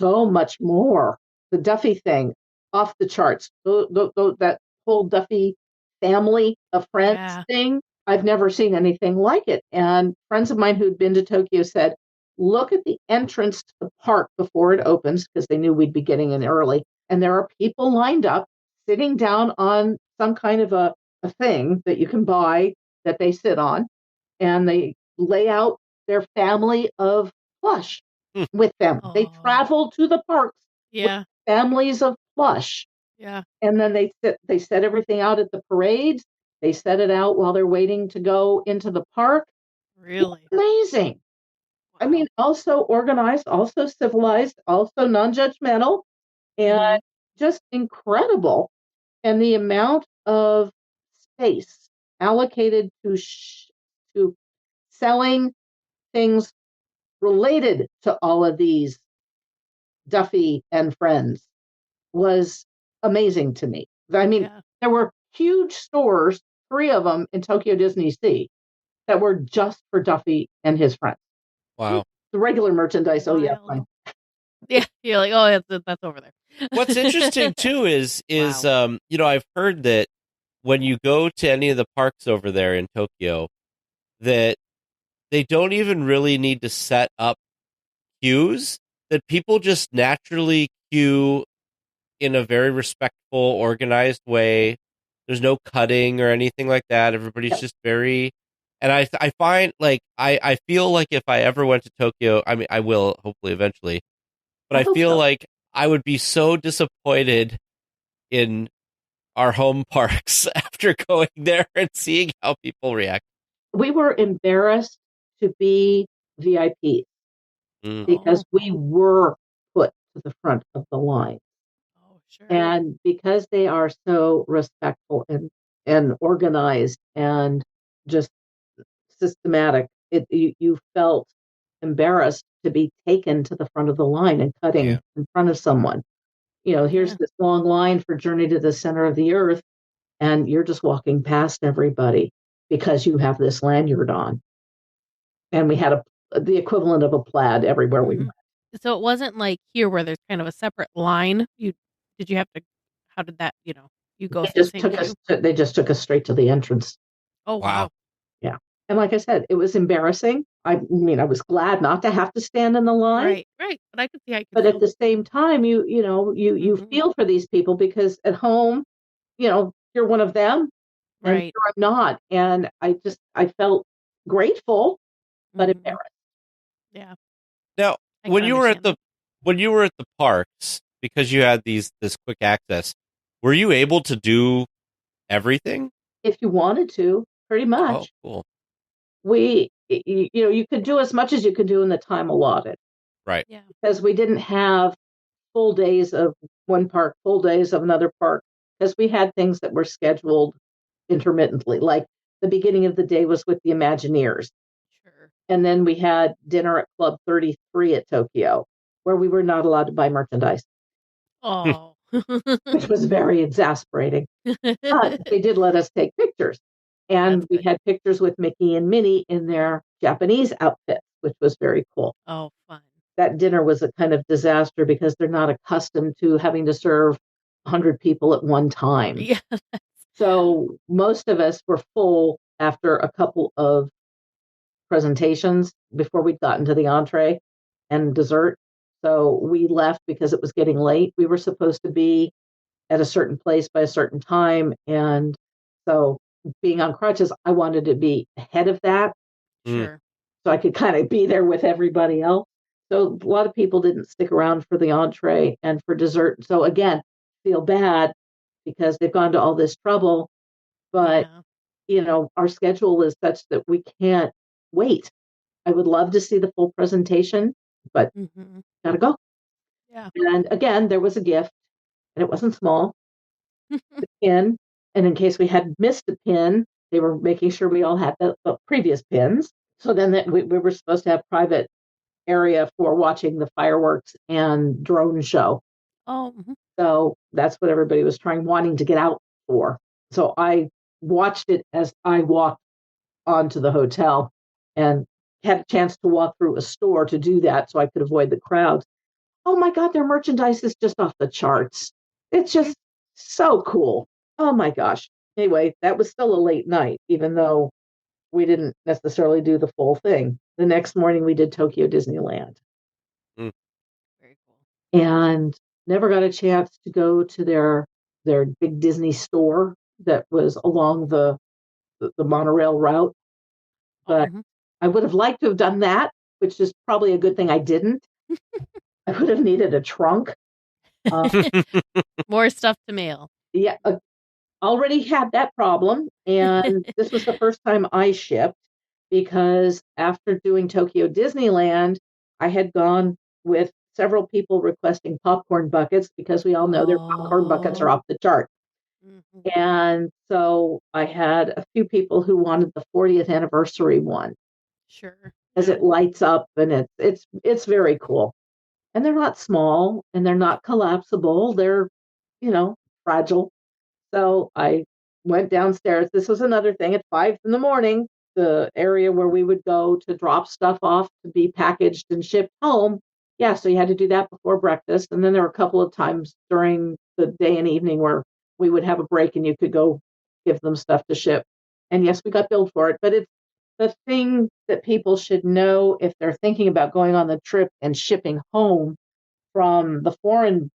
F: much more. The Duffy thing, off the charts. That whole Duffy family of friends thing, I've never seen anything like it. And friends of mine who'd been to Tokyo said, look at the entrance to the park before it opens, because they knew we'd be getting in early, and there are people lined up sitting down on some kind of a thing that you can buy that they sit on, and they lay out their family of plush
A: Hmm.
F: with them. They
B: Oh.
F: travel to the parks with
B: Yeah.
F: families of plush.
B: Yeah.
F: And then they set everything out at the parades. They set it out while they're waiting to go into the park.
B: Really.
F: Amazing. I
B: Wow.
F: mean, also organized, also civilized, also non-judgmental, and
B: Mhm.
F: just incredible. And the amount of space allocated to selling things related to all of these Duffy and friends was amazing to me. I mean,
B: Yeah.
F: there were huge stores, 3 of them in Tokyo Disney Sea, that were just for Duffy and his friends.
A: Wow.
F: The regular merchandise, oh yeah,
B: Wild.
F: fine.
B: Yeah. You're like, oh, that's over there.
A: What's interesting too is
B: Wow.
A: I've heard that when you go to any of the parks over there in Tokyo, that they don't even really need to set up queues, that people just naturally queue in a very respectful, organized way. There's no cutting or anything like that. Everybody's
F: Yep.
A: just very, and I find like I feel like if I ever went to Tokyo, I mean I will hopefully eventually, but
F: I
A: I
F: hope
A: feel
F: so.
A: like I would be so disappointed in our home parks after going there and seeing how people react.
F: We were embarrassed to be VIP
A: Mm.
F: because
B: Oh.
F: we were put to the front of the line.
B: Oh, sure.
F: And because they are so respectful and organized and just systematic, you felt embarrassed to be taken to the front of the line and cutting
A: Yeah.
F: in front of someone. Here's
B: Yeah.
F: this long line for Journey to the Center of the Earth, and you're just walking past everybody because you have this lanyard on. And we had the equivalent of a plaid everywhere we
B: Mhm.
F: went.
B: So it wasn't like here where there's kind of a separate line. Did you have to? How did that? You go through the same queue.
F: They just took us straight to the entrance.
B: Oh
A: Wow.
B: wow.
F: Yeah. And like I said, it was embarrassing. I mean, I was glad not to have to stand in the line,
B: Right. Right. But I could see how you could
F: but at
B: feel.
F: the same time, you
B: Mhm.
F: feel for these people because at home, you're one of them and
B: Right.
F: here I'm not. And I felt grateful, but
B: Mhm.
F: embarrassed.
B: Yeah.
A: Now,
B: I can understand that.
A: when you were at the parks, because you had this quick access, were you able to do everything?
F: If you wanted to, pretty
A: Oh,
F: much.
A: cool.
F: You could do as much as you could do in the time allotted
A: Right.
B: Yeah.
F: because we didn't have full days of one park, full days of another park, because we had things that were scheduled intermittently. Like the beginning of the day was with the Imagineers.
B: Sure.
F: And then we had dinner at Club 33 at Tokyo, where we were not allowed to buy merchandise,
B: Oh.
F: which was very exasperating. But they did let us take pictures. And
B: That's
F: we
B: good.
F: had pictures with Mickey and Minnie in their Japanese outfits, which was very cool.
B: Oh, fun.
F: That dinner was a kind of disaster because they're not accustomed to having to serve 100 people at one time.
B: Yeah.
F: So most of us were full after a couple of presentations before we'd gotten to the entree and dessert. So we left because it was getting late. We were supposed to be at a certain place by a certain time. And so being on crutches, I wanted to be ahead of that
A: Mm.
B: Sure.
F: so I could kind of be there with everybody else. So a lot of people didn't stick around for the entree and for dessert. So again, feel bad because they've gone to all this trouble, but
B: Yeah.
F: our schedule is such that we can't wait. I would love to see the full presentation, but
B: Mhm.
F: gotta go.
B: Yeah.
F: And again, there was a gift, and it wasn't small, the pin. And in case we had missed a pin, they were making sure we all had the previous pins. So then we were supposed to have private area for watching the fireworks and drone show.
B: Oh. Mhm.
F: So that's what everybody was wanting to get out for. So I watched it as I walked onto the hotel and had a chance to walk through a store to do that so I could avoid the crowds. Oh my God, their merchandise is just off the charts. It's just so cool. Oh my gosh. Anyway, that was still a late night, even though we didn't necessarily do the full thing. the next morning we did Tokyo Disneyland.
B: Very cool.
F: And never got a chance to go to their big Disney store that was along the monorail route. But I would have liked to have done that, which is probably a good thing I didn't. I would have needed a trunk.
B: More stuff to mail.
F: Yeah, already had that problem. And this was the first time I shipped, because after doing Tokyo Disneyland, I had gone with several people requesting popcorn buckets, because we all know their popcorn buckets are off the chart.
B: Mm-hmm.
F: And so I had a few people who wanted the 40th anniversary one.
B: Sure.
F: As it lights up, and it's very cool. And they're not small, and they're not collapsible. They're, fragile. So I went downstairs. This was another thing at 5 a.m, the area where we would go to drop stuff off to be packaged and shipped home. Yeah, so you had to do that before breakfast. And then there were a couple of times during the day and evening where we would have a break and you could go give them stuff to ship. And yes, we got billed for it, but it's the thing that people should know if they're thinking about going on the trip and shipping home from the foreign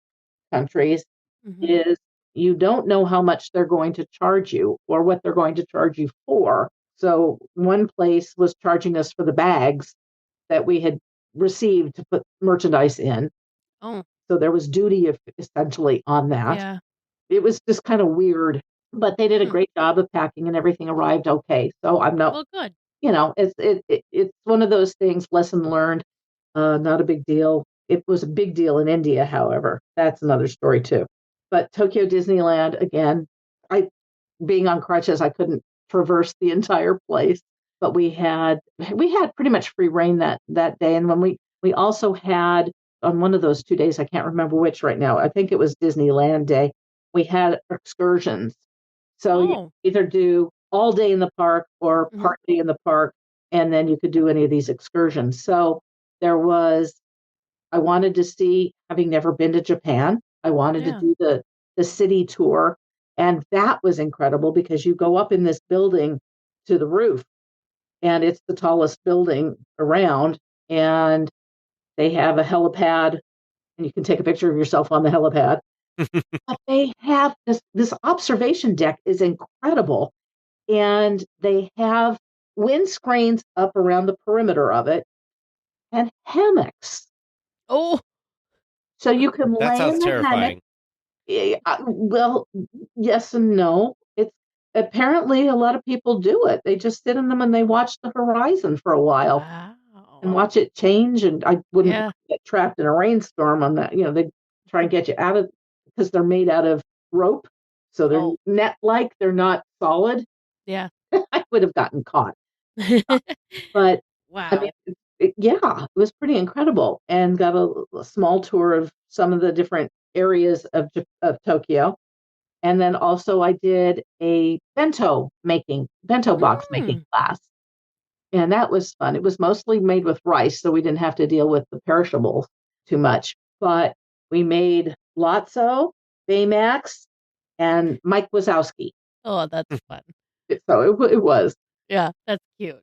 F: countries is you don't know how much they're going to charge you or what they're going to charge you for. So one place was charging us for the bags that we had received to put merchandise in.
B: Oh.
F: So there was duty essentially on that.
B: Yeah.
F: It was just kind of weird, but they did a great job of packing and everything arrived okay. So I'm not,
B: well, good.
F: It's one of those things, lesson learned, not a big deal. It was a big deal in India, however. That's another story too. But Tokyo Disneyland, again, being on crutches, I couldn't traverse the entire place. But we had pretty much free reign that day. And when we also had on one of those 2 days, I can't remember which right now, I think it was Disneyland Day, we had excursions. So you either do all day in the park or part day in the park, and then you could do any of these excursions. So I wanted to see, having never been to Japan, I wanted to do the city tour. And that was incredible because you go up in this building to the roof, and it's the tallest building around, and they have a helipad, and you can take a picture of yourself on the helipad. But they have this observation deck is incredible, and they have windscreens up around the perimeter of it and hammocks.
B: Oh,
F: so you can
A: that
F: lay
A: sounds
F: in the
A: terrifying.
F: hammock. Well, yes and no. It's apparently a lot of people do it. They just sit in them and they watch the horizon for a while.
B: wow.
F: And watch it change. And I wouldn't get trapped in a rainstorm on that. They try and get you out of, because they're made out of rope. So they're net-like. They're not solid.
B: Yeah.
F: I would have gotten caught. But
B: wow.
F: I mean, it was pretty incredible, and got a small tour of some of the different areas of Tokyo. And then also I did a bento box making class. And that was fun. It was mostly made with rice, so we didn't have to deal with the perishables too much. But we made Lotso, Baymax, and Mike Wazowski.
B: Oh, that's fun.
F: So it was.
B: Yeah, that's cute.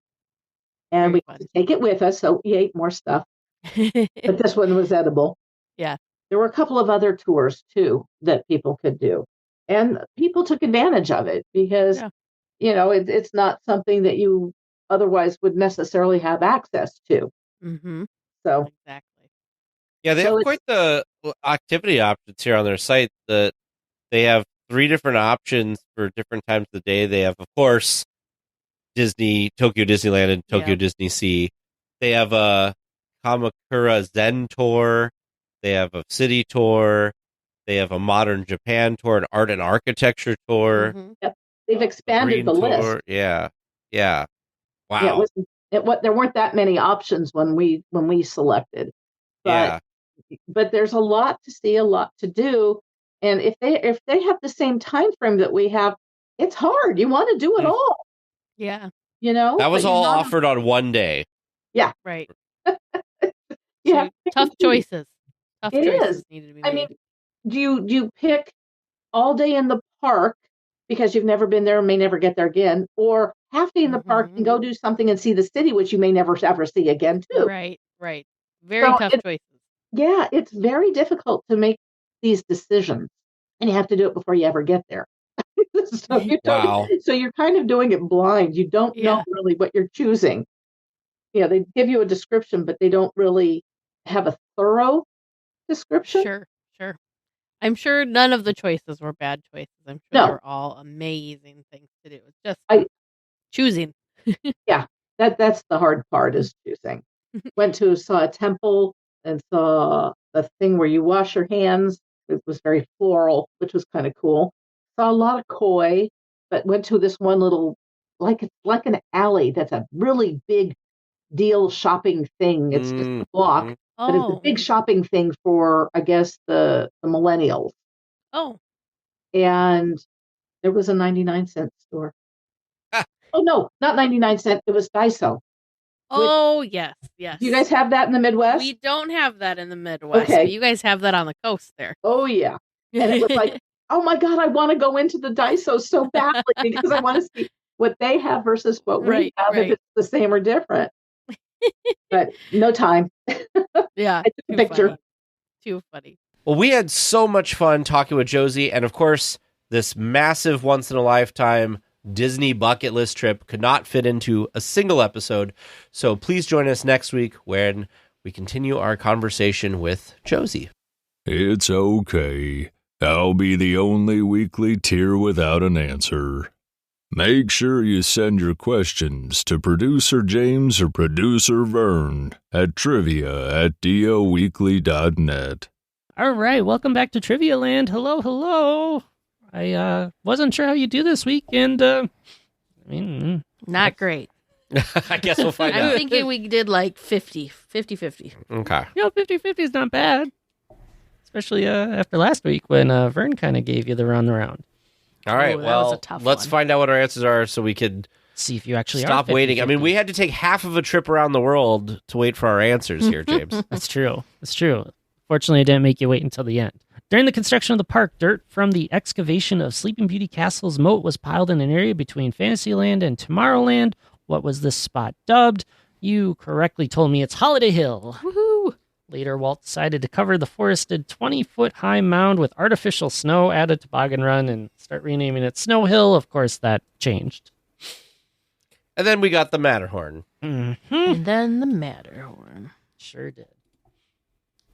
F: And we could take it with us, so we ate more stuff. But this one was edible.
B: Yeah.
F: There were a couple of other tours, too, that people could do. And people took advantage of it because, it's not something that you otherwise would necessarily have access to.
B: Mm-hmm.
F: So
B: exactly.
A: Yeah, they have quite the activity options here on their site. That they have 3 different options for different times of the day. They have, of course, Tokyo Disneyland and Tokyo Disney Sea. They have a Kamakura Zen tour. They have a city tour. They have a modern Japan tour, an art and architecture tour.
B: Mm-hmm.
F: Yep. They've expanded the list.
A: Yeah. Wow.
F: There weren't that many options when we selected. But there's a lot to see, a lot to do. And if they have the same time frame that we have, it's hard. You want to do it all.
B: Yeah.
A: That was all offered on one day.
F: Yeah.
B: Right. Tough choices.
F: It is.
B: Needed to be made.
F: I mean, do you pick all day in the park because you've never been there and may never get there again, or halfway in the park and go do something and see the city, which you may never ever see again, too.
B: Right. Very tough choices.
F: Yeah, it's very difficult to make these decisions, and you have to do it before you ever get there. So you're kind of doing it blind. You don't know really what you're choosing. They give you a description, but they don't really have a thorough description.
B: Sure. I'm sure none of the choices were bad choices. I'm sure they were all amazing things to do. It's just choosing.
F: Yeah, that's the hard part, is choosing. Saw a temple and saw the thing where you wash your hands. It was very floral, which was kind of cool. Saw a lot of koi, but went to this one little, it's like an alley that's a really big deal shopping thing. It's just a block, but it's a big shopping thing for, I guess, the millennials.
B: Oh.
F: And there was a 99-cent store. Oh, no, not 99-cent. It was Daiso.
B: Oh, yes.
F: Do you guys have that in the Midwest?
B: We don't have that in the Midwest, but you guys have that on the coast there.
F: Oh, yeah. And it was like, oh, my God, I want to go into the Daiso so badly because I want to see what they have versus what we have, if it's the same or different. But no time.
B: Yeah.
F: I took a picture.
B: Too funny.
A: Well, we had so much fun talking with Jocey, and of course, this massive once-in-a-lifetime Disney bucket list trip could not fit into a single episode. So please join us next week when we continue our conversation with Jocey.
C: It's okay. I'll be the only weekly tier without an answer. Make sure you send your questions to Producer James or Producer Vern at trivia@DLWeekly.net.
E: All right, welcome back to Trivia Land. Hello. I wasn't sure how you do this week, and
B: not great.
A: I guess we'll find out.
B: I'm thinking we did like 50-50.
A: Okay.
E: 50-50 is not bad. Especially after last week when Vern kind of gave you the runaround.
A: All right, well, let's find out what our answers are so we could
E: see if you actually
A: stop waiting. I mean, we had to take half of a trip around the world to wait for our answers here, James.
E: That's true. Fortunately, I didn't make you wait until the end. During the construction of the park, dirt from the excavation of Sleeping Beauty Castle's moat was piled in an area between Fantasyland and Tomorrowland. What was this spot dubbed? You correctly told me it's Holiday Hill.
B: Woohoo!
E: Later, Walt decided to cover the forested 20-foot-high mound with artificial snow, add a toboggan run, and start renaming it Snow Hill. Of course, that changed.
A: And then we got the Matterhorn.
E: Mm-hmm.
B: And then the Matterhorn.
E: Sure did.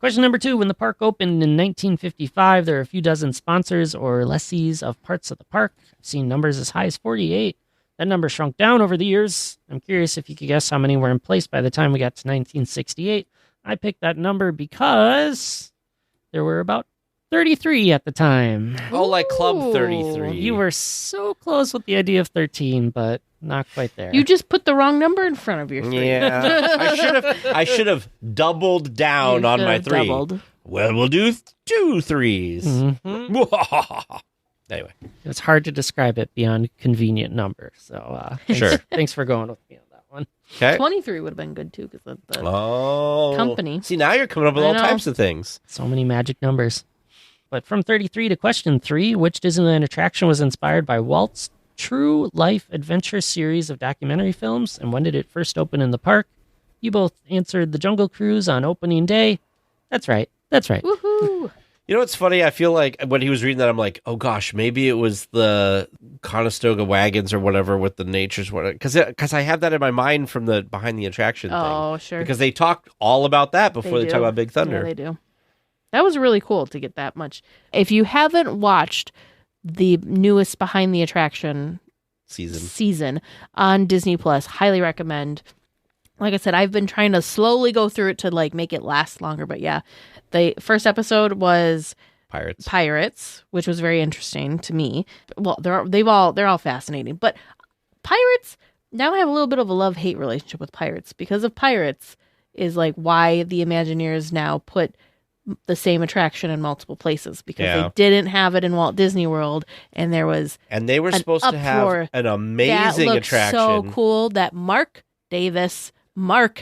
E: Question number 2. When the park opened in 1955, there were a few dozen sponsors or lessees of parts of the park. I've seen numbers as high as 48. That number shrunk down over the years. I'm curious if you could guess how many were in place by the time we got to 1968. I picked that number because there were about 33 at the time.
A: Oh, like Club 33.
E: You were so close with the idea of 13, but not quite there.
B: You just put the wrong number in front of your 3.
A: Yeah. I should have doubled down on my 3.
B: Doubled.
A: Well, we'll do 2 3s.
E: Mm-hmm.
A: Anyway.
E: It's hard to describe it beyond convenient number. So thanks for going with me on that one.
A: Okay.
B: 23 would have been good too because of the company.
A: See, now you're coming up with all types of things.
E: So many magic numbers. But from 33 to question 3, which Disneyland attraction was inspired by Walt's true life adventure series of documentary films, and when did it first open in the park? You both answered the Jungle Cruise on opening day. That's right.
B: Woohoo!
A: You know what's funny? I feel like when he was reading that, I'm like, oh gosh, maybe it was the Conestoga wagons or whatever with the nature's one. Because I have that in my mind from the behind the attraction thing.
B: Oh, sure.
A: Because they talked all about that before they talk about Big Thunder.
B: Yeah, they do. That was really cool to get that much. If you haven't watched the newest behind the attraction season on Disney Plus, highly recommend. Like I said, I've been trying to slowly go through it to like make it last longer, but yeah. The first episode was Pirates, which was very interesting to me. Well, they're all fascinating, but Pirates, now I have a little bit of a love-hate relationship with Pirates because of Pirates is like why the Imagineers now put the same attraction in multiple places because they didn't have it in Walt Disney World, and there was
A: they were supposed to have an amazing attraction.
B: So cool that Mark,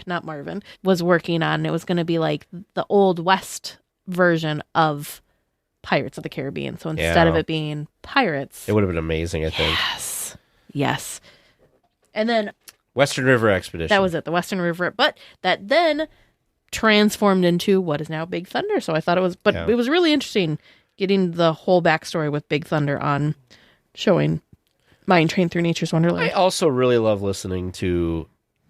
B: not Marvin, was working on. It was going to be like the Old West version of Pirates of the Caribbean. So instead of it being pirates,
A: it would have been amazing, I think.
B: Yes. And then
A: Western River Expedition.
B: that was it, the Western River. But that then transformed into what is now Big Thunder. So I thought it was, but it was really interesting getting the whole backstory with Big Thunder on showing Mine Train Through Nature's Wonderland.
A: I also really love listening to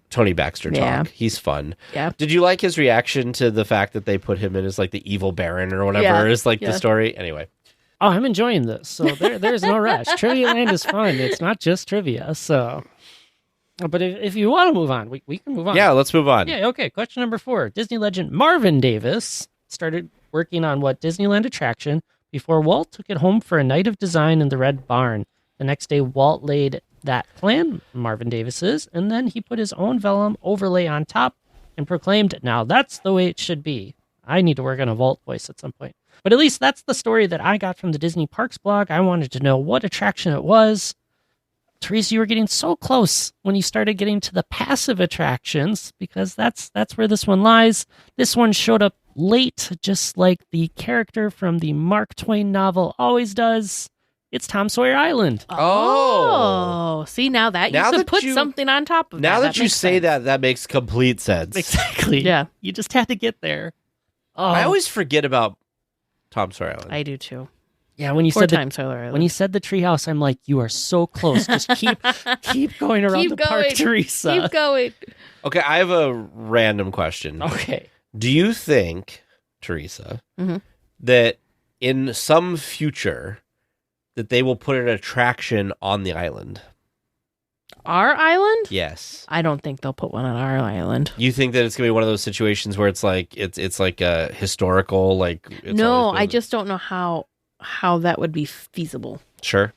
A: Tony Baxter talk. He's fun.
B: Yeah.
A: Did you like his reaction to the fact that they put him in as like the evil baron or whatever?
B: Yeah.
A: Is like the story. Anyway.
E: Oh, I'm enjoying this. So there's no rush. Trivia Land is fun. It's not just trivia. So, but if you want to move on, we can move on.
A: Yeah, let's move on.
E: Yeah, okay. Question number 4. Disney legend Marvin Davis started working on what Disneyland attraction before Walt took it home for a night of design in the Red Barn. The next day, Walt laid that plan, Marvin Davis's, and then he put his own vellum overlay on top and proclaimed, "Now that's the way it should be." I need to work on a Walt voice at some point. But at least that's the story that I got from the Disney Parks blog. I wanted to know what attraction it was. Teresa, you were getting so close when you started getting to the passive attractions, because that's where this one lies. This one showed up late, just like the character from the Mark Twain novel always does. It's Tom Sawyer Island.
B: Oh, see, now that you could put something on top of
A: now
B: that.
A: that you say that makes complete sense.
E: Exactly.
B: Yeah.
E: You just had to get there. Oh.
A: I always forget about Tom Sawyer Island.
B: I do too.
E: Yeah, when you
B: Poor
E: said
B: Tom Sawyer Island.
E: when you said the treehouse, I'm like, you are so close. Just keep going around the park, Teresa.
B: Keep going.
A: Okay, I have a random question.
E: Okay.
A: Do you think, Teresa, that in some future that they will put an attraction on the island?
B: Our island?
A: Yes.
B: I don't think they'll put one on our island.
A: You think that it's gonna be one of those situations where it's like it's like a historical like? It's
B: No, I just don't know how that would be feasible.
A: Sure.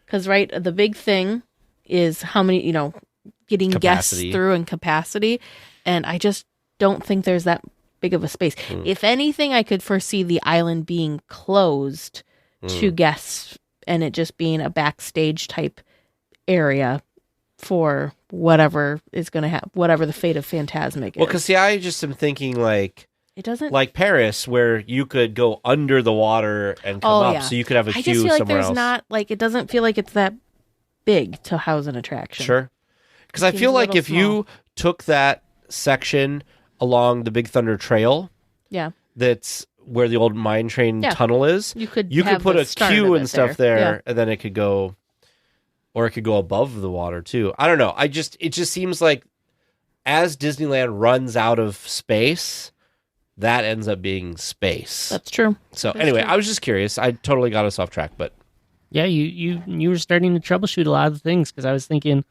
B: Because the big thing is how many getting
A: Capacity.
B: guests through and capacity, and I just don't think there's that big of a space. If anything, I could foresee the island being closed to guests and it just being a backstage type area for whatever is going to happen, whatever the fate of Fantasmic is.
A: Well, because see, I just am thinking like
B: it doesn't
A: like Paris, where you could go under the water and come up, so you could have a
B: I
A: queue
B: just feel like
A: somewhere
B: there's
A: else.
B: not like it doesn't feel like it's that big to house an attraction.
A: Sure. Because I
B: Seems
A: feel
B: a
A: like
B: little
A: if you took that section along the Big Thunder Trail,
B: Yeah.
A: that's where the old mine train tunnel is,
B: You could
A: put
B: the
A: a
B: start
A: queue
B: of
A: and
B: it
A: stuff
B: there.
A: there, and then it could go, or it could go above the water too. I don't know. It just seems like as Disneyland runs out of space, that ends up being space.
B: That's true.
A: So
B: That's
A: anyway,
B: true.
A: I was just curious. I totally got us off track, but
E: Yeah, you were starting to troubleshoot a lot of things, because I was thinking,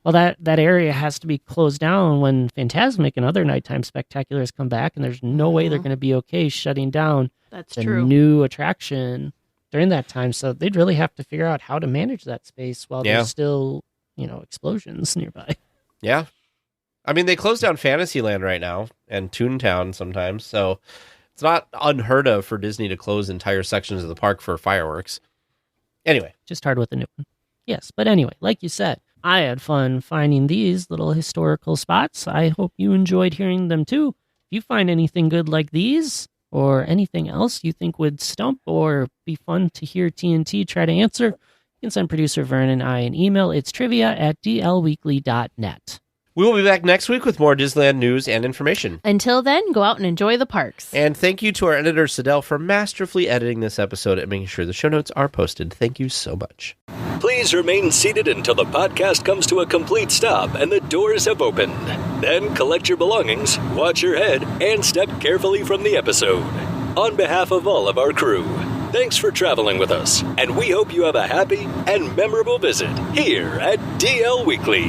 E: well, that area has to be closed down when Fantasmic and other nighttime spectaculars come back, and there's no way they're going to be okay shutting down
B: That's
E: the
B: true.
E: new attraction during that time. So they'd really have to figure out how to manage that space while there's still, explosions nearby.
A: yeah. I mean, they close down Fantasyland right now and Toontown sometimes, so it's not unheard of for Disney to close entire sections of the park for fireworks. Anyway.
E: Just hard with the new one. Yes, but anyway, like you said, I had fun finding these little historical spots. I hope you enjoyed hearing them too. If you find anything good like these, or anything else you think would stump or be fun to hear TNT try to answer, you can send producer Vern and I an email. It's trivia@dlweekly.net.
A: We will be back next week with more Disneyland news and information.
B: Until then, go out and enjoy the parks.
A: And thank you to our editor, Sidel, for masterfully editing this episode and making sure the show notes are posted. Thank you so much.
G: Please remain seated until the podcast comes to a complete stop and the doors have opened. Then collect your belongings, watch your head, and step carefully from the episode. On behalf of all of our crew, thanks for traveling with us, and we hope you have a happy and memorable visit here at DL Weekly.